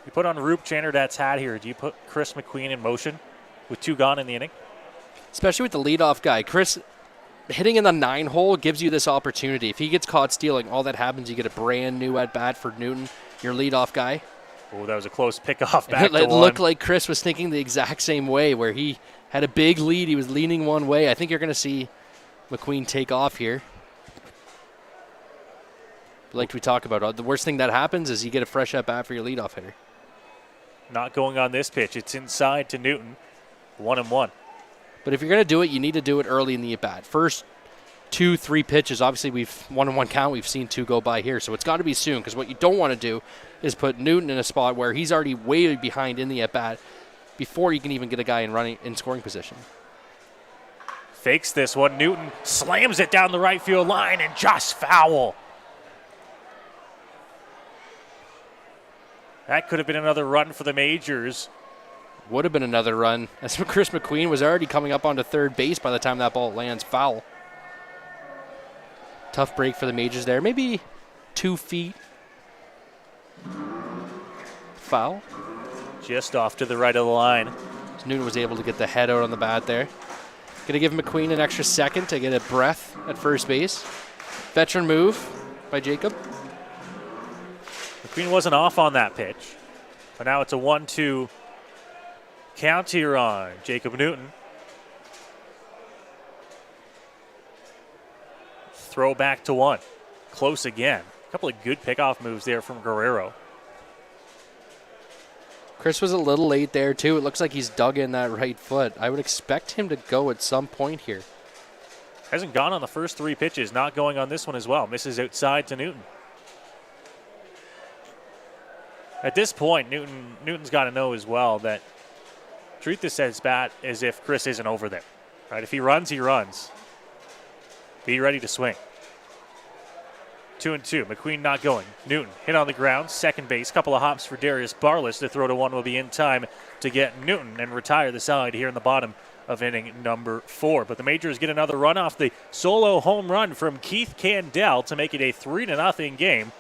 You put on Roop Chanderdad's hat here. Do you put Chris McQueen in motion with two gone in the inning? Especially with the leadoff guy. Chris hitting in the 9-hole gives you this opportunity. If he gets caught stealing, all that happens, you get a brand new at-bat for Newton, your leadoff guy. Oh, that was a close pickoff back to It one. looked like Chris was thinking the exact same way, where he had a big lead. He was leaning one way. I think you're going to see McQueen take off here. But like we talk about, the worst thing that happens is you get a fresh at-bat for your leadoff hitter. Not going on this pitch. It's inside to Newton. 1-1. But if you're going to do it, you need to do it early in the at-bat. First 2-3 pitches, obviously we've 1-1 count. We've seen two go by here, so it's got to be soon, because what you don't want to do is put Newton in a spot where he's already way behind in the at-bat before you can even get a guy in scoring position. Fakes this one. Newton slams it down the right field line and just foul. That could have been another run for the Majors. Would have been another run, as Chris McQueen was already coming up onto third base by the time that ball lands foul. Tough break for the Majors there. Maybe 2 feet. Foul. Just off to the right of the line. So Newton was able to get the head out on the bat there. Going to give McQueen an extra second to get a breath at first base. Veteran move by Jacob. McQueen wasn't off on that pitch. But now it's a 1-2 count here on Jacob Newton. Throw back to one. Close again. A couple of good pickoff moves there from Guerrero. Chris was a little late there, too. It looks like he's dug in that right foot. I would expect him to go at some point here. Hasn't gone on the first 3 pitches. Not going on this one as well. Misses outside to Newton. At this point, Newton's got to know as well that treat this as bat as if Chris isn't over there. Right? If he runs, he runs. Be ready to swing. 2-2. McQueen not going. Newton hit on the ground. Second base. Couple of hops for Darius Barless. The throw to one will be in time to get Newton and retire the side here in the bottom of inning number 4. But the Majors get another run off the solo home run from Keith Candell to make it a 3-0 game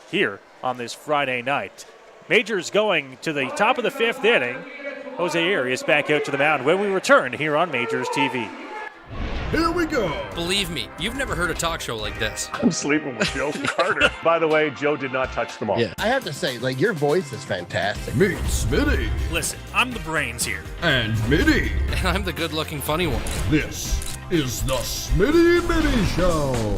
here on this Friday night. Majors going to the top of the 5th inning. Jose Arias back out to the mound when we return here on Majors TV. Here we go. Believe me, you've never heard a talk show like this. I'm sleeping with Joe Carter. By the way, Joe did not touch the ball. Yeah, I have to say, your voice is fantastic. Meet Smitty. Listen, I'm the brains here. And Mitty. And I'm the good-looking funny one. This is the Smitty Mitty Show.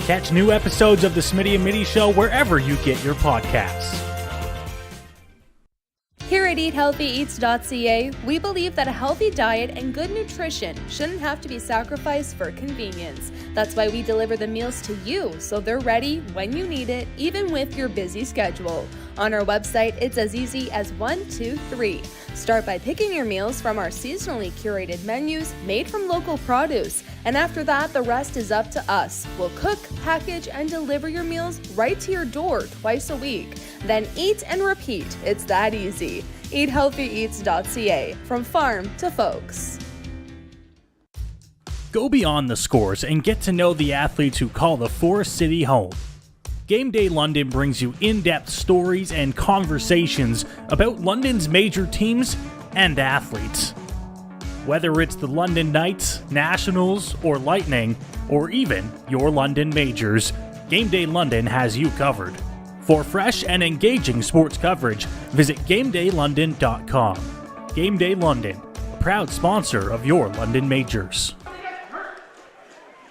Catch new episodes of the Smitty and Mitty Show wherever you get your podcasts. Here at EatHealthyEats.ca, we believe that a healthy diet and good nutrition shouldn't have to be sacrificed for convenience. That's why we deliver the meals to you, so they're ready when you need it, even with your busy schedule. On our website, it's as easy as 1, 2, 3. Start by picking your meals from our seasonally curated menus made from local produce. And after that, the rest is up to us. We'll cook, package, and deliver your meals right to your door twice a week. Then eat and repeat. It's that easy. EatHealthyEats.ca, from farm to folks. Go beyond the scores and get to know the athletes who call the Forest City home. Game Day London brings you in-depth stories and conversations about London's major teams and athletes. Whether it's the London Knights, Nationals, or Lightning, or even your London Majors, Game Day London has you covered. For fresh and engaging sports coverage, visit GameDayLondon.com. Game Day London, a proud sponsor of your London Majors.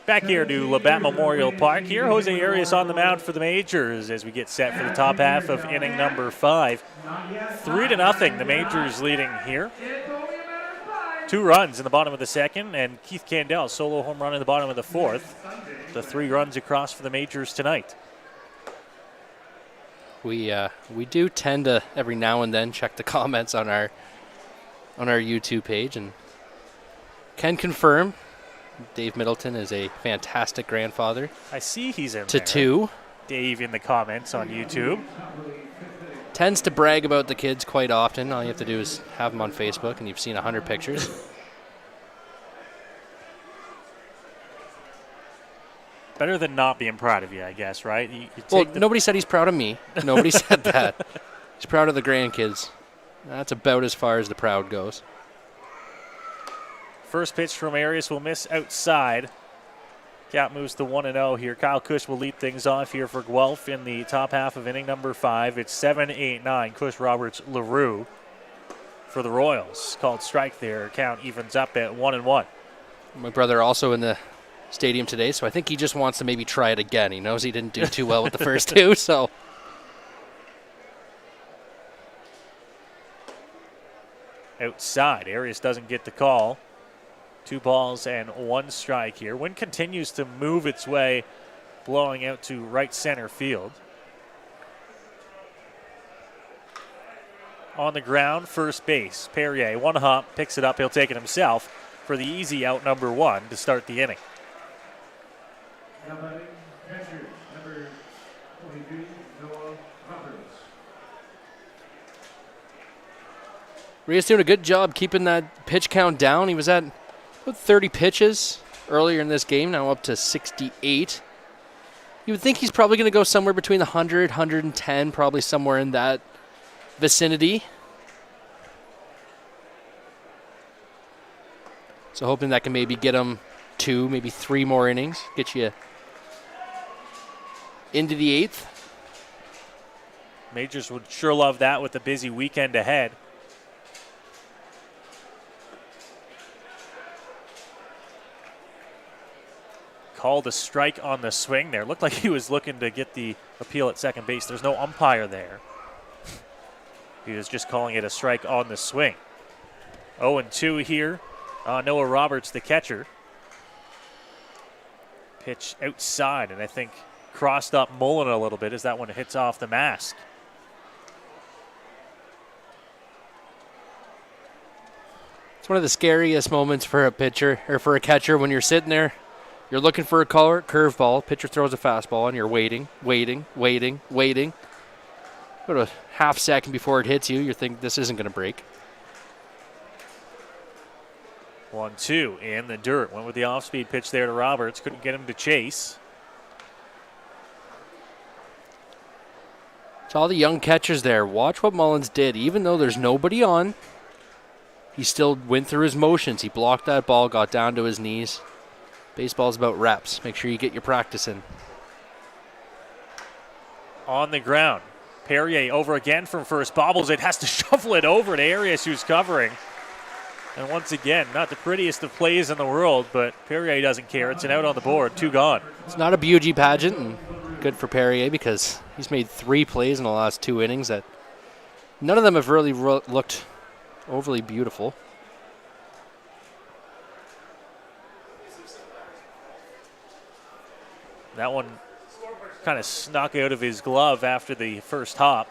Back here to Labatt Memorial Park. Here, Jose Arias on the mound for the Majors as we get set for the top half of inning number 5. 3-0, the Majors leading here. 2 runs in the bottom of the second, and Keith Candell, solo home run in the bottom of the 4th. The 3 runs across for the Majors tonight. We do tend to every now and then check the comments on our YouTube page, and can confirm Dave Middleton is a fantastic grandfather. I see he's in to there. 2. Dave in the comments on YouTube. Tends to brag about the kids quite often. All you have to do is have them on Facebook, and you've seen 100 pictures. Better than not being proud of you, I guess, right? Well, nobody said he's proud of me. Nobody said that. He's proud of the grandkids. That's about as far as the proud goes. First pitch from Arias will miss outside. Count moves to 1-0 here. Kyle Cush will lead things off here for Guelph in the top half of inning number 5. It's 7-8-9. Cush, Roberts, LaRue for the Royals. Called strike there. Count evens up at 1-1. My brother also in the stadium today, so I think he just wants to maybe try it again. He knows he didn't do too well with the first 2, so. Outside. Arias doesn't get the call. 2 balls and 1 strike here. Wind continues to move its way, blowing out to right center field. On the ground, first base. Perrier, 1 hop, picks it up. He'll take it himself for the easy out number 1 to start the inning. Rios doing a good job keeping that pitch count down. He was at about 30 pitches earlier in this game, now up to 68. You would think he's probably going to go somewhere between 100, 110, probably somewhere in that vicinity. So hoping that can maybe get him 2, maybe 3 more innings, get you into the 8th. Majors would sure love that with the busy weekend ahead. Called a strike on the swing there. Looked like he was looking to get the appeal at second base. There's no umpire there. He was just calling it a strike on the swing. 0-2 here. Noah Roberts, the catcher. Pitch outside, and I think crossed up Mullen a little bit as that one hits off the mask. It's one of the scariest moments for a pitcher or for a catcher when you're sitting there. You're looking for a curveball. Pitcher throws a fastball, and you're waiting. About a half second before it hits you, you think this isn't going to break. 1-2 in the dirt. Went with the off-speed pitch there to Roberts. Couldn't get him to chase. To all the young catchers there, watch what Mullins did. Even though there's nobody on, he still went through his motions. He blocked that ball, got down to his knees. Baseball's about reps. Make sure you get your practice in. On the ground. Perrier over again from first. Bobbles it. Has to shuffle it over to Arias, who's covering. And once again, not the prettiest of plays in the world, but Perrier doesn't care. It's an out on the board. 2 gone. It's not a beauty pageant, and good for Perrier because he's made 3 plays in the last 2 innings that none of them have really looked overly beautiful. That one kind of snuck out of his glove after the first hop.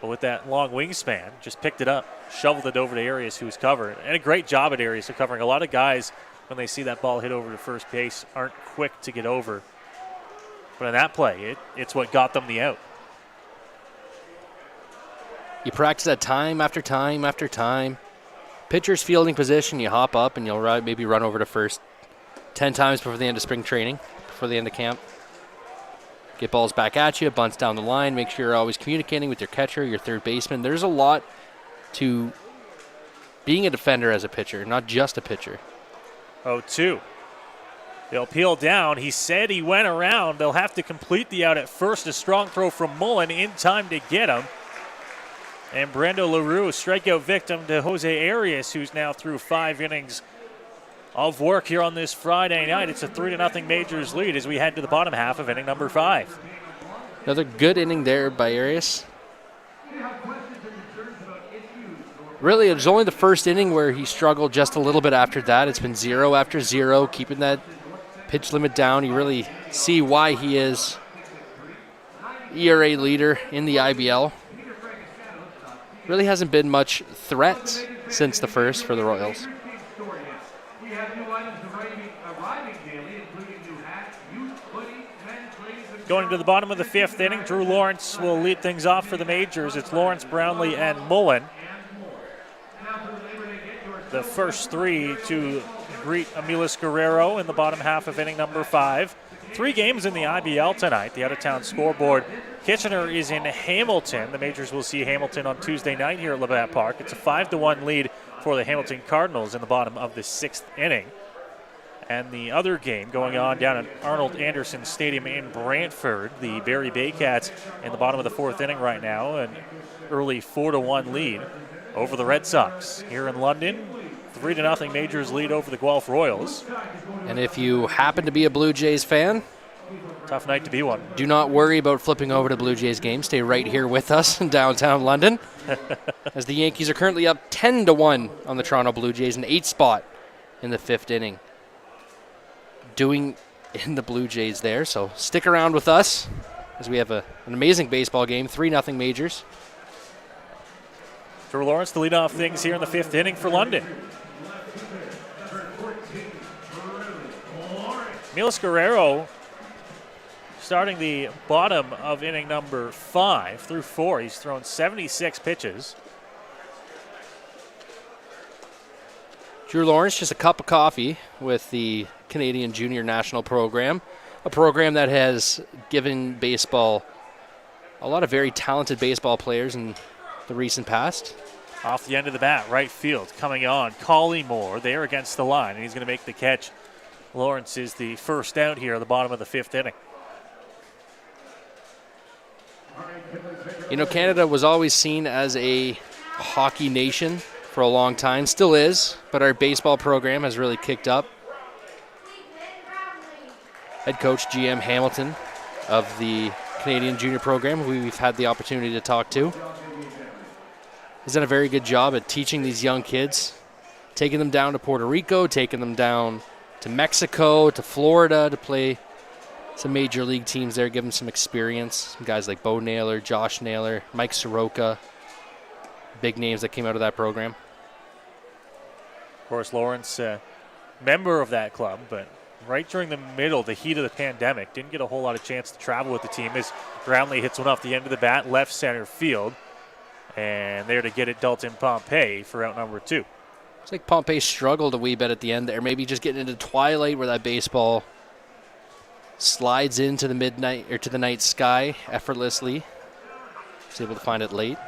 But with that long wingspan, just picked it up, shoveled it over to Arias, who was covering. And a great job at Arias of covering. A lot of guys, when they see that ball hit over to first base, aren't quick to get over. But in that play, it's what got them the out. You practice that time after time after time. Pitcher's fielding position, you hop up and you'll maybe run over to first 10 times before the end of spring training, before the end of camp. Get balls back at you, bunts down the line, make sure you're always communicating with your catcher, your third baseman. There's a lot to being a defender as a pitcher, not just a pitcher. 0-2. They'll peel down. He said he went around. They'll have to complete the out at first. A strong throw from Mullen in time to get him. And Brando LaRue, strikeout victim to Jose Arias, who's now through 5 innings of work here on this Friday night. It's a 3-0 Majors lead as we head to the bottom half of inning number 5. Another good inning there by Arias. Really, it was only the first inning where he struggled just a little bit after that. It's been 0 after 0, keeping that pitch limit down. You really see why he is ERA leader in the IBL. Really hasn't been much threat since the first for the Royals. Going to the bottom of the 5th inning, Drew Lawrence will lead things off for the Majors. It's Lawrence, Brownlee, and Mullen. The first 3 to greet Amelis Guerrero in the bottom half of inning number 5. 3 games in the IBL tonight, the out-of-town scoreboard. Kitchener is in Hamilton. The Majors will see Hamilton on Tuesday night here at Labatt Park. It's a 5-1 lead for the Hamilton Cardinals in the bottom of the 6th inning. And the other game going on down at Arnold Anderson Stadium in Brantford, the Barrie Baycats in the bottom of the 4th inning right now, an early 4-1 lead over the Red Sox. Here in London, 3-0 Majors lead over the Guelph Royals. And if you happen to be a Blue Jays fan, tough night to be one. Do not worry about flipping over to Blue Jays game. Stay right here with us in downtown London. As the Yankees are currently up 10-1 on the Toronto Blue Jays, an 8th spot in the 5th inning. Doing in the Blue Jays there, so stick around with us as we have an amazing baseball game, 3-0 Majors. Drew Lawrence to lead off things here in the 5th inning for London. Amelis Guerrero starting the bottom of inning number 5 through 4. He's thrown 76 pitches. Drew Lawrence, just a cup of coffee with the Canadian Junior National Program, a program that has given baseball a lot of very talented baseball players in the recent past. Off the end of the bat, right field, coming on. Collymore there against the line, and he's going to make the catch. Lawrence is the first out here at the bottom of the 5th inning. You know, Canada was always seen as a hockey nation for a long time, still is, but our baseball program has really kicked up. Head coach GM Hamilton of the Canadian Junior Program, who we've had the opportunity to talk to, has done a very good job at teaching these young kids, taking them down to Puerto Rico, taking them down to Mexico, to Florida to play some major league teams there, give them some experience. Some guys like Bo Naylor, Josh Naylor, Mike Soroka, big names that came out of that program. Of course, Lawrence, member of that club, but right during the heat of the pandemic, didn't get a whole lot of chance to travel with the team as Brownlee hits one off the end of the bat, left center field. And there to get it, Dalton Pompey for out number 2. It's like Pompey struggled a wee bit at the end there, maybe just getting into twilight where that baseball slides into the midnight or to the night sky effortlessly. Was able to find it late.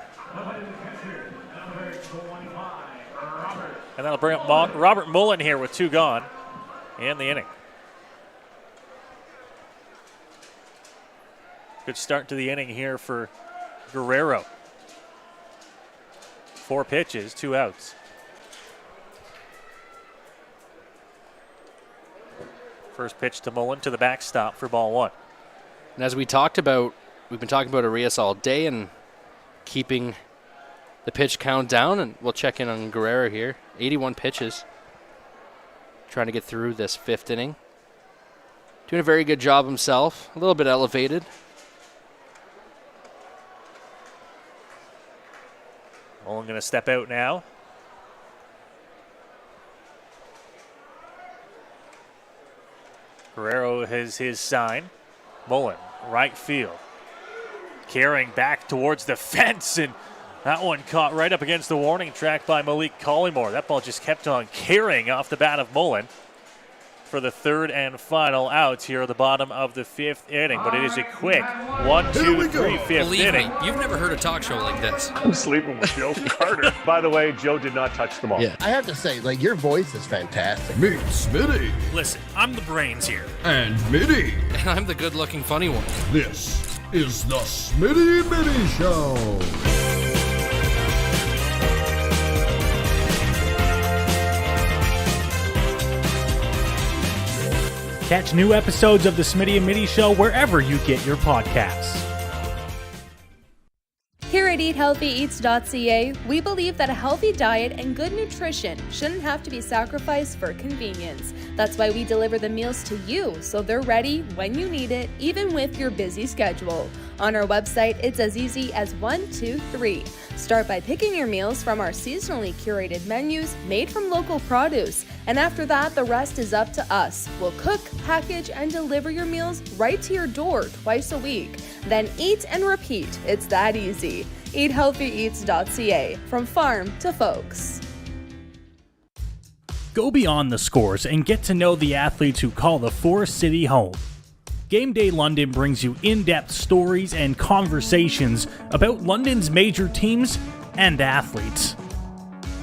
And that'll bring up Robert Mullen here with 2 gone in the inning. Good start to the inning here for Guerrero. 4 pitches, 2 outs. First pitch to Mullen to the backstop for ball 1. And as we talked about, we've been talking about Arias all day and keeping the pitch count down, and we'll check in on Guerrero here. 81 pitches. Trying to get through this 5th inning. Doing a very good job himself. A little bit elevated. Mullen going to step out now. Guerrero has his sign. Mullen, right field. Carrying back towards the fence, and that one caught right up against the warning track by Malik Collymore. That ball just kept on carrying off the bat of Mullen for the 3rd and final out here at the bottom of the 5th inning. But it is a quick 1, 2, 3, 5th Believe inning. me, you've never heard a talk show like this. I'm sleeping with Joe Carter. By the way, Joe did not touch the ball. Yeah, I have to say, like, your voice is fantastic. Meet Smitty. Listen, I'm the brains here. And Mitty. And I'm the good-looking funny one. This is the Smitty Mitty Show. Catch new episodes of the Smitty and Mitty Show wherever you get your podcasts. Here at EatHealthyEats.ca, we believe that a healthy diet and good nutrition shouldn't have to be sacrificed for convenience. That's why we deliver the meals to you so they're ready when you need it, even with your busy schedule. On our website, it's as easy as 1, 2, 3. Start by picking your meals from our seasonally curated menus made from local produce. And after that, the rest is up to us. We'll cook, package, and deliver your meals right to your door twice a week. Then eat and repeat. It's that easy. EatHealthyEats.ca, from farm to folks. Go beyond the scores and get to know the athletes who call the Forest City home. Game Day London brings you in-depth stories and conversations about London's major teams and athletes.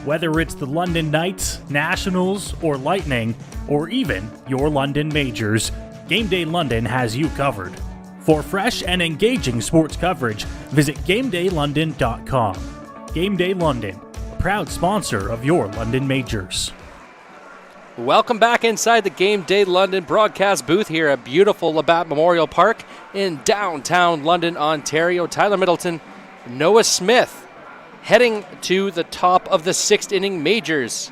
Whether it's the London Knights, Nationals, or Lightning, or even your London Majors, Game Day London has you covered. For fresh and engaging sports coverage, visit GameDayLondon.com. Game Day London, proud sponsor of your London Majors. Welcome back inside the Game Day London broadcast booth here at beautiful Labatt Memorial Park in downtown London, Ontario. Tyler Middleton, Noah Smith heading to the top of the 6th inning. Majors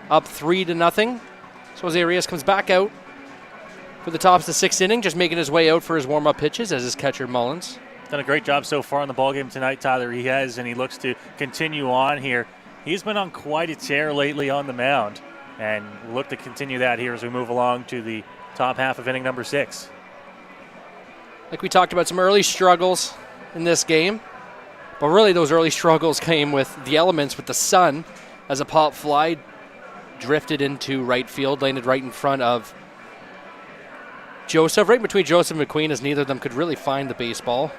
up 3-0. So Jose Arias comes back out for the top of the 6th inning, just making his way out for his warm-up pitches as his catcher Mullins. Done a great job so far in the ballgame tonight, Tyler. He has, and he looks to continue on here. He's been on quite a tear lately on the mound, and we'll look to continue that here as we move along to the top half of inning number 6. Like we talked about, some early struggles in this game, but really those early struggles came with the elements, with the sun, as a pop fly drifted into right field, landed right in front of Joseph, right between Joseph and McQueen, as neither of them could really find the baseball.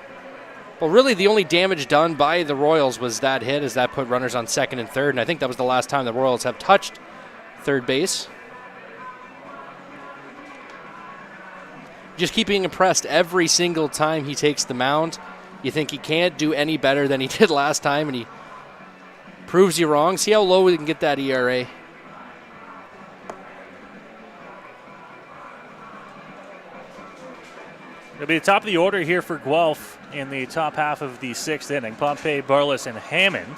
But really the only damage done by the Royals was that hit, as that put runners on 2nd and 3rd, and I think that was the last time the Royals have touched third base. Just keep being impressed every single time he takes the mound. You think he can't do any better than he did last time, and he proves you wrong. See how low we can get that ERA. It'll be the top of the order here for Guelph in the top half of the 6th inning. Pompey, Barless, and Hammond.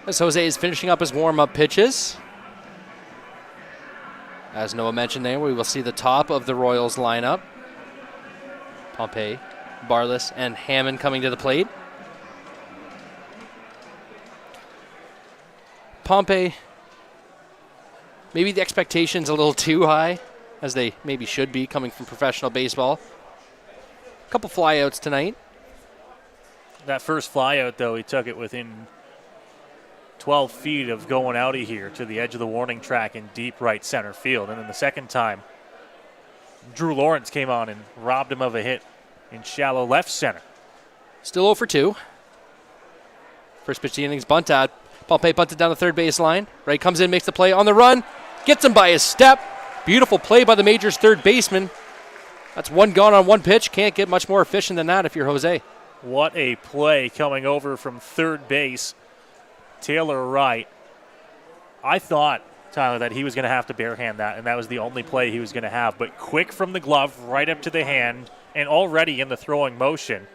As Jose is finishing up his warm-up pitches. As Noah mentioned there, we will see the top of the Royals lineup. Pompey, Barless, and Hammond coming to the plate. Pompey, maybe the expectations a little too high, as they maybe should be coming from professional baseball. A couple flyouts tonight. That first flyout, though, he took it within 12 feet of going out of here to the edge of the warning track in deep right center field. And then the second time, Drew Lawrence came on and robbed him of a hit in shallow left center. Still 0 for 2. First pitch of the innings, bunt out. Pompey bunted down the third base line. Right comes in, makes the play on the run. Gets him by his step. Beautiful play by the Majors' third baseman. That's one gone on one pitch. Can't get much more efficient than that if you're Jose. What a play coming over from third base. Taylor Wright. I thought, Tyler, that he was going to have to barehand that, and that was the only play he was going to have. But quick from the glove, right up to the hand, and already in the throwing motion.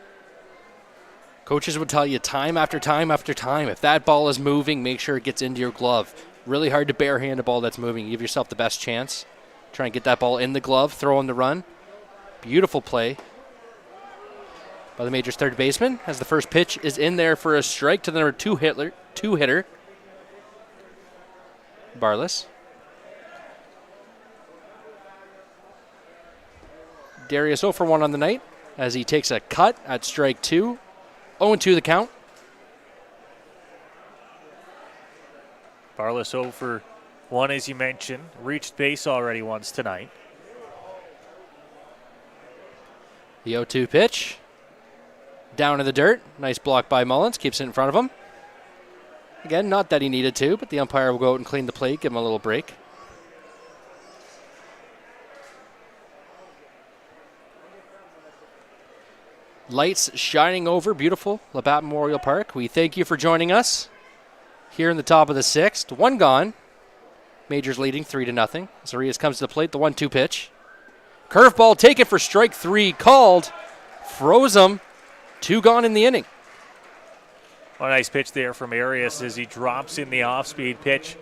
Coaches would tell you time after time after time, if that ball is moving, make sure it gets into your glove. Really hard to barehand a ball that's moving. Give yourself the best chance. Try and get that ball in the glove, throw on the run. Beautiful play by the Majors' third baseman, as the first pitch is in there for a strike to the number two hitter, Barless. Darius 0 for 1 on the night as he takes a cut at strike 2. 0-2 the count. Barless 0 for 1, as you mentioned. Reached base already once tonight. The 0-2 pitch. Down in the dirt. Nice block by Mullins. Keeps it in front of him. Again, not that he needed to, but the umpire will go out and clean the plate, give him a little break. Lights shining over beautiful Labatt Memorial Park. We thank you for joining us here in the top of the 6th. 1 gone. Majors leading 3-0. Zarias comes to the plate, the 1-2 pitch. Curveball taken for strike 3, called. Froze him. 2 gone in the inning. Well, a nice pitch there from Arias as he drops in the off-speed pitch.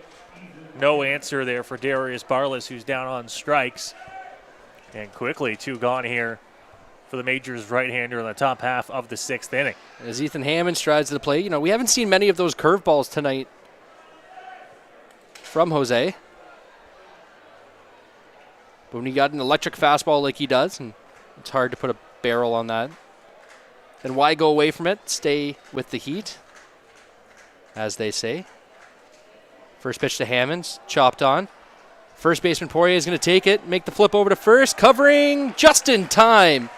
No answer there for Darius Barless, who's down on strikes. And quickly, 2 gone here for the Majors right-hander in the top half of the 6th inning. As Ethan Hammond strides to the plate, we haven't seen many of those curveballs tonight from Jose. But when you got an electric fastball like he does, and it's hard to put a barrel on that, then why go away from it? Stay with the heat, as they say. First pitch to Hammonds, chopped on. First baseman Poirier is going to take it, make the flip over to first, covering just in time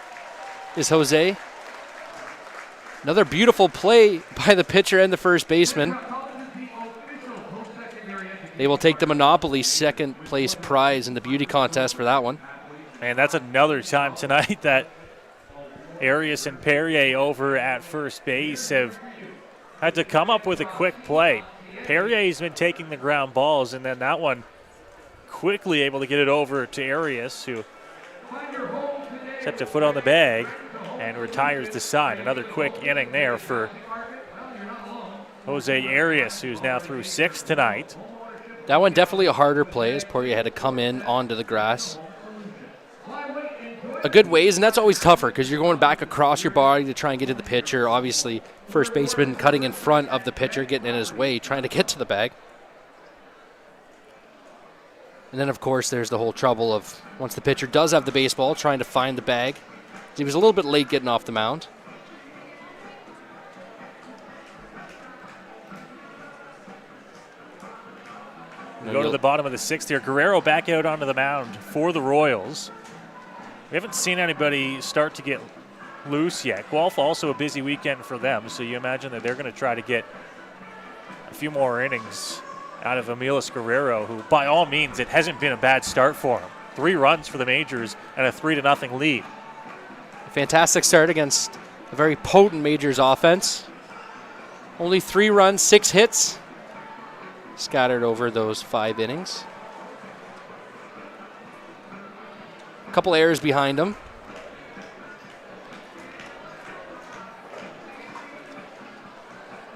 is Jose. Another beautiful play by the pitcher and the first baseman. They will take the Monopoly second place prize in the beauty contest for that one. And that's another time tonight that Arias and Perrier over at first base have had to come up with a quick play. Perrier's been taking the ground balls, and then that one quickly able to get it over to Arias, who steps a foot on the bag and retires the side. Another quick inning there for Jose Arias, who's now through 6 tonight. That one definitely a harder play as Poirier had to come in onto the grass a good ways, and that's always tougher because you're going back across your body to try and get to the pitcher. Obviously, first baseman cutting in front of the pitcher, getting in his way, trying to get to the bag. And then, of course, there's the whole trouble of once the pitcher does have the baseball, trying to find the bag. He was a little bit late getting off the mound. We go to the bottom of the 6th here. Guerrero back out onto the mound for the Royals. We haven't seen anybody start to get loose yet. Guelph also a busy weekend for them, so you imagine that they're going to try to get a few more innings out of Emilis Guerrero, who by all means, it hasn't been a bad start for him. 3 runs for the Majors and a 3-0 lead. Fantastic start against a very potent Majors offense. Only 3 runs, 6 hits scattered over those 5 innings. A couple errors behind him.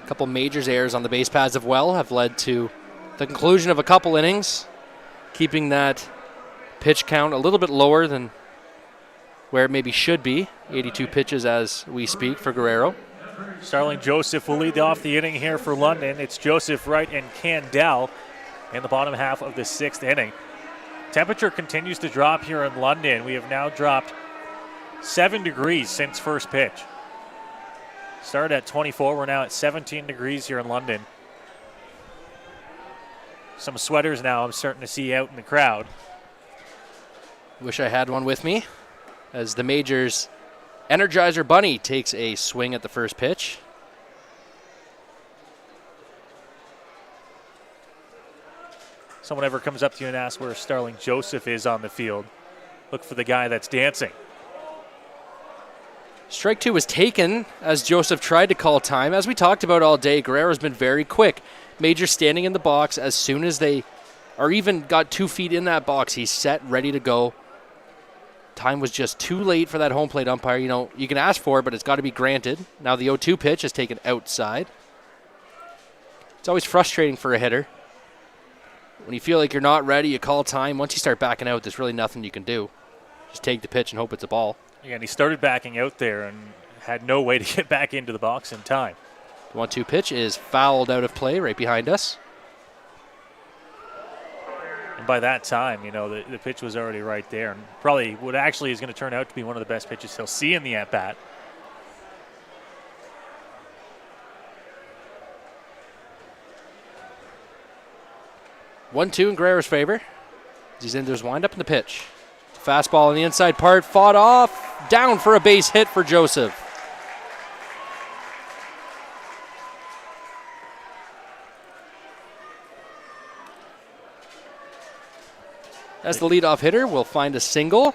A couple Majors errors on the base paths of well have led to the conclusion of a couple innings, keeping that pitch count a little bit lower than where it maybe should be. 82 pitches as we speak for Guerrero. Starling Joseph will lead off the inning here for London. It's Joseph, Wright, and Candell in the bottom half of the 6th inning. Temperature continues to drop here in London. We have now dropped 7 degrees since first pitch. Started at 24. We're now at 17 degrees here in London. Some sweaters now I'm starting to see out in the crowd. Wish I had one with me as the Majors Energizer Bunny takes a swing at the first pitch. Someone ever comes up to you and asks where Starling Joseph is on the field, look for the guy that's dancing. Strike 2 was taken as Joseph tried to call time. As we talked about all day, Guerrero's been very quick. Major standing in the box as soon as they are even got 2 feet in that box, he's set, ready to go. Time was just too late for that home plate umpire. You can ask for it, but it's got to be granted. Now the 0-2 pitch is taken outside. It's always frustrating for a hitter. When you feel like you're not ready, you call time. Once you start backing out, there's really nothing you can do. Just take the pitch and hope it's a ball. Yeah, and he started backing out there and had no way to get back into the box in time. The 1-2 pitch is fouled out of play right behind us. And by that time, the pitch was already right there. And probably what actually is going to turn out to be one of the best pitches he'll see in the at-bat. One, 2 in Guerrero's favor. He's into his windup in the pitch. Fastball on the inside part, fought off, down for a base hit for Joseph. As the leadoff hitter, will find a single.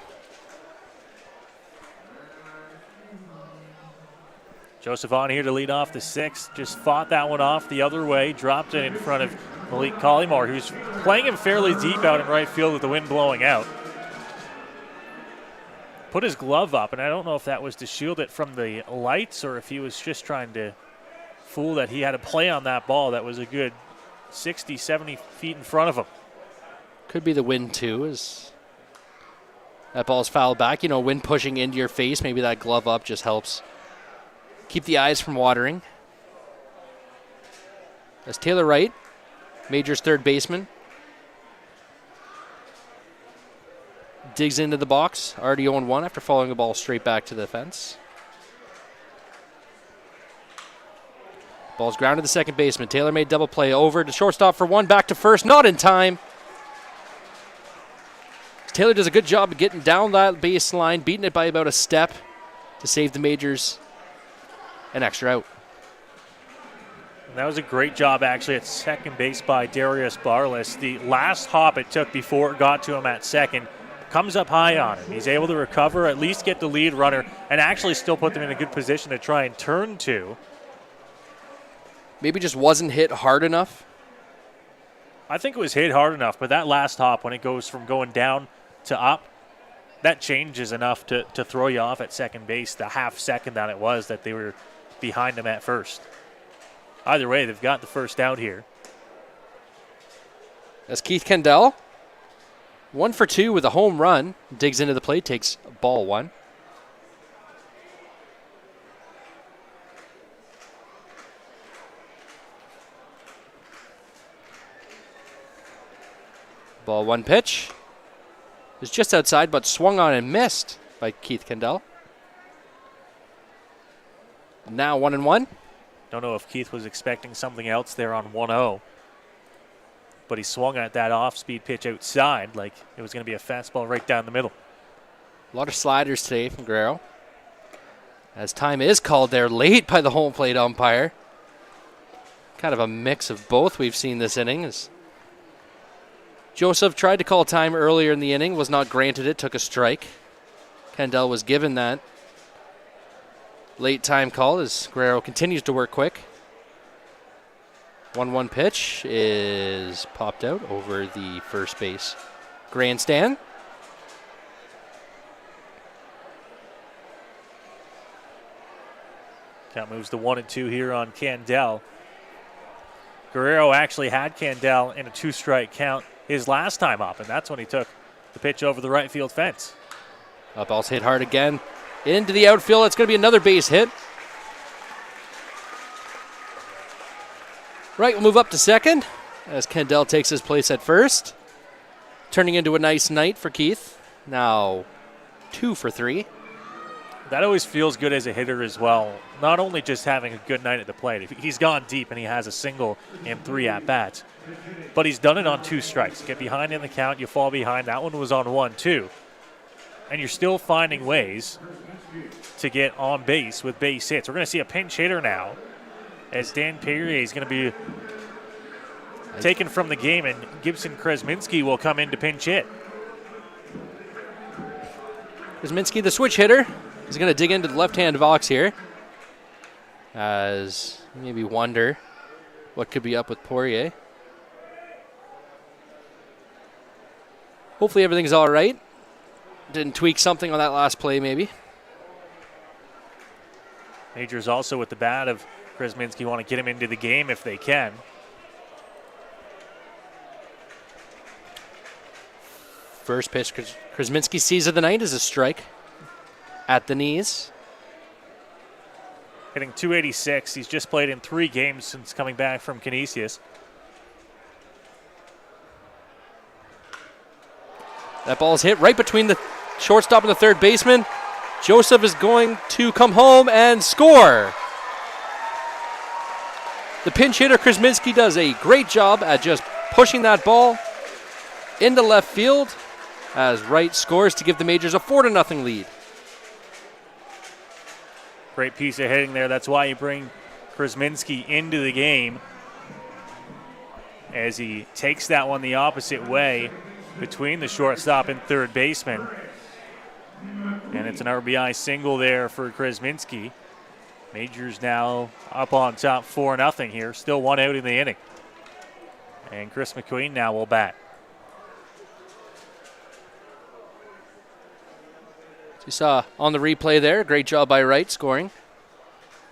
Joseph on here to lead off the sixth. Just fought that one off the other way. Dropped it in front of Malik Collymore, who's playing him fairly deep out in right field with the wind blowing out. Put his glove up, and I don't know if that was to shield it from the lights or if he was just trying to fool that he had a play on that ball that was a good 60, 70 feet in front of him. Could be the wind, too, as that ball's fouled back. You know, wind pushing into your face, maybe that glove up just helps keep the eyes from watering. As Taylor Wright, Major's third baseman, digs into the box, already 0-1 after following the ball straight back to the fence. Ball's grounded to the second baseman. Taylor made double play over to shortstop for one, back to first, not in time. Taylor does a good job of getting down that baseline, beating it by about a step to save the Majors an extra out. And that was a great job, actually, at second base by Darius Barless. The last hop it took before it got to him at second comes up high on him. He's able to recover, at least get the lead runner, and actually still put them in a good position to try and turn to. Maybe just wasn't hit hard enough. I think it was hit hard enough, but that last hop, when it goes from going down to up, that changes enough to throw you off at second base the half second that it was that they were behind him at first. Either way, they've got the first out here. As Keith Kendall, 1 for 2 with a home run, digs into the plate, takes ball one. Ball one pitch. It was just outside, but swung on and missed by Keith Kendall. Now 1-1. Don't know if Keith was expecting something else there on 1-0. But he swung at that off-speed pitch outside like it was going to be a fastball right down the middle. A lot of sliders today from Guerrero. As time is called there late by the home plate umpire. Kind of a mix of both we've seen this inning. As Joseph tried to call time earlier in the inning, was not granted it, took a strike. Kendall was given that late time call as Guerrero continues to work quick. 1-1 pitch is popped out over the first base grandstand. Count moves to 1-2 here on Kendall. Guerrero actually had Kendall in a 2-strike count his last time up, and that's when he took the pitch over the right field fence. Ball's hit hard again into the outfield. It's going to be another base hit. Right, we'll move up to second as Kendall takes his place at first. Turning into a nice night for Keith. Now 2 for 3. That always feels good as a hitter as well. Not only just having a good night at the plate. He's gone deep and he has a single in 3 at-bats. But he's done it on 2 strikes. Get behind in the count, you fall behind. That one was on 1-2. And you're still finding ways to get on base with base hits. We're going to see a pinch hitter now as Dan Perrier is going to be taken from the game, and Gibson Kresminski will come in to pinch hit. Kresminski, the switch hitter, is going to dig into the left-hand box here. As maybe wonder what could be up with Poirier. Hopefully everything's all right. Didn't tweak something on that last play, maybe. Majors also with the bat of Kresminski want to get him into the game if they can. First pitch, Kresminski sees of the night is a strike at the knees. Hitting .286. He's just played in 3 games since coming back from Canisius. That ball is hit right between the shortstop and the third baseman. Joseph is going to come home and score. The pinch hitter, Kresminski, does a great job at just pushing that ball into left field as Wright scores to give the Majors a 4-0 lead. Great piece of hitting there. That's why you bring Kresminski into the game as he takes that one the opposite way between the shortstop and third baseman. And it's an RBI single there for Kresminski. Majors now up on top 4-0 here. Still 1 out in the inning. And Chris McQueen now will bat. As you saw on the replay there, great job by Wright scoring.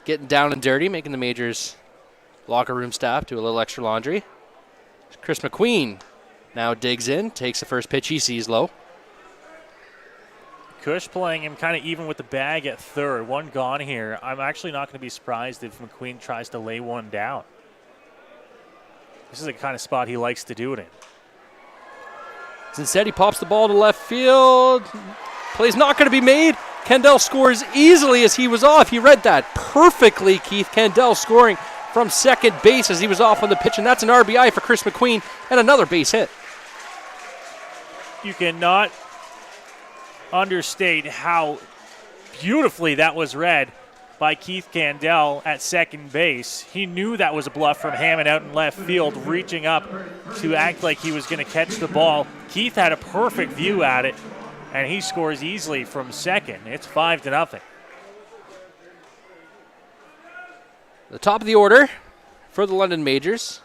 Getting down and dirty, making the Majors locker room staff do a little extra laundry. Chris McQueen now digs in, takes the first pitch he sees low. Cush playing him kind of even with the bag at third. One gone here. I'm actually not going to be surprised if McQueen tries to lay one down. This is the kind of spot he likes to do it in. Instead, he pops the ball to left field. Play's not going to be made. Kendall scores easily as he was off. He read that perfectly, Keith. Kendall scoring from second base as he was off on the pitch, and that's an RBI for Chris McQueen and another base hit. You cannot understate how beautifully that was read by Keith Candell at second base. He knew that was a bluff from Hammond out in left field, reaching up to act like he was going to catch the ball. Keith had a perfect view at it, and he scores easily from second. It's 5-0. The top of the order for the London Majors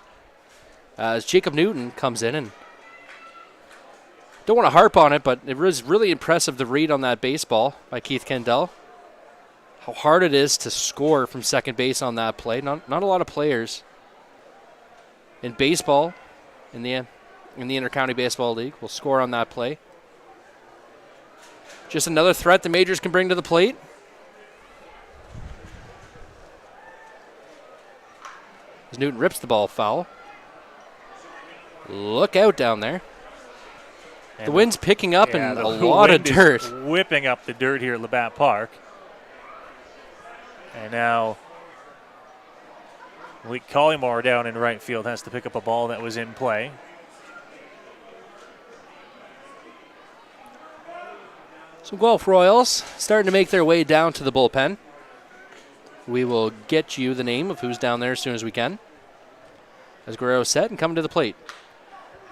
as Jacob Newton comes in, and don't want to harp on it, but it was really impressive, the read on that baseball by Keith Kendall. How hard it is to score from second base on that play. Not a lot of players in baseball, in the Intercounty Baseball League, will score on that play. Just another threat the Majors can bring to the plate. As Newton rips the ball foul. Look out down there. And the wind's picking up and a lot of dirt. Whipping up the dirt here at Labatt Park. And now Malik Collymore down in right field has to pick up a ball that was in play. So Guelph Royals starting to make their way down to the bullpen. We will get you the name of who's down there as soon as we can. As Guerrero's set and coming to the plate.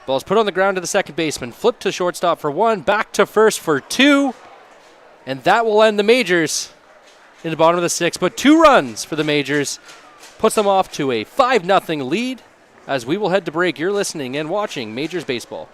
Ball's put on the ground to the second baseman. Flip to shortstop for one. Back to first for two. And that will end the Majors in the bottom of the sixth. But 2 runs for the Majors puts them off to a 5-0 lead. As we will head to break, you're listening and watching Majors Baseball.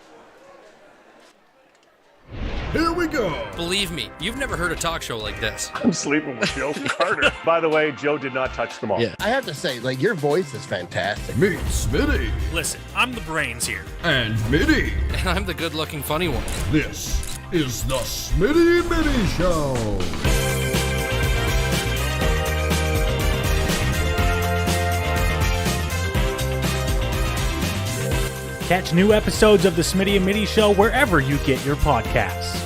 Here we go. Believe me, you've never heard a talk show like this. I'm sleeping with Joe Carter. By the way, Joe did not touch them all. Yeah, I have to say, like, your voice is fantastic. Meet Smitty. Listen, I'm the brains here. And Mitty. And I'm the good-looking funny one. This is the Smitty Mitty Show. Catch new episodes of the Smitty and Mitty Show wherever you get your podcasts.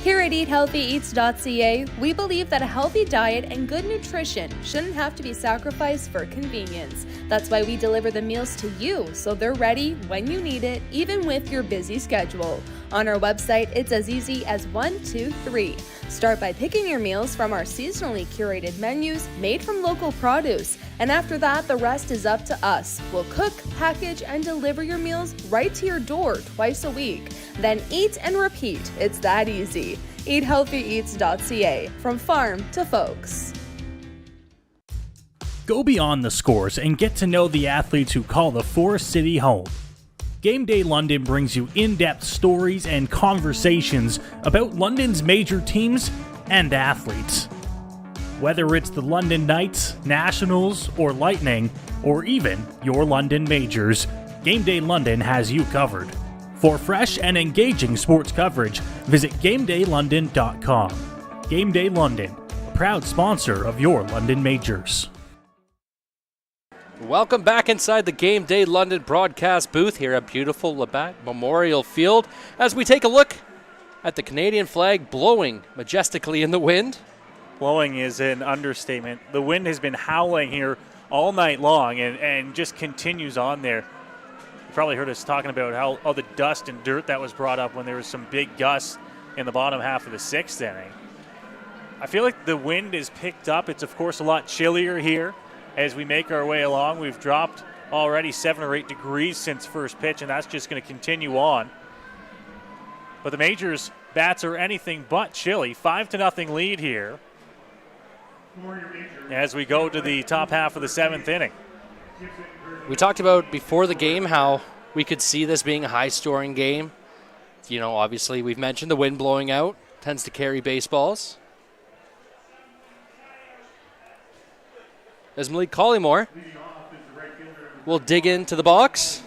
Here at EatHealthyEats.ca, we believe that a healthy diet and good nutrition shouldn't have to be sacrificed for convenience. That's why we deliver the meals to you so they're ready when you need it, even with your busy schedule. On our website, it's as easy as 1, 2, 3. Start by picking your meals from our seasonally curated menus made from local produce. And after that, the rest is up to us. We'll cook, package, and deliver your meals right to your door twice a week. Then eat and repeat. It's that easy. EatHealthyEats.ca, from farm to folks. Go beyond the scores and get to know the athletes who call the Forest City home. Game Day London brings you in-depth stories and conversations about London's major teams and athletes. Whether it's the London Knights, Nationals, or Lightning, or even your London Majors, Game Day London has you covered. For fresh and engaging sports coverage, visit GameDayLondon.com. Game Day London, a proud sponsor of your London Majors. Welcome back inside the Game Day London broadcast booth here at beautiful Labatt Memorial Field as we take a look at the Canadian flag blowing majestically in the wind. Blowing is an understatement. The wind has been howling here all night long and just continues on there. You probably heard us talking about how all the dust and dirt that was brought up when there was some big gusts in the bottom half of the sixth inning. I feel like the wind is picked up. It's, of course, a lot chillier here as we make our way along. We've dropped already 7 or 8 degrees since first pitch, and that's just going to continue on. But the Majors' bats are anything but chilly. 5-0 lead here. as we go to the top half of the 7th inning. We talked about before the game how we could see this being a high-scoring game. You know, obviously we've mentioned the wind blowing out tends to carry baseballs. As Malik Collymore will dig into the box.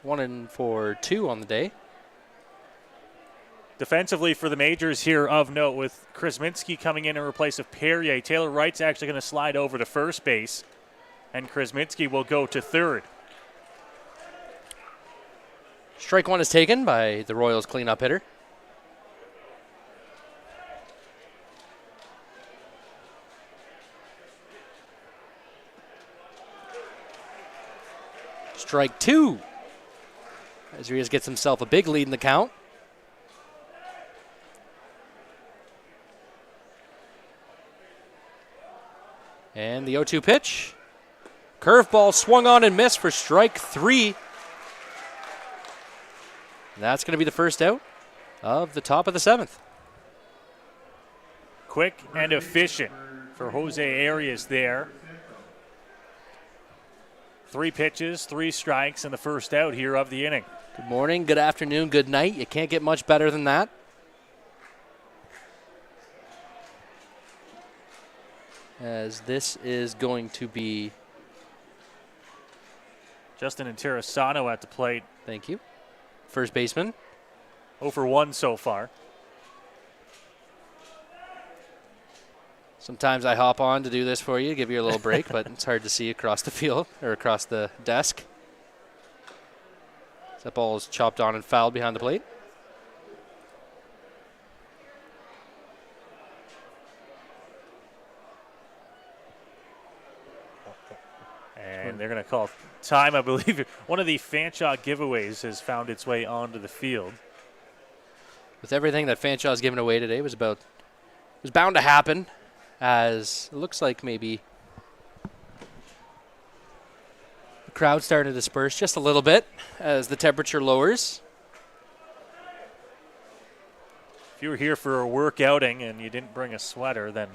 1-for-2 on the day. Defensively for the Majors here of note, with Chris Minsky coming in replace of Perrier. Taylor Wright's actually going to slide over to first base, and Chris Minsky will go to third. Strike one is taken by the Royals cleanup hitter. Strike two. As Rios gets himself a big lead in the count. And the 0-2 pitch. Curveball swung on and missed for strike three. And that's going to be the first out of the top of the 7th. Quick and efficient for Jose Arias there. 3 pitches, 3 strikes, and the first out here of the inning. Good morning, good afternoon, good night. You can't get much better than that. As this is going to be Justin Interessano at the plate. Thank you. First baseman. 0-for-1 so far. Sometimes I hop on to do this for you, give you a little break, but it's hard to see across the field or across the desk. That ball is chopped on and fouled behind the plate. And they're going to call time, I believe. One of the Fanshawe giveaways has found its way onto the field. With everything that Fanshaw's given away today, was bound to happen, as it looks like maybe the crowd starting to disperse just a little bit as the temperature lowers. If you were here for a work outing and you didn't bring a sweater, then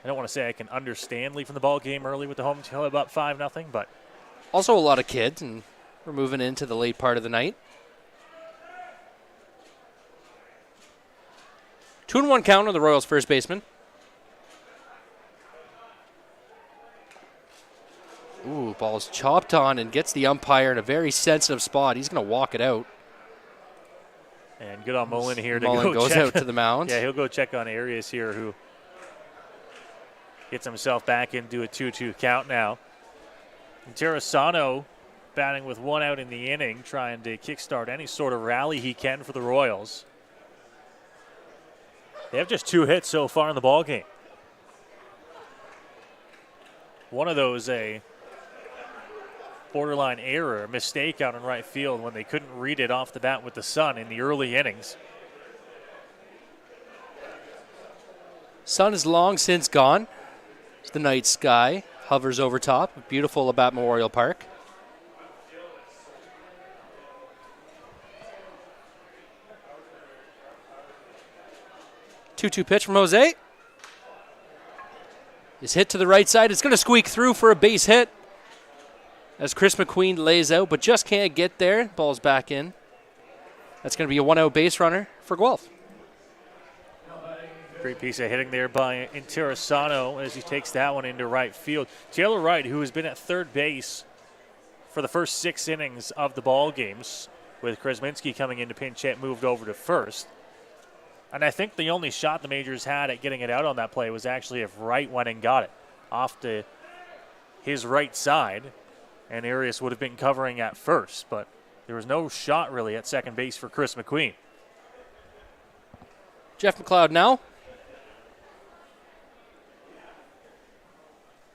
I don't want to say I can understand leaving the ball game early with the home team about 5-0, but also a lot of kids, and we're moving into the late part of the night. 2-1 count on the Royals' first baseman. Ooh, ball's chopped on and gets the umpire in a very sensitive spot. He's going to walk it out. And good on Mullen here to Mullen go goes check. out to the mound. Yeah, he'll go check on Arias here, who gets himself back into a 2-2 count now. Interessano batting with 1 out in the inning, trying to kickstart any sort of rally he can for the Royals. They have just 2 hits so far in the ballgame. One of those a borderline error, a mistake out in right field when they couldn't read it off the bat with the sun in the early innings. Sun is long since gone. The night sky hovers over top. Beautiful about Memorial Park. Two-two pitch from Jose. Is hit to the right side. It's going to squeak through for a base hit as Chris McQueen lays out, but just can't get there. Ball's back in. That's going to be a 1-out base runner for Guelph. Great piece of hitting there by Interessano as he takes that one into right field. Taylor Wright, who has been at third base for the first 6 innings of the ball games, with Chris Minsky coming in to pinch hit, moved over to first. And I think the only shot the Majors had at getting it out on that play was actually if Wright went and got it off to his right side, and Arias would have been covering at first. But there was no shot really at second base for Chris McQueen. Jeff McLeod now.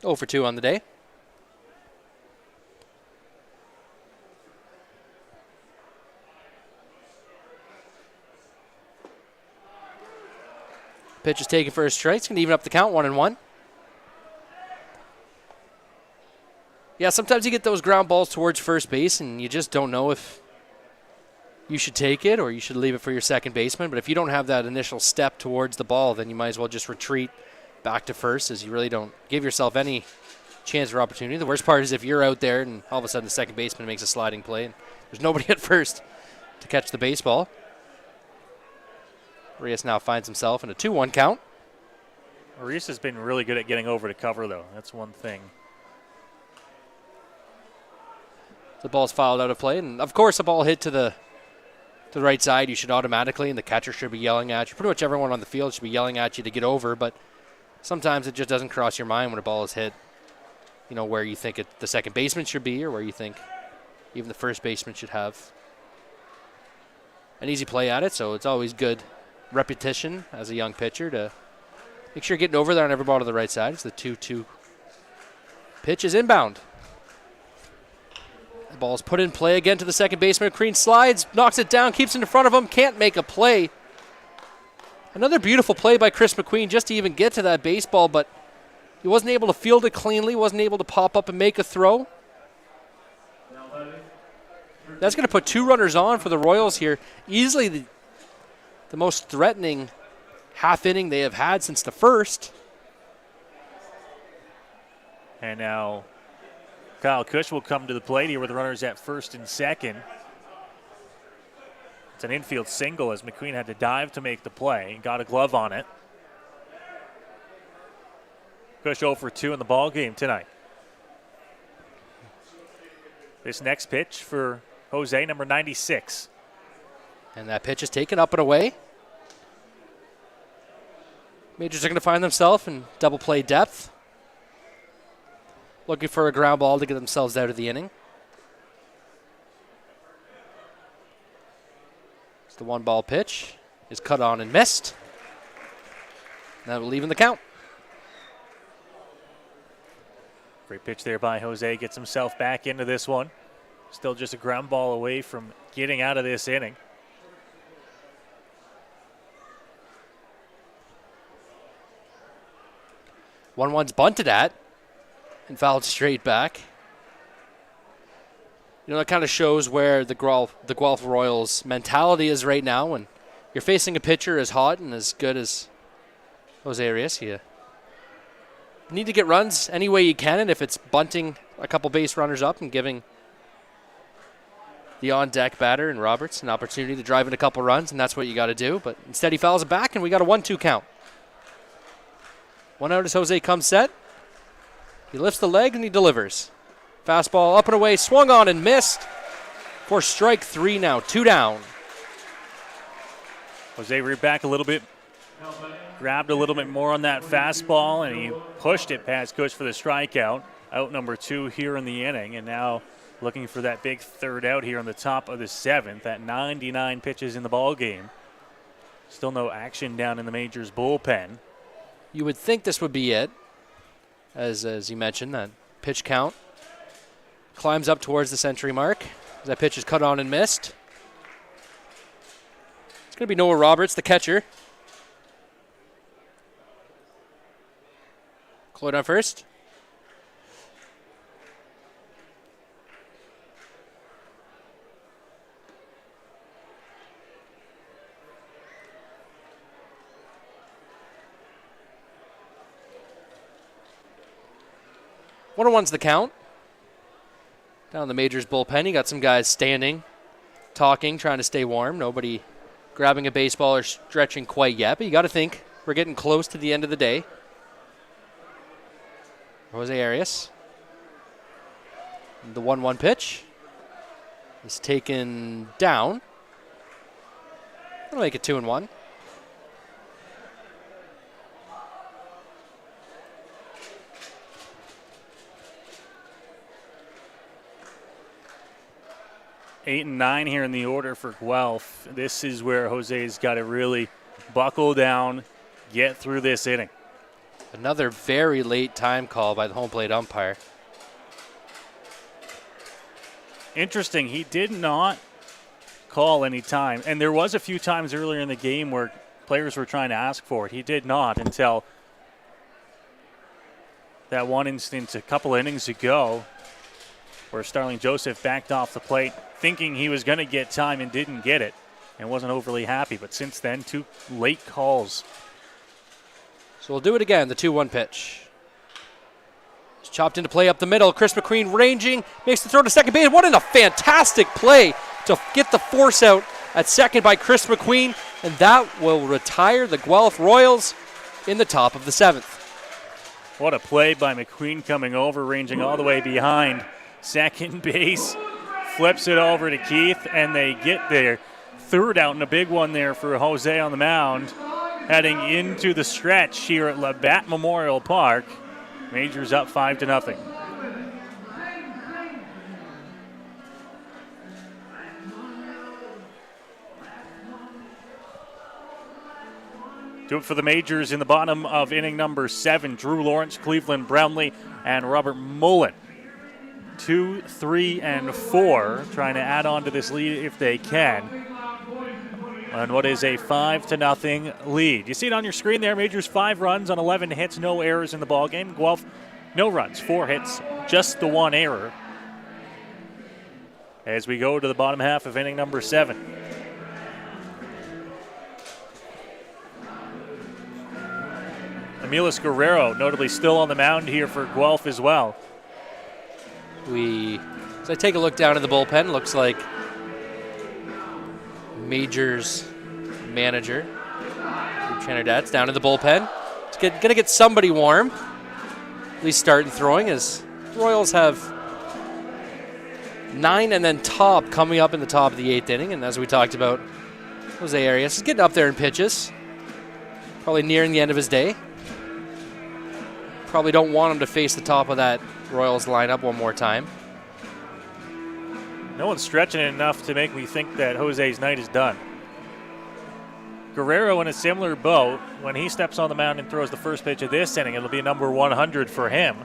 0-for-2 on the day. Pitch is taken for a strike. It's going to even up the count, 1-1. Yeah, sometimes you get those ground balls towards first base, and you just don't know if you should take it or you should leave it for your second baseman. But if you don't have that initial step towards the ball, then you might as well just retreat back to first, as you really don't give yourself any chance or opportunity. The worst part is if you're out there and all of a sudden the second baseman makes a sliding play and there's nobody at first to catch the baseball. Arias now finds himself in a 2-1 count. Arias has been really good at getting over to cover, though. That's one thing. The ball's fouled out of play, and of course a ball hit to the right side, you should automatically, and the catcher should be yelling at you. Pretty much everyone on the field should be yelling at you to get over, but sometimes it just doesn't cross your mind when a ball is hit, you know, where you think the second baseman should be or where you think even the first baseman should have an easy play at it, so it's always good repetition as a young pitcher to make sure you're getting over there on every ball to the right side. It's the 2-2 pitch is inbound. The ball's put in play again to the second baseman. Crean slides, knocks it down, keeps it in front of him, can't make a play. Another beautiful play by Chris McQueen just to even get to that baseball, but he wasn't able to field it cleanly, wasn't able to pop up and make a throw. That's going to put 2 runners on for the Royals here. Easily the most threatening half inning they have had since the first. And now Kyle Cush will come to the plate here with the runners at first and second. It's an infield single as McQueen had to dive to make the play. Got a glove on it. Cush 0 for 2 in the ball game tonight. This next pitch for Jose, number 96. And that pitch is taken up and away. Majors are going to find themselves in double play depth. Looking for a ground ball to get themselves out of the inning. It's the 1-ball pitch. Is cut on and missed. That will leave in the count. Great pitch there by Jose. Gets himself back into this one. Still just a ground ball away from getting out of this inning. One's bunted at and fouled straight back. You know, that kind of shows where the Guelph Royals mentality is right now. When you're facing a pitcher as hot and as good as Jose Arias, you need to get runs any way you can, and if it's bunting a couple base runners up and giving the on-deck batter and Roberts an opportunity to drive in a couple runs, and that's what you got to do. But instead he fouls it back, and we got a 1-2 count. 1 out as Jose comes set. He lifts the leg and he delivers. Fastball up and away, swung on and missed. For strike 3 now, 2 down. Jose reared back a little bit, grabbed a little bit more on that fastball, and he pushed it past Cush for the strikeout. Out number 2 here in the inning, and now looking for that big third out here on the top of the 7th. At 99 pitches in the ball game. Still no action down in the Majors bullpen. You would think this would be it, as you mentioned, that pitch count climbs up towards the century mark. That pitch is cut on and missed. It's going to be Noah Roberts, the catcher. Cloyd on first. One's the count. Down the Majors bullpen, you got some guys standing, talking, trying to stay warm. Nobody grabbing a baseball or stretching quite yet, but you got to think we're getting close to the end of the day. Jose Arias. The 1-1 pitch is taken down. I'll make it 2-1. Eight and 9 here in the order for Guelph. This is where Jose's got to really buckle down, get through this inning. Another very late time call by the home plate umpire. Interesting, he did not call any time. And there was a few times earlier in the game where players were trying to ask for it. He did not until that one instance a couple innings ago. where Starling Joseph backed off the plate thinking he was going to get time and didn't get it and wasn't overly happy. But since then, 2 late calls. So we'll do it again, the 2-1 pitch. It's chopped into play up the middle. Chris McQueen ranging, makes the throw to second base. What a fantastic play to get the force out at second by Chris McQueen, and that will retire the Guelph Royals in the top of the 7th. What a play by McQueen coming over, ranging all the way behind second base. Flips it over to Keith, and they get their third out, and a big one there for Jose on the mound. Heading into the stretch here at Labatt Memorial Park. Majors up 5-0. Do it for the Majors in the bottom of inning number 7. Drew Lawrence, Cleveland Brownlee, and Robert Mullen. 2, 3, and 4, trying to add on to this lead if they can. And what is a 5-0 lead. You see it on your screen there. Majors 5 runs on 11 hits, no errors in the ballgame. Guelph, no runs, 4 hits, just the 1 error. As we go to the bottom half of inning number 7. Emilis Guerrero, notably still on the mound here for Guelph as well. As I take a look down at the bullpen, looks like Majors manager Trinidad's down in the bullpen. It's going to get somebody warm, at least starting throwing, as the Royals have 9 and then top coming up in the top of the 8th inning. And as we talked about, Jose Arias is getting up there in pitches, probably nearing the end of his day. Probably don't want him to face the top of that Royals lineup one more time. No one's stretching it enough to make me think that Jose's night is done. Guerrero in a similar boat. When he steps on the mound and throws the first pitch of this inning, it'll be number 100 for him.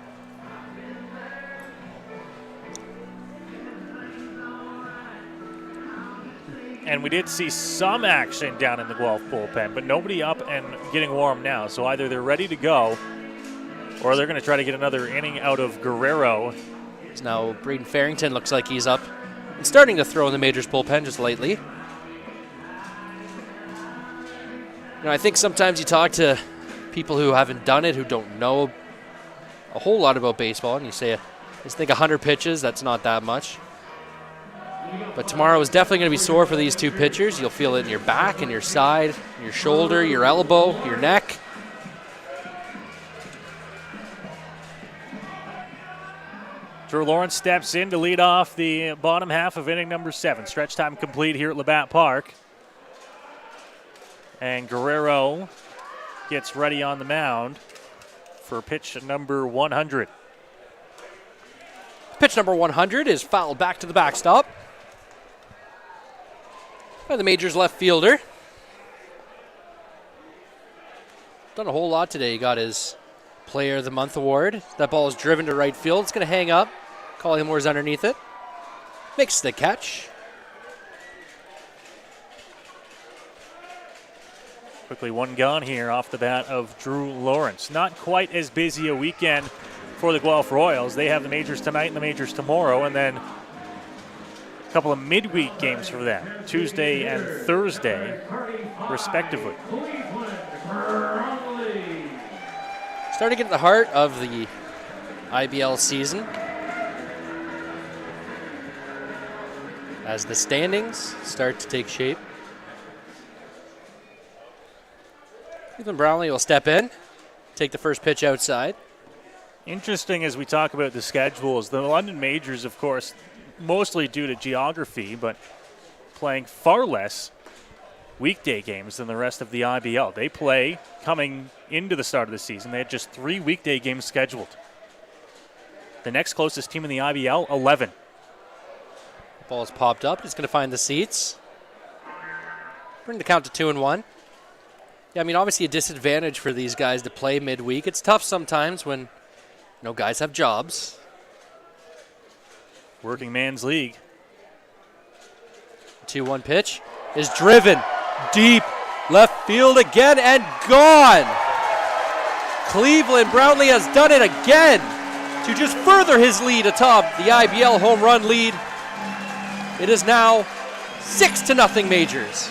And we did see some action down in the Guelph bullpen, but nobody up and getting warm now. So either they're ready to go, or they're going to try to get another inning out of Guerrero. Now Braden Farrington looks like he's up and starting to throw in the Majors bullpen just lately. You know, I think sometimes you talk to people who haven't done it, who don't know a whole lot about baseball, and you say, just think 100 pitches, that's not that much. But tomorrow is definitely going to be sore for these 2 pitchers. You'll feel it in your back, and your side, your shoulder, your elbow, your neck. Drew Lawrence steps in to lead off the bottom half of inning number 7. Stretch time complete here at Labatt Park. And Guerrero gets ready on the mound for pitch number 100. Pitch number 100 is fouled back to the backstop by the Majors left fielder. Done a whole lot today. He got his Player of the Month award. That ball is driven to right field. It's going to hang up. Collingwood's underneath it. Makes the catch. Quickly 1 gone here off the bat of Drew Lawrence. Not quite as busy a weekend for the Guelph Royals. They have the Majors tonight and the Majors tomorrow, and then a couple of midweek games for them, Tuesday and Thursday, respectively. Starting to get at the heart of the IBL season as the standings start to take shape. Cleveland Brownlee will step in, take the first pitch outside. Interesting as we talk about the schedules. The London Majors, of course, mostly due to geography, but playing far less weekday games than the rest of the IBL. They play coming into the start of the season. They had just 3 weekday games scheduled. The next closest team in the IBL, 11. Ball's popped up. It's going to find the seats. Bring the count to 2-1. Yeah, I mean, obviously a disadvantage for these guys to play midweek. It's tough sometimes when guys have jobs. Working man's league. 2-1 pitch is driven deep left field again and gone. Cleveland Brownlee has done it again. to just further his lead atop the IBL home run lead. It is now 6-0 Majors.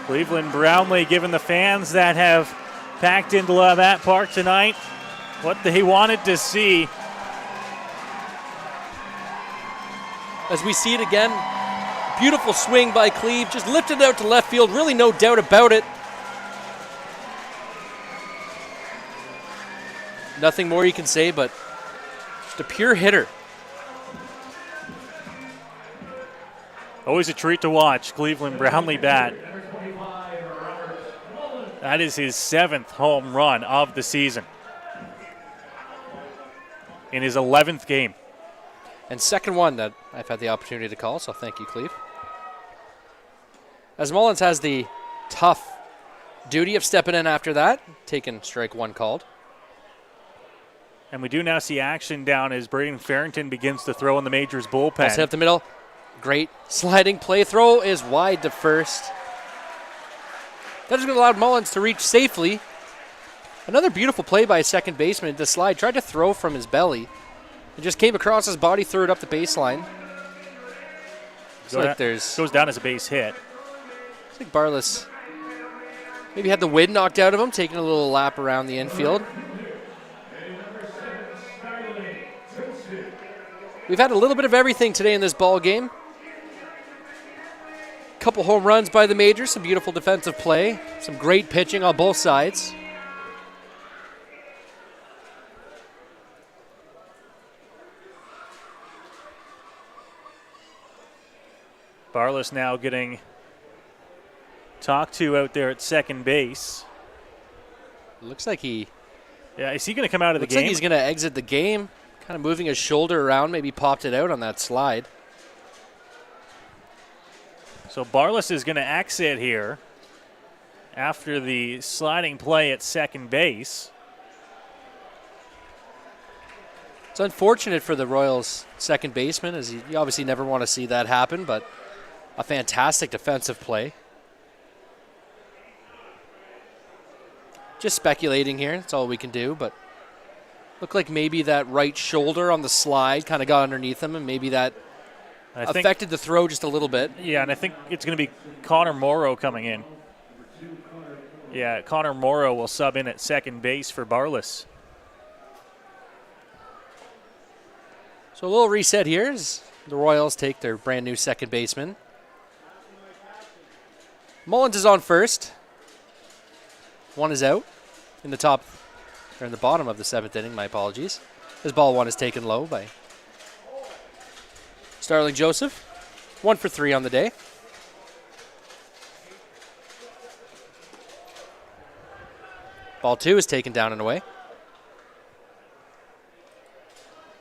Cleveland Brownlee giving the fans that have packed into that park tonight what they wanted to see. As we see it again, beautiful swing by Cleve, just lifted out to left field, really no doubt about it. Nothing more you can say, but just a pure hitter. Always a treat to watch Cleveland Brownlee bat. That is his 7th home run of the season in his 11th game. And second one that I've had the opportunity to call, so thank you, Cleve. As Mullins has the tough duty of stepping in after that, taking strike one called. And we do now see action down as Braden Farrington begins to throw in the Majors bullpen. Let's hit up the middle. Great sliding play. Throw is wide to first. That is going to allow Mullins to reach safely. Another beautiful play by a second baseman. The slide tried to throw from his belly. It just came across his body, threw it up the baseline. Goes down as a base hit. I think Barless maybe had the wind knocked out of him, taking a little lap around the infield. We've had a little bit of everything today in this ball game. Couple home runs by the Majors, some beautiful defensive play, some great pitching on both sides. Barless now getting talked to out there at second base. Looks like he... Yeah, is he going to come out of the game? Looks like he's going to exit the game. Kind of moving his shoulder around, maybe popped it out on that slide. So Barless is going to exit here after the sliding play at second base. It's unfortunate for the Royals' second baseman, as you obviously never want to see that happen, but a fantastic defensive play. Just speculating here, that's all we can do, but looked like maybe that right shoulder on the slide kind of got underneath him, and maybe that affected the throw just a little bit. Yeah, and I think it's going to be Connor Morrow coming in. Yeah, Connor Morrow will sub in at second base for Barless. So a little reset here as the Royals take their brand new second baseman. Mullins is on first. One is out in the top, or in the bottom of the 7th inning, my apologies. His ball one is taken low by Starling Joseph. 1 for 3 on the day. Ball 2 is taken down and away.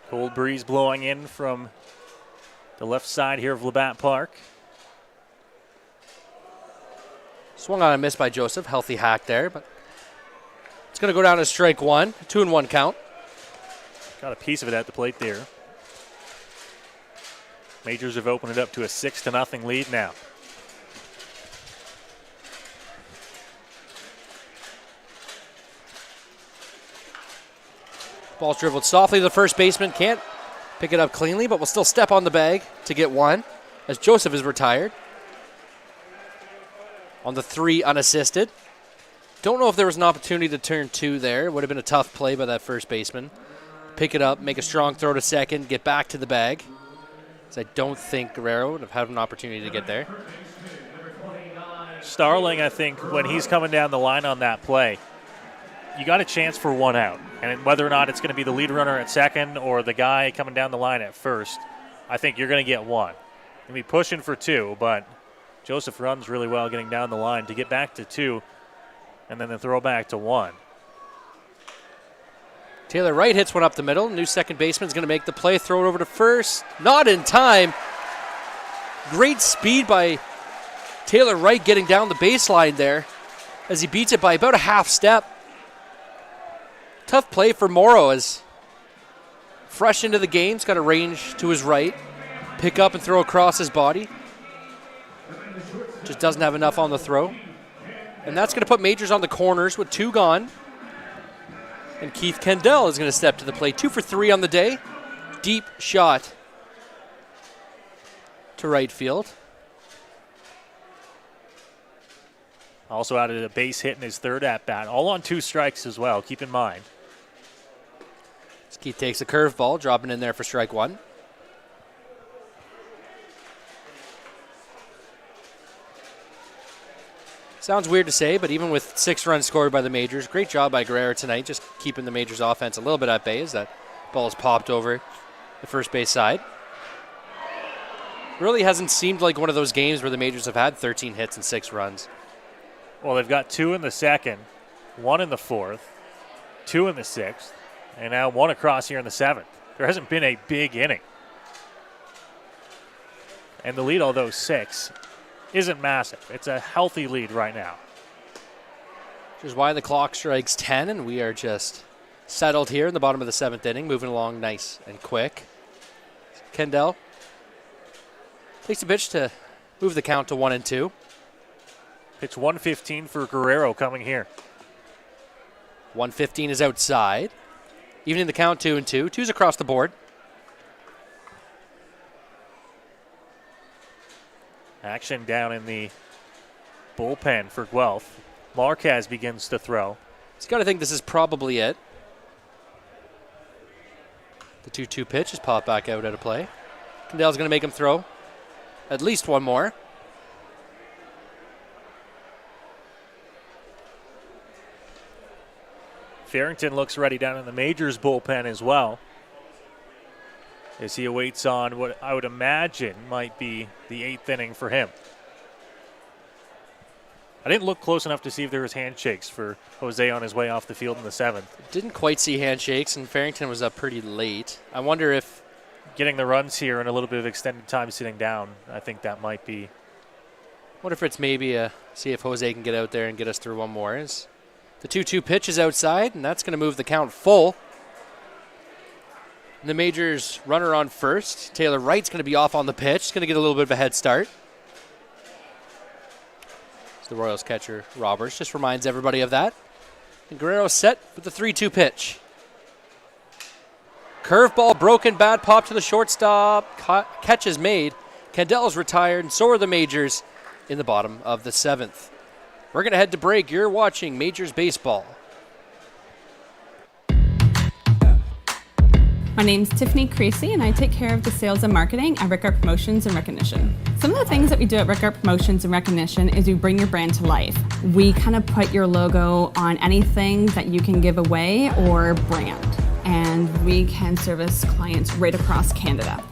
Cold breeze blowing in from the left side here of Labatt Park. Swung on a miss by Joseph. Healthy hack there, but it's going to go down as strike one. 2-1 count. Got a piece of it at the plate there. Majors have opened it up to a 6-0 lead now. Ball's dribbled softly to the first baseman. Can't pick it up cleanly, but will still step on the bag to get one as Joseph is retired. On the 3 unassisted. Don't know if there was an opportunity to turn 2 there. It would have been a tough play by that first baseman. Pick it up, make a strong throw to second, get back to the bag. So I don't think Guerrero would have had an opportunity to get there. Starling, I think, when he's coming down the line on that play, you got a chance for one out. And whether or not it's going to be the lead runner at second or the guy coming down the line at first, I think you're going to get one. You'll be pushing for 2, but Joseph runs really well getting down the line to get back to 2 and then the throw back to 1. Taylor Wright hits one up the middle. New second baseman's going to make the play, throw it over to first. Not in time. Great speed by Taylor Wright getting down the baseline there as he beats it by about a half step. Tough play for Morrow as fresh into the game. He's got a range to his right. Pick up and throw across his body. Just doesn't have enough on the throw. And that's going to put Majors on the corners with 2 gone. And Keith Kendall is going to step to the plate. 2 for 3 on the day. Deep shot to right field. Also added a base hit in his 3rd at-bat. All on 2 strikes as well, keep in mind. As Keith takes a curveball, dropping in there for strike 1. Sounds weird to say, but even with 6 runs scored by the Majors, great job by Guerrero tonight, just keeping the Majors offense a little bit at bay as that ball is popped over the first base side. Really hasn't seemed like one of those games where the Majors have had 13 hits and 6 runs. Well, they've got 2 in the 2nd, 1 in the 4th, 2 in the 6th, and now 1 across here in the 7th. There hasn't been a big inning. And the lead, although 6, isn't massive. It's a healthy lead right now. Which is why the clock strikes 10, and we are just settled here in the bottom of the 7th inning, moving along nice and quick. Kendall takes a pitch to move the count to 1-2. Pitch 115 for Guerrero coming here. 115 is outside. Evening the count 2-2. 2's across the board. Action down in the bullpen for Guelph. Marquez begins to throw. He's got to think this is probably it. The 2-2 pitch is popped back out of play. Kendall's going to make him throw at least one more. Farrington looks ready down in the Majors bullpen as well, as he awaits on what I would imagine might be the 8th inning for him. I didn't look close enough to see if there was handshakes for Jose on his way off the field in the 7th. Didn't quite see handshakes, and Farrington was up pretty late. I wonder if getting the runs here and a little bit of extended time sitting down, I think that might be. What if it's maybe see if Jose can get out there and get us through one more. As the 2-2 pitch is outside, and that's going to move the count full. And the Majors runner on first. Taylor Wright's going to be off on the pitch. He's going to get a little bit of a head start. The Royals catcher, Roberts, just reminds everybody of that. And Guerrero set with the 3-2 pitch. Curveball broken, bad pop to the shortstop. Catch is made. Kendall's retired, and so are the Majors in the bottom of the 7th. We're going to head to break. You're watching Majors Baseball. My name's Tiffany Creasy, and I take care of the sales and marketing at Rickard Promotions and Recognition. Some of the things that we do at Rickard Promotions and Recognition is we bring your brand to life. We kind of put your logo on anything that you can give away or brand, and we can service clients right across Canada.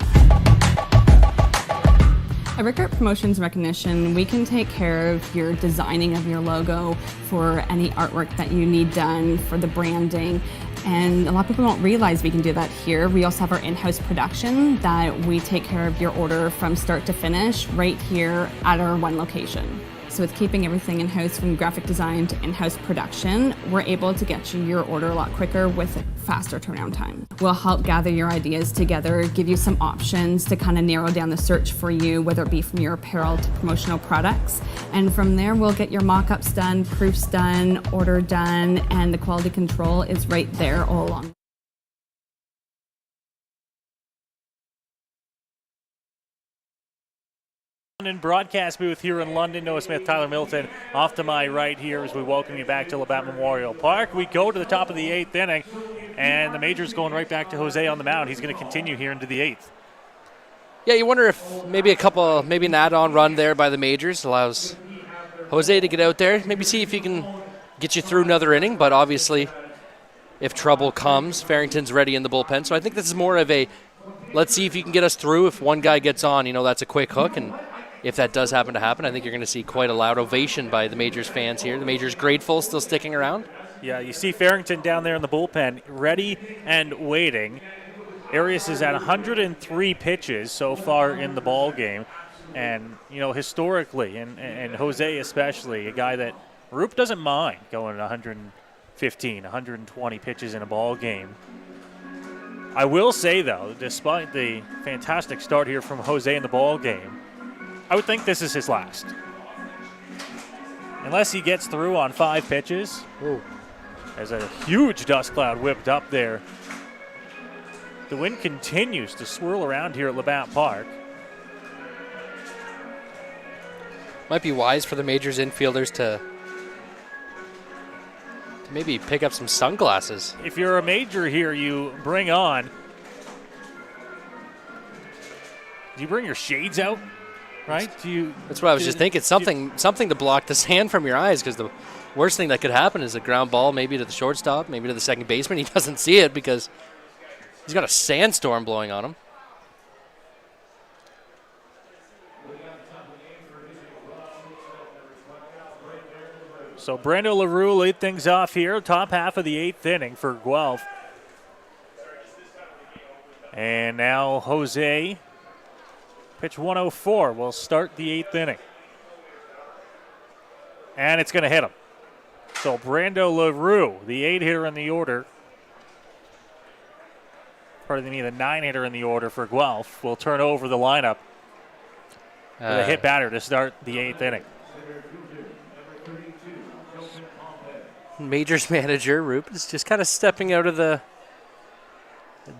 At Rickard Promotions and Recognition, we can take care of your designing of your logo for any artwork that you need done for the branding. And a lot of people don't realize we can do that here. We also have our in-house production that we take care of your order from start to finish right here at our one location. So with keeping everything in-house from graphic design to in-house production, we're able to get you your order a lot quicker with a faster turnaround time. We'll help gather your ideas together, give you some options to kind of narrow down the search for you, whether it be from your apparel to promotional products. And from there, we'll get your mock-ups done, proofs done, order done, and the quality control is right there all along. London broadcast booth here in London. Noah Smith, Tyler Middleton off to my right here as we welcome you back to Labatt Memorial Park. We go to the top of the 8th inning, and the Majors going right back to Jose on the mound. He's going to continue here into the 8th. Yeah, you wonder if maybe an add-on run there by the Majors allows Jose to get out there, maybe see if he can get you through another inning, but obviously if trouble comes, Farrington's ready in the bullpen. So I think this is more of a let's see if you can get us through. If one guy gets on, that's a quick hook, and if that does happen to happen, I think you're going to see quite a loud ovation by the Majors fans here. The Majors grateful, still sticking around. Yeah, you see Farrington down there in the bullpen, ready and waiting. Arias is at 103 pitches so far in the ball game. And, historically, and Jose especially, a guy that Roop doesn't mind going 115, 120 pitches in a ball game. I will say, though, despite the fantastic start here from Jose in the ball game, I would think this is his last. unless he gets through on 5 pitches. Ooh. There's a huge dust cloud whipped up there. The wind continues to swirl around here at Labatt Park. Might be wise for the Majors infielders to maybe pick up some sunglasses. If you're a Major here, you bring on. Do you bring your shades out? Right? That's what I was just thinking. Something to block the sand from your eyes, because the worst thing that could happen is a ground ball maybe to the shortstop, maybe to the second baseman. He doesn't see it because he's got a sandstorm blowing on him. So Brando LaRue lead things off here, top half of the 8th inning for Guelph. And now Jose, pitch 104, will start the 8th inning. And it's going to hit him. So Brando LaRue, the 8-hitter in the order, pardon me, the 9-hitter in the order for Guelph, will turn over the lineup with a hit batter to start the 8th inning. Majors manager Rupe is just kind of stepping out of the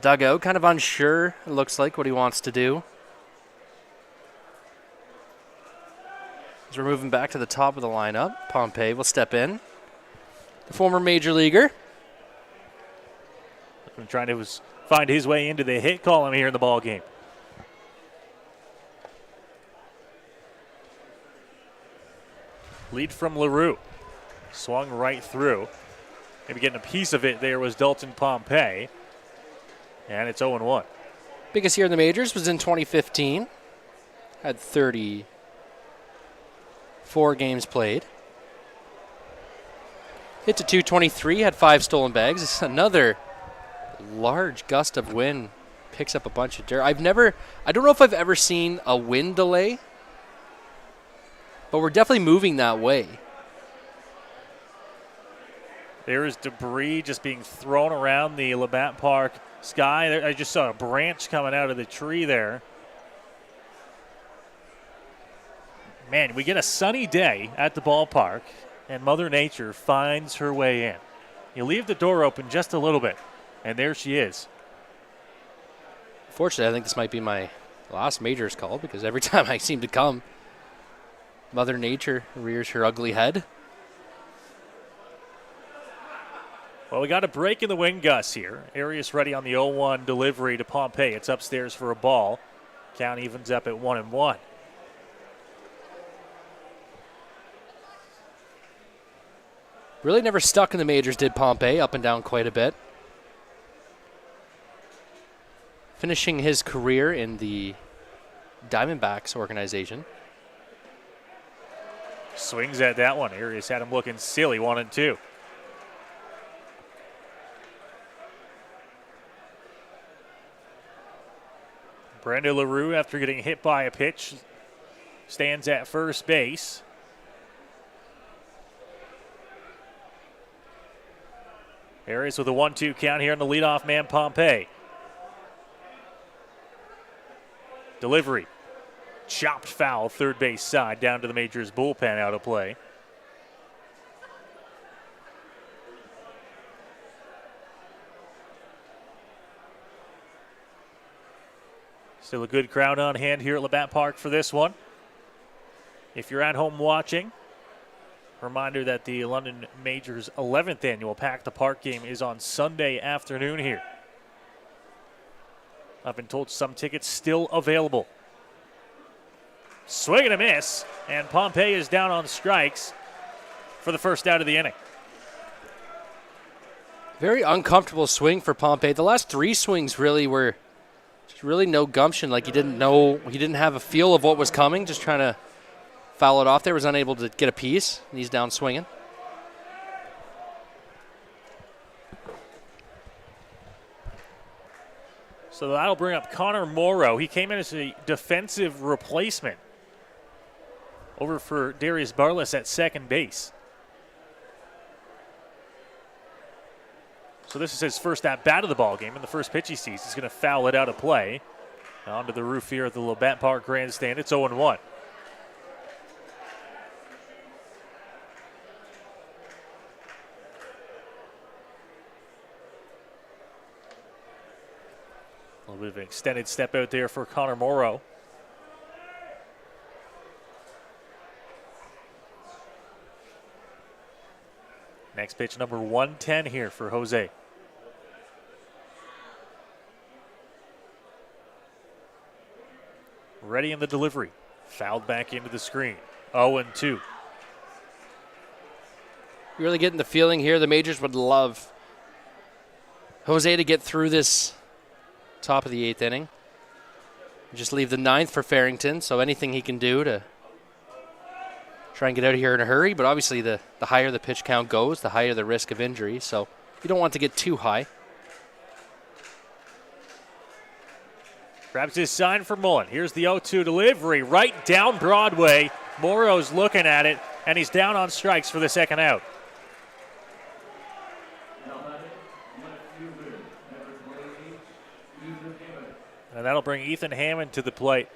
dugout, kind of unsure, it looks like, what he wants to do. As we're moving back to the top of the lineup, Pompey will step in. The former major leaguer. Trying to find his way into the hit column here in the ball game. Lead from LaRue. Swung right through. Maybe getting a piece of it there was Dalton Pompey. And it's 0-1. Biggest year in the majors was in 2015. Had 34 games played. Hit to 223, had 5 stolen bags. It's another large gust of wind. Picks up a bunch of dirt. I don't know if I've ever seen a wind delay, but we're definitely moving that way. There is debris just being thrown around the Labatt Park sky. I just saw a branch coming out of the tree there. Man, we get a sunny day at the ballpark, and Mother Nature finds her way in. You leave the door open just a little bit, and there she is. Fortunately, I think this might be my last Majors call, because every time I seem to come, Mother Nature rears her ugly head. Well, we got a break in the wind gusts here. Arias ready on the 0-1 delivery to Pompey. It's upstairs for a ball. Count evens up at 1-1. Really never stuck in the majors, did Pompey, up and down quite a bit. Finishing his career in the Diamondbacks organization. Swings at that one. Arias had him looking silly, 1-2. Brando LaRue, after getting hit by a pitch, stands at first base. Arias with a 1-2 count here on the leadoff man, Pompey. Delivery. Chopped foul, third base side, down to the Majors bullpen, out of play. Still a good crowd on hand here at Labatt Park for this one. If you're at home watching, reminder that the London Majors 11th annual Pack the Park game is on Sunday afternoon here. I've been told some tickets still available. Swing and a miss, and Pompey is down on strikes for the first out of the inning. Very uncomfortable swing for Pompey. The last 3 swings really were just really no gumption. Like he didn't have a feel of what was coming, just trying to foul it off there, was unable to get a piece, and he's down swinging. So that'll bring up Connor Morrow. He came in as a defensive replacement over for Darius Barless at second base. So this is his first at-bat of the ball game, and the first pitch he sees. He's going to foul it out of play. Onto the roof here at the Labatt Park grandstand. It's 0-1. little bit of an extended step out there for Connor Morrow. Next pitch, number 110 here for Jose. Ready in the delivery. Fouled back into the screen. 0-2. You're really getting the feeling here the Majors would love Jose to get through this top of the 8th inning. Just leave the 9th for Farrington, so anything he can do to try and get out of here in a hurry. But obviously the higher the pitch count goes, the higher the risk of injury. So you don't want to get too high. Grabs his sign for Mullen. Here's the 0-2 delivery right down Broadway. Morrow's looking at it, and he's down on strikes for the second out. And that'll bring Ethan Hammond to the plate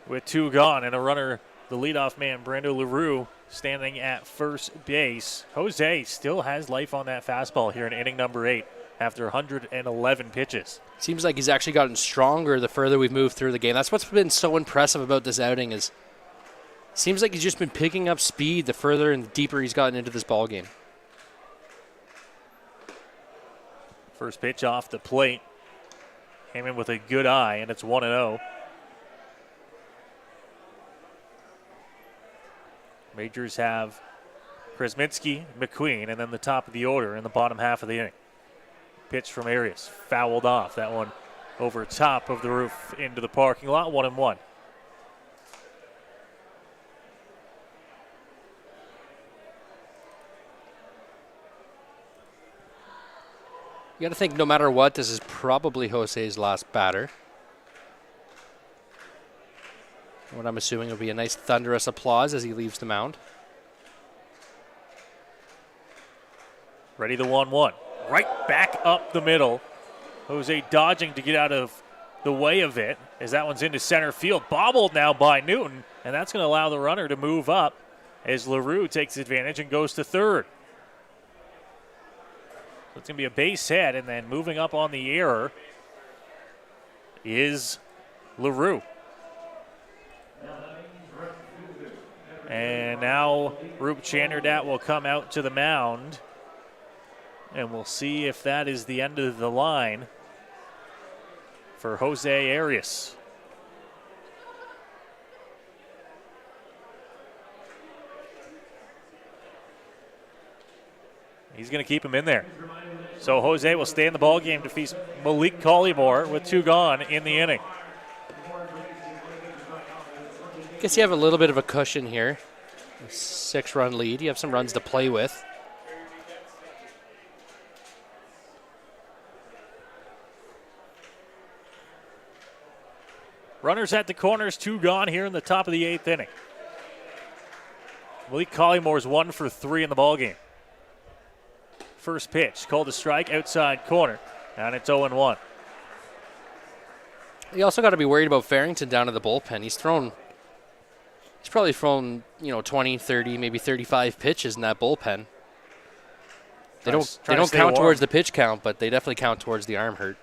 with 2 gone and a runner, the leadoff man, Brando LaRue, standing at first base. Jose still has life on that fastball here in inning number 8 after 111 pitches. Seems like he's actually gotten stronger the further we've moved through the game. That's what's been so impressive about this outing is seems like he's just been picking up speed the further and the deeper he's gotten into this ball game. First pitch off the plate. Came in with a good eye, and it's 1-0. Majors have Kresminski, McQueen, and then the top of the order in the bottom half of the inning. Pitch from Arias, fouled off. That one over top of the roof into the parking lot, 1-1. You got to think no matter what, this is probably Jose's last batter. What I'm assuming will be a nice thunderous applause as he leaves the mound. Ready the 1-1. Right back up the middle. Jose dodging to get out of the way of it as that one's into center field. Bobbled now by Newton, and that's going to allow the runner to move up as LaRue takes advantage and goes to third. So it's going to be a base hit, and then moving up on the error is LaRue. And now Roop Chanderdat will come out to the mound. And we'll see if that is the end of the line for Jose Arias. He's going to keep him in there. So Jose will stay in the ballgame to face Malik Collymore with 2 gone in the inning. I guess you have a little bit of a cushion here. A 6-run lead. You have some runs to play with. Runners at the corners, 2 gone here in the top of the 8th inning. Malik Collymore's 1 for 3 in the ballgame. First pitch, called a strike, outside corner, and it's 0-1. You also got to be worried about Farrington down in the bullpen. He's probably thrown, 20, 30, maybe 35 pitches in that bullpen. They don't count towards the pitch count, but they definitely count towards the arm hurt.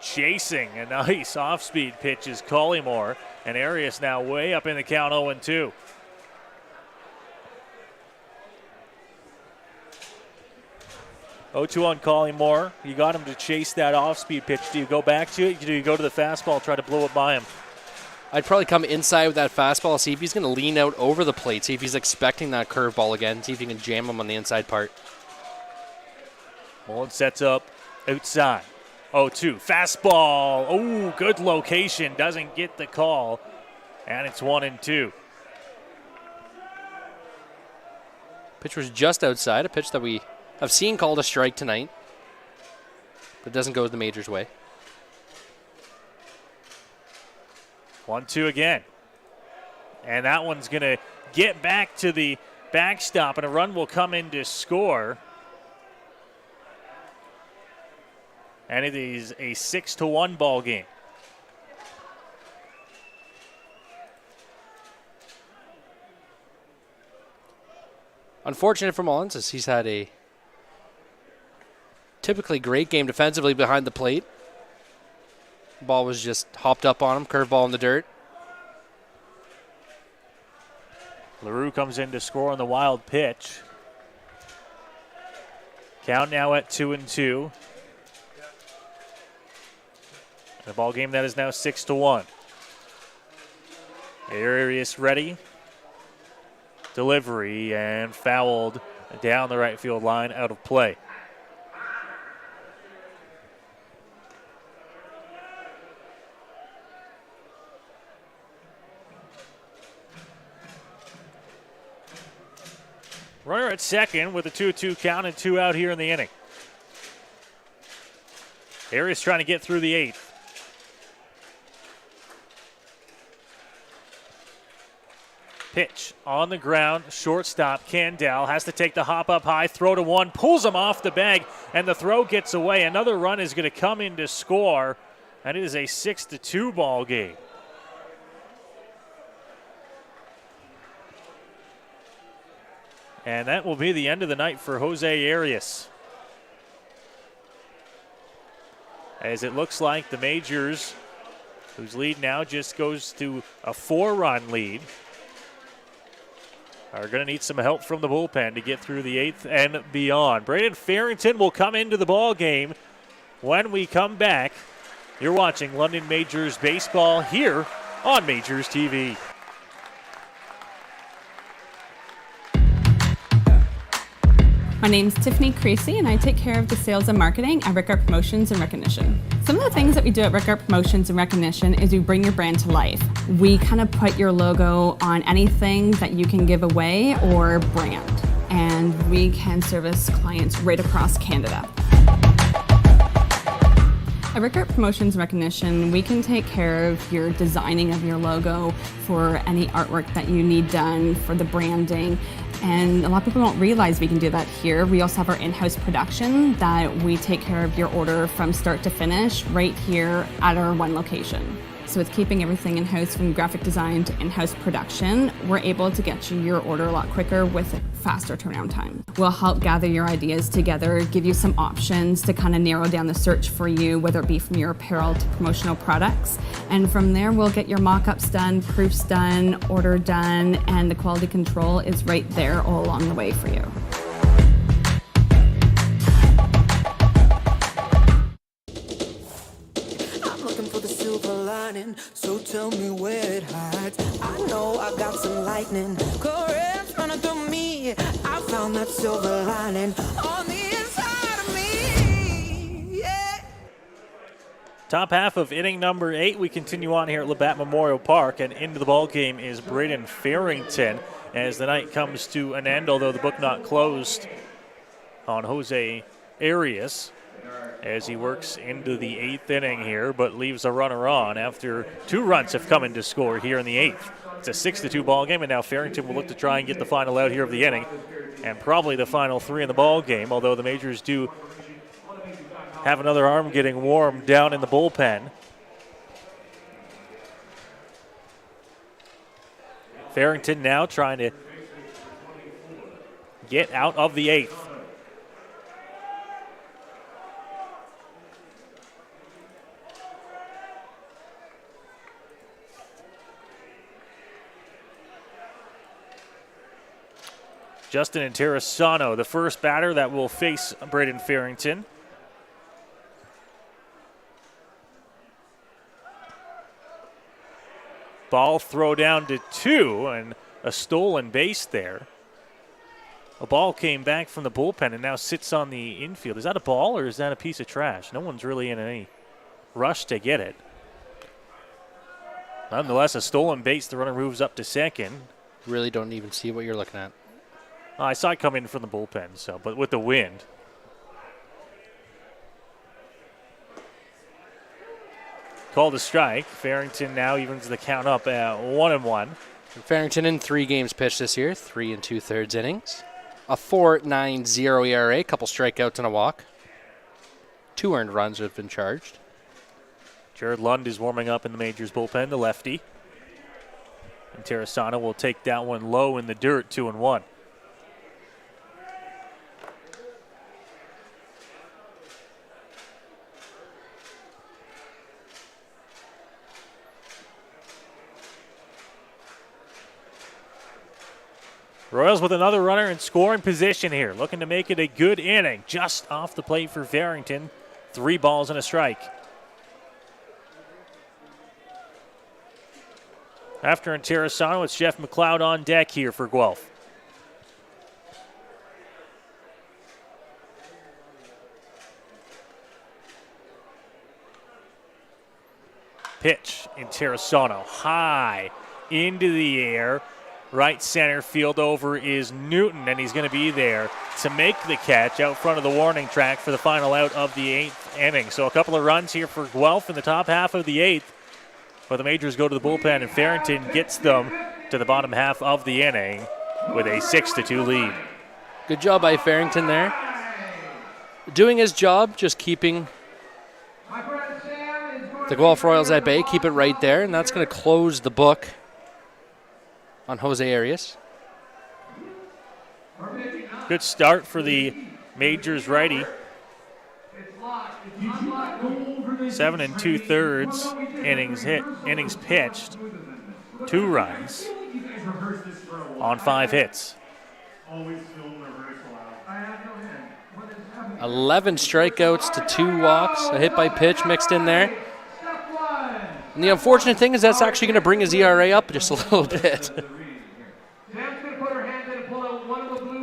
Chasing a nice off-speed pitch is Collymore, and Arias now way up in the count, 0-2. On Collymore. You got him to chase that off-speed pitch. Do you go back to it? Do you go to the fastball, try to blow it by him? I'd probably come inside with that fastball, see if he's going to lean out over the plate, see if he's expecting that curveball again, see if he can jam him on the inside part. Mullen sets up outside. 0-2. Fastball. Oh, good location. Doesn't get the call. And it's 1-2. Pitch was just outside, a pitch that we have seen called a strike tonight, but doesn't go the Majors' way. 1-2 again. And that one's going to get back to the backstop, and a run will come in to score. And it is a 6-1 ball game. Unfortunate for Mullins, as he's had a typically great game defensively behind the plate. Ball was just hopped up on him, curveball in the dirt. LaRue comes in to score on the wild pitch. Count now at 2-2. The ball game that is now 6-1. Arias ready. Delivery and fouled down the right field line, out of play. Runner at second with a 2-2 count and 2 out here in the inning. Arias trying to get through the 8th. Pitch on the ground, shortstop Candell has to take the hop up high, throw to one, pulls him off the bag, and the throw gets away. Another run is going to come in to score, and it is a 6-2 ball game. And that will be the end of the night for Jose Arias. As it looks like the Majors, whose lead now just goes to a 4-run lead, are going to need some help from the bullpen to get through the 8th and beyond. Braden Farrington will come into the ball game when we come back. You're watching London Majors baseball here on Majors TV. My name's Tiffany Creasy, and I take care of the sales and marketing at Rickard Promotions and Recognition. Some of the things that we do at Rickard Promotions and Recognition is we bring your brand to life. We kind of put your logo on anything that you can give away or brand, and we can service clients right across Canada. At Rickard Promotions and Recognition, we can take care of your designing of your logo for any artwork that you need done for the branding. And a lot of people don't realize we can do that here. We also have our in-house production that we take care of your order from start to finish right here at our one location. So with keeping everything in-house from graphic design to in-house production, we're able to get you your order a lot quicker with a faster turnaround time. We'll help gather your ideas together, give you some options to kind of narrow down the search for you, whether it be from your apparel to promotional products. And from there, we'll get your mock-ups done, proofs done, order done, and the quality control is right there all along the way for you. So tell me where it hides. I know I got some lightning currents running through me. I found that silver lining on the inside of me. Yeah. Top half of inning number 8. We continue on here at Labatt Memorial Park, and into the ball game is Braden Farrington as the night comes to an end, although the book not closed on Jose Arias, as he works into the 8th inning here, but leaves a runner on after 2 runs have come in to score here in the 8th. It's a 6-2 ball game, and now Farrington will look to try and get the final out here of the inning, and probably the final 3 in the ball game, although the Majors do have another arm getting warm down in the bullpen. Farrington now trying to get out of the 8th. Justin Interessano, the first batter that will face Braden Farrington. Ball throw down to 2 and a stolen base there. A ball came back from the bullpen and now sits on the infield. Is that a ball or is that a piece of trash? No one's really in any rush to get it. Nonetheless, a stolen base. The runner moves up to second. Really don't even see what you're looking at. I saw it come in from the bullpen, but with the wind. Called a strike. Farrington now evens the count up at 1-1. Farrington in 3 games pitched this year, 3 2/3 innings. A 4.90 ERA, couple strikeouts and a walk. 2 earned runs have been charged. Jared Lund is warming up in the Majors bullpen, the lefty. And Terrasana will take that one low in the dirt, 2-1. Royals with another runner in scoring position here, looking to make it a good inning. Just off the plate for Farrington. 3 balls and a strike. After Interessano, it's Jeff McLeod on deck here for Guelph. Pitch, Interessano, high into the air. Right center field over is Newton, and he's going to be there to make the catch out front of the warning track for the final out of the 8th inning. So a couple of runs here for Guelph in the top half of the 8th. But the Majors go to the bullpen, and Farrington gets them to the bottom half of the inning with a 6-2 lead. Good job by Farrington there. Doing his job, just keeping the Guelph Royals at bay, keep it right there, and that's going to close the book on Jose Arias. Good start for the Majors righty. 7 2/3 innings pitched. 2 runs on 5 hits. 11 strikeouts to 2 walks. A hit by pitch mixed in there. And the unfortunate thing is that's actually going to bring his ERA up just a little bit.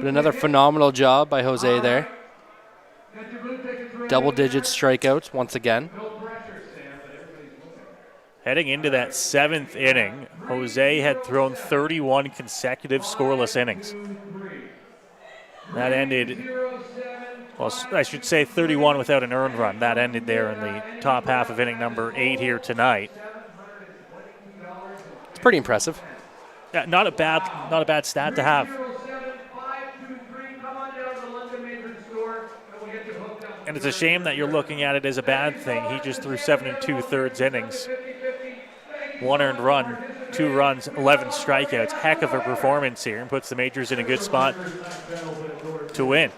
But another phenomenal job by Jose there. Double-digit strikeouts once again. Heading into that 7th inning, Jose had thrown 31 consecutive scoreless innings. That ended, well, I should say 31 without an earned run. That ended there in the top half of inning number 8 here tonight. It's pretty impressive. Yeah, not a bad stat to have. And it's a shame that you're looking at it as a bad thing. He just threw 7 2/3 innings. 1 earned run, 2 runs, 11 strikeouts. Heck of a performance here, and puts the Majors in a good spot to win.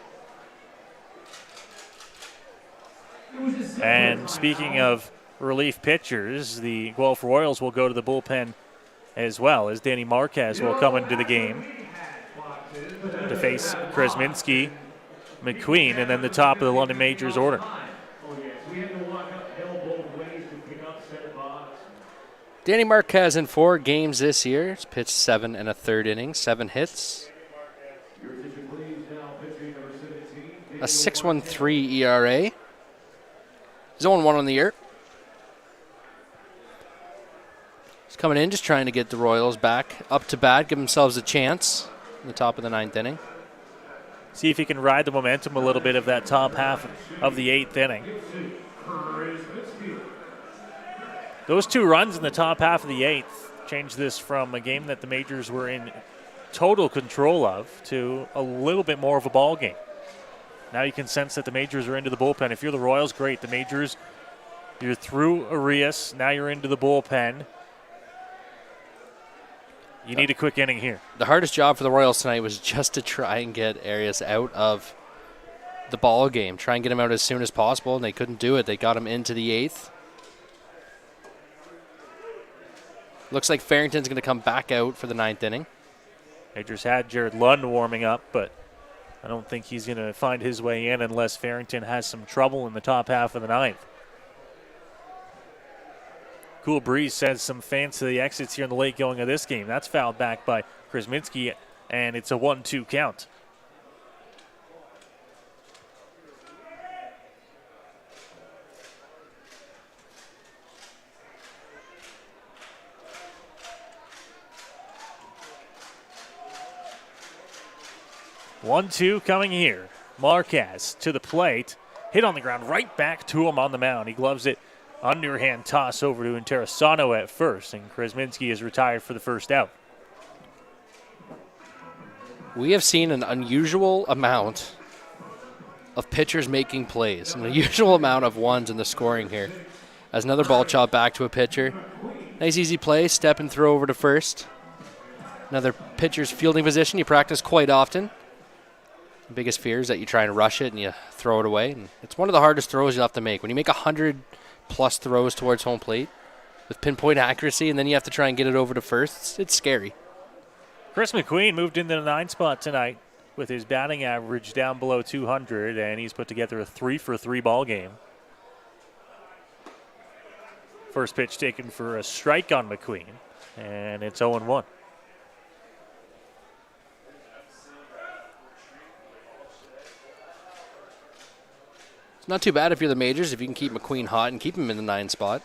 And speaking of relief pitchers, the Guelph Royals will go to the bullpen as well, as Danny Marquez will come into the game to face Kresminski, McQueen, and then the top of the London Majors order. Danny Marquez in 4 games this year. He's pitched 7 1/3 innings, 7 hits. A 6.13 ERA. He's 0-1 on the year. He's coming in just trying to get the Royals back up to bat, give themselves a chance in the top of the 9th inning. See if he can ride the momentum a little bit of that top half of the 8th inning. Those 2 runs in the top half of the 8th changed this from a game that the Majors were in total control of to a little bit more of a ball game. Now you can sense that the Majors are into the bullpen. If you're the Royals, great. The Majors, you're through Arias. Now you're into the bullpen. You need a quick inning here. The hardest job for the Royals tonight was just to try and get Arias out of the ball game. Try and get him out as soon as possible, and they couldn't do it. They got him into the 8th. Looks like Farrington's going to come back out for the 9th inning. Majors had Jared Lund warming up, but I don't think he's going to find his way in unless Farrington has some trouble in the top half of the 9th. Cool breeze sends some fans to the exits here in the late going of this game. That's fouled back by Kresminski, and it's a 1-2 count. One-two coming here. Marquez to the plate. Hit on the ground, right back to him on the mound. He gloves it. Underhand toss over to Interessano at first, and Kresminski is retired for the first out. We have seen an unusual amount of pitchers making plays, an unusual amount of ones in the scoring here. As another ball chopped back to a pitcher. Nice easy play, step and throw over to first. Another pitcher's fielding position you practice quite often. The biggest fear is that you try and rush it and you throw it away. And it's one of the hardest throws you have to make. When you make 100+ throws towards home plate with pinpoint accuracy, and then you have to try and get it over to first, it's scary. Chris McQueen moved into the 9 spot tonight with his batting average down below 200, and he's put together a 3-for-3 ball game. First pitch taken for a strike on McQueen, and it's 0-1. It's not too bad if you're the Majors, if you can keep McQueen hot and keep him in the 9 spot.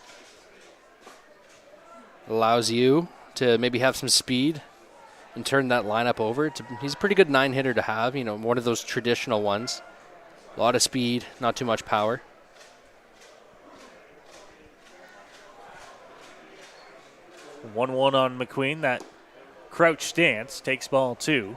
Allows you to maybe have some speed and turn that lineup over. He's a pretty good 9 hitter to have, you know, one of those traditional ones. A lot of speed, not too much power. One on McQueen. That crouch stance takes ball 2.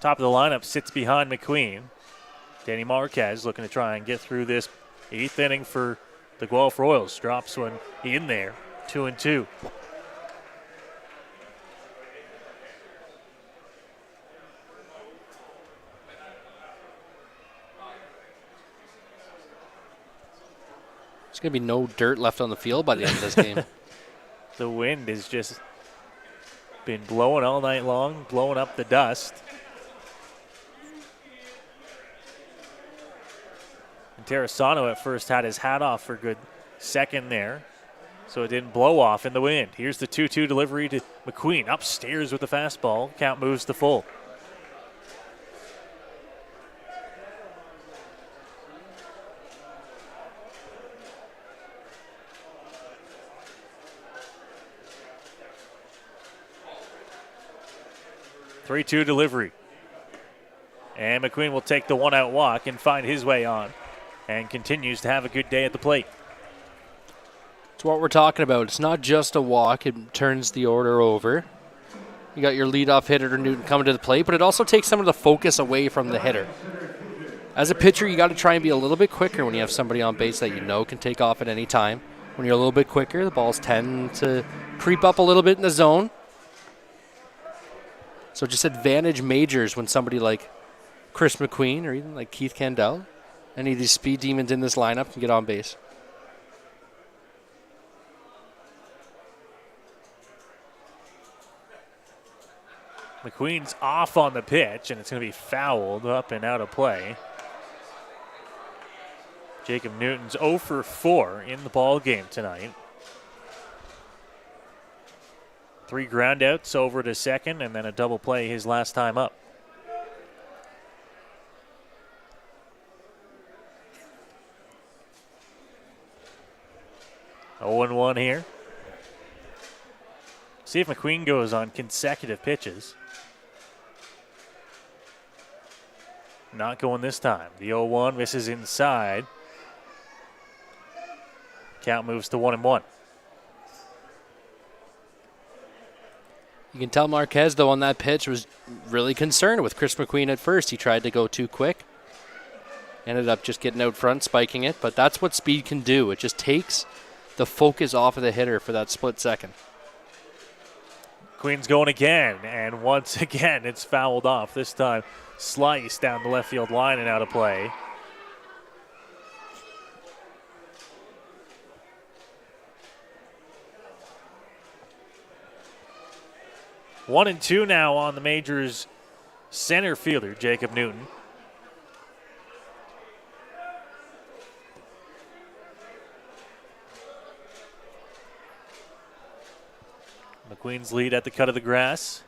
Top of the lineup sits behind McQueen. Danny Marquez looking to try and get through this 8th inning for the Guelph Royals. Drops one in there, 2-2. There's going to be no dirt left on the field by the end of this game. The wind has just been blowing all night long, blowing up the dust. And Terrasano at first had his hat off for a good second there, so it didn't blow off in the wind. Here's the 2-2 delivery to McQueen. Upstairs with the fastball. Count moves to full. Three-two delivery. And McQueen will take the 1-out walk and find his way on, and continues to have a good day at the plate. It's what we're talking about. It's not just a walk. It turns the order over. You got your leadoff hitter, Newton, coming to the plate, but it also takes some of the focus away from the hitter. As a pitcher, you got to try and be a little bit quicker when you have somebody on base that you know can take off at any time. When you're a little bit quicker, the balls tend to creep up a little bit in the zone. So just advantage Majors when somebody like Chris McQueen or even like Keith Candell, any of these speed demons in this lineup can get on base. McQueen's off on the pitch, and it's going to be fouled up and out of play. Jacob Newton's 0 for 4 in the ball game tonight. 3 groundouts over to second, and then a double play his last time up. Oh, 0-1 here. See if McQueen goes on consecutive pitches. Not going this time. The 0-1 misses inside. Count moves to 1-1. You can tell Marquez, though, on that pitch was really concerned with Chris McQueen at first. He tried to go too quick. Ended up just getting out front, spiking it. But that's what speed can do. It just takes the focus off of the hitter for that split second. Queen's going again, and once again it's fouled off. This time sliced down the left field line and out of play. One and two now on the Majors' center fielder, Jacob Newton. McQueen's lead at the cut of the grass.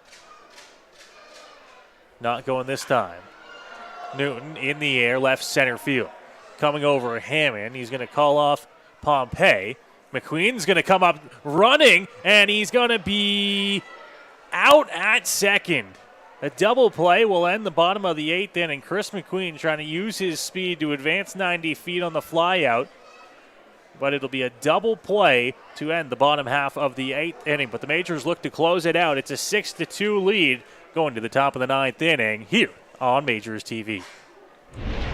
Not going this time. Newton in the air, left center field. Coming over Hammond. He's going to call off Pompey. McQueen's going to come up running, and he's going to be out at second. A double play will end the bottom of the 8th inning. Chris McQueen trying to use his speed to advance 90 feet on the fly out. But it'll be a double play to end the bottom half of the 8th inning. But the Majors look to close it out. It's a 6-2 lead going to the top of the 9th inning here on Majors TV.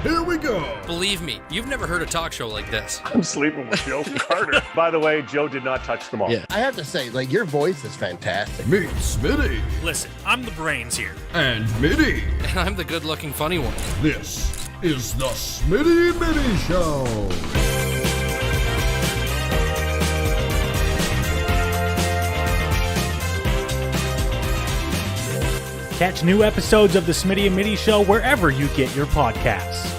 Here we go. Believe me, you've never heard a talk show like this. I'm sleeping with Joe Carter. By the way, Joe did not touch the ball. Yeah, I have to say, like, your voice is fantastic. Meet Smitty. Listen, I'm the brains here. And Mitty. And I'm the good-looking funny one. This is the Smitty Mitty Show. Catch new episodes of the Smitty and Mitty Show wherever you get your podcasts.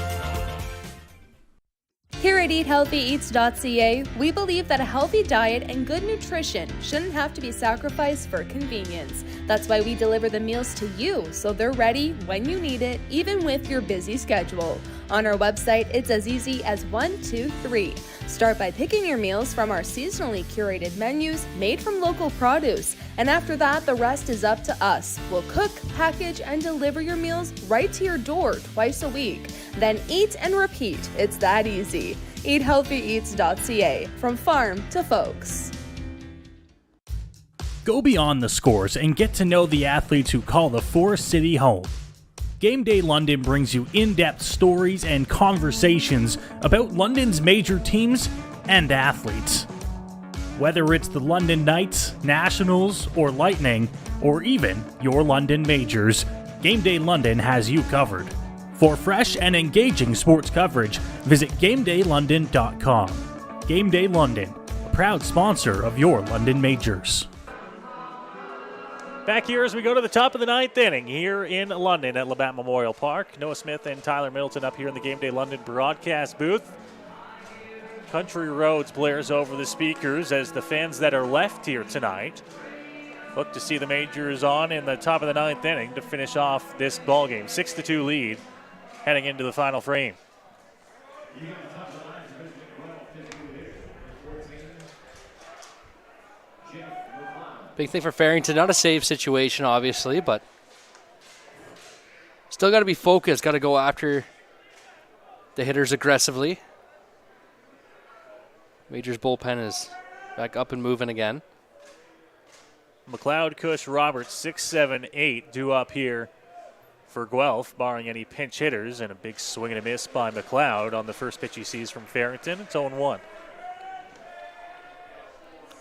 Here at EatHealthyEats.ca, we believe that a healthy diet and good nutrition shouldn't have to be sacrificed for convenience. That's why we deliver the meals to you so they're ready when you need it, even with your busy schedule. On our website, it's as easy as 1, 2, 3. Start by picking your meals from our seasonally curated menus made from local produce. And after that, the rest is up to us. We'll cook, package, and deliver your meals right to your door twice a week. Then eat and repeat. It's that easy. EatHealthyEats.ca, from farm to folks. Go beyond the scores and get to know the athletes who call the Forest City home. Game Day London brings you in-depth stories and conversations about London's major teams and athletes. Whether it's the London Knights, Nationals, or Lightning, or even your London Majors, Game Day London has you covered. For fresh and engaging sports coverage, visit GameDayLondon.com. Game Day London, a proud sponsor of your London Majors. Back here as we go to the top of the ninth inning here in London at Labatt Memorial Park. Noah Smith and Tyler Middleton up here in the Game Day London broadcast booth. Country Roads blares over the speakers as the fans that are left here tonight look to see the Majors on in the top of the ninth inning to finish off this ballgame. 6-2 lead heading into the final frame. Big thing for Farrington, not a save situation, obviously, but still got to be focused, got to go after the hitters aggressively. Majors bullpen is back up and moving again. McLeod, Cush, Roberts, 6, 7, 8 due up here for Guelph, barring any pinch hitters, and a big swing and a miss by McLeod on the first pitch he sees from Farrington. It's 0-1.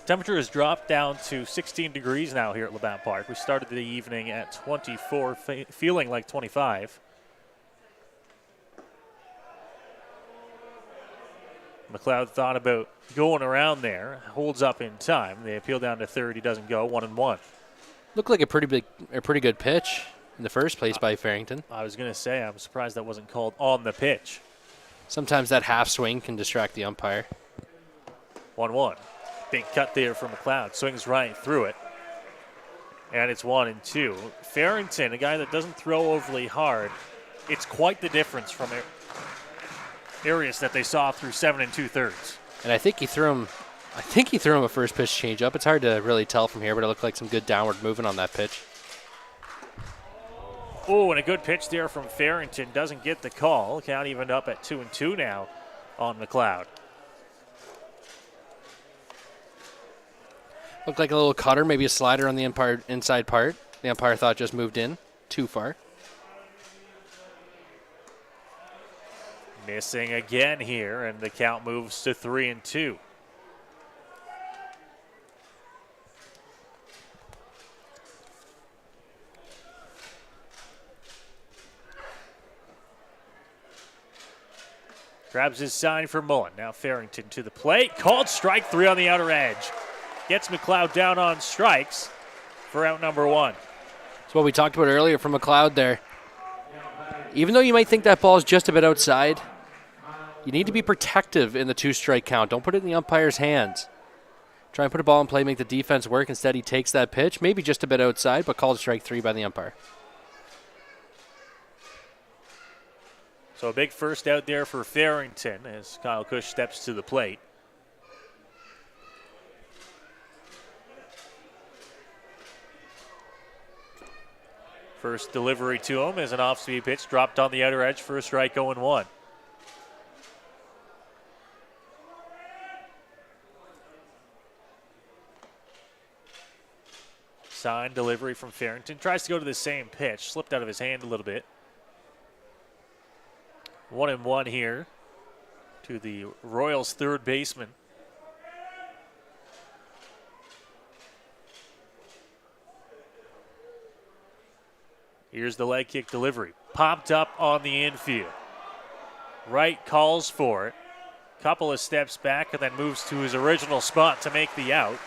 Temperature has dropped down to 16 degrees now here at Labatt Park. We started the evening at 24, feeling like 25. McLeod thought about going around there, holds up in time. They appeal down to third. He doesn't go. 1-1. Looked like a pretty good pitch in the first place by Farrington. I was going to say, I'm surprised that wasn't called on the pitch. Sometimes that half swing can distract the umpire. 1-1. Big cut there from McLeod. Swings right through it. And it's 1-2. Farrington, a guy that doesn't throw overly hard. It's quite the difference from Arias that they saw through 7 2/3. And I think he threw him a first pitch changeup. It's hard to really tell from here, but it looked like some good downward movement on that pitch. Oh, and a good pitch there from Farrington. Doesn't get the call. Count evened up at 2-2 now on McLeod. Looked like a little cutter, maybe a slider on the inside part. The umpire thought just moved in too far. Missing again here, and the count moves to 3-2. Grabs his sign for Mullen. Now Farrington to the plate. Called strike 3 on the outer edge. Gets McLeod down on strikes for out number 1. That's what we talked about earlier from McLeod there. Even though you might think that ball is just a bit outside, you need to be protective in the 2-strike count. Don't put it in the umpire's hands. Try and put a ball in play, make the defense work. Instead, he takes that pitch, maybe just a bit outside, but called strike 3 by the umpire. So a big first out there for Farrington as Kyle Cush steps to the plate. First delivery to him is an off-speed pitch, dropped on the outer edge for a strike, 0-1. Sign delivery from Farrington. Tries to go to the same pitch, slipped out of his hand a little bit. 1-1 here to the Royals' third baseman. Here's the leg kick delivery. Popped up on the infield. right calls for it. Couple of steps back and then moves to his original spot to make the out.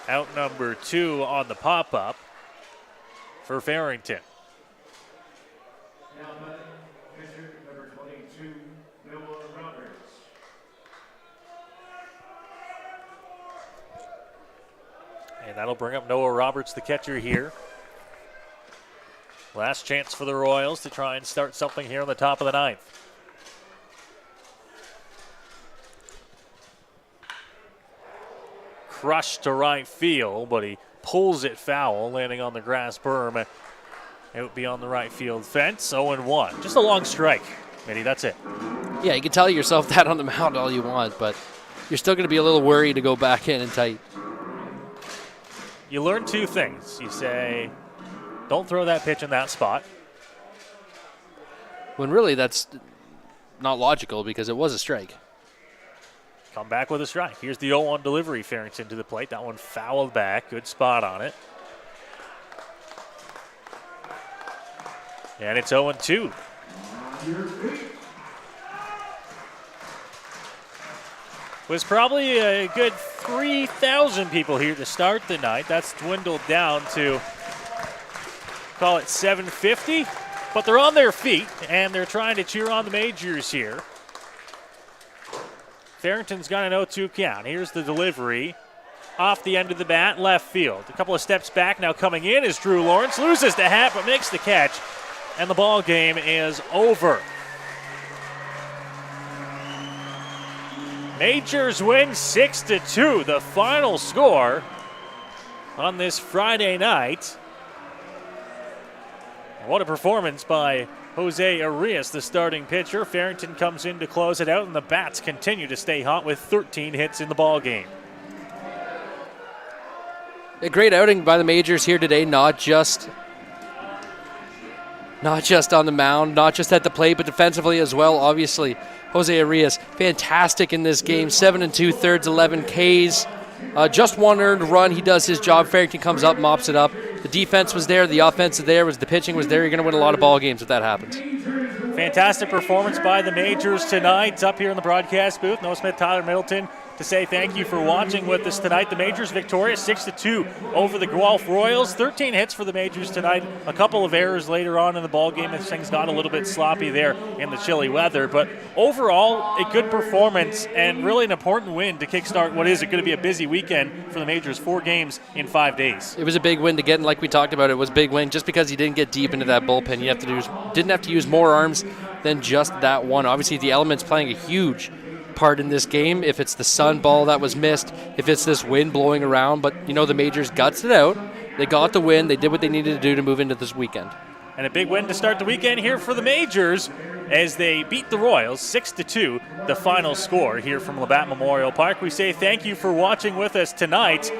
Out number 2 on the pop-up for Farrington. Number 22, Noah Roberts. And that'll bring up Noah Roberts, the catcher here. Last chance for the Royals to try and start something here on the top of the ninth. Crushed to right field, but he pulls it foul, landing on the grass berm. Out beyond the right field fence, 0-1. Just a long strike, Mitty, that's it. Yeah, you can tell yourself that on the mound all you want, but you're still going to be a little worried to go back in and tight. You learn 2 things. You say, don't throw that pitch in that spot. When really that's not logical because it was a strike. Come back with a strike. Here's the 0-1 delivery, Farrington to the plate. That one fouled back. Good spot on it. And it's 0-2. Was probably a good 3,000 people here to start the night. That's dwindled down to, call it 750. But they're on their feet, and they're trying to cheer on the Majors here. Farrington's got an 0-2 count. Here's the delivery. Off the end of the bat, left field. A couple of steps back, now coming in is Drew Lawrence. Loses the hat, but makes the catch. And the ball game is over. Majors win 6-2, the final score on this Friday night. What a performance by Jose Arias, the starting pitcher. Farrington comes in to close it out, and the Bats continue to stay hot with 13 hits in the ball game. A great outing by the Majors here today, not just on the mound, not just at the plate, but defensively as well. Obviously, Jose Arias, fantastic in this game. 7 2/3, 11 Ks. Just 1 earned run. He does his job. Farrington comes up, mops it up. The defense was there. The offense was there. The pitching was there. You're going to win a lot of ball games if that happens. Fantastic performance by the Majors tonight. Up here in the broadcast booth, Noah Smith, Tyler Middleton, to say thank you for watching with us tonight. The Majors victorious 6-2 over the Guelph Royals. 13 hits for the Majors tonight. A couple of errors later on in the ballgame as things got a little bit sloppy there in the chilly weather. But overall, a good performance and really an important win to kickstart what is going to be a busy weekend for the Majors. 4 games in 5 days. It was a big win to get, and like we talked about, it was a big win just because he didn't get deep into that bullpen. You didn't have to use more arms than just that one. Obviously, the elements playing a huge part in this game. If it's the sun ball that was missed, if it's this wind blowing around, but the Majors gutsed it out. They got the win. They did what they needed to do to move into this weekend. And a big win to start the weekend here for the Majors as they beat the Royals 6-2, the final score here from Labatt Memorial Park. We say thank you for watching with us tonight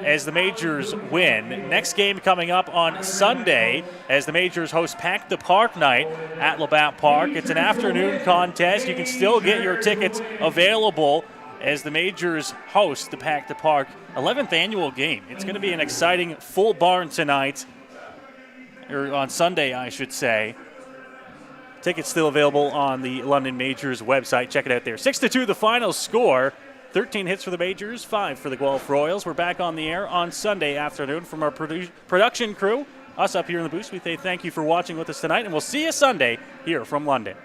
as the Majors win. Next game coming up on Sunday as the Majors host Pack the Park night at Labatt Park. It's an afternoon contest. You can still get your tickets available as the Majors host the Pack the Park 11th annual game. It's going to be an exciting full barn tonight, or on Sunday, I should say. Tickets still available on the London Majors website. Check it out there. 6-2 the final score. 13 hits for the Majors, 5 for the Guelph Royals. We're back on the air on Sunday afternoon from our production crew. Us up here in the booth, we say thank you for watching with us tonight, and we'll see you Sunday here from London.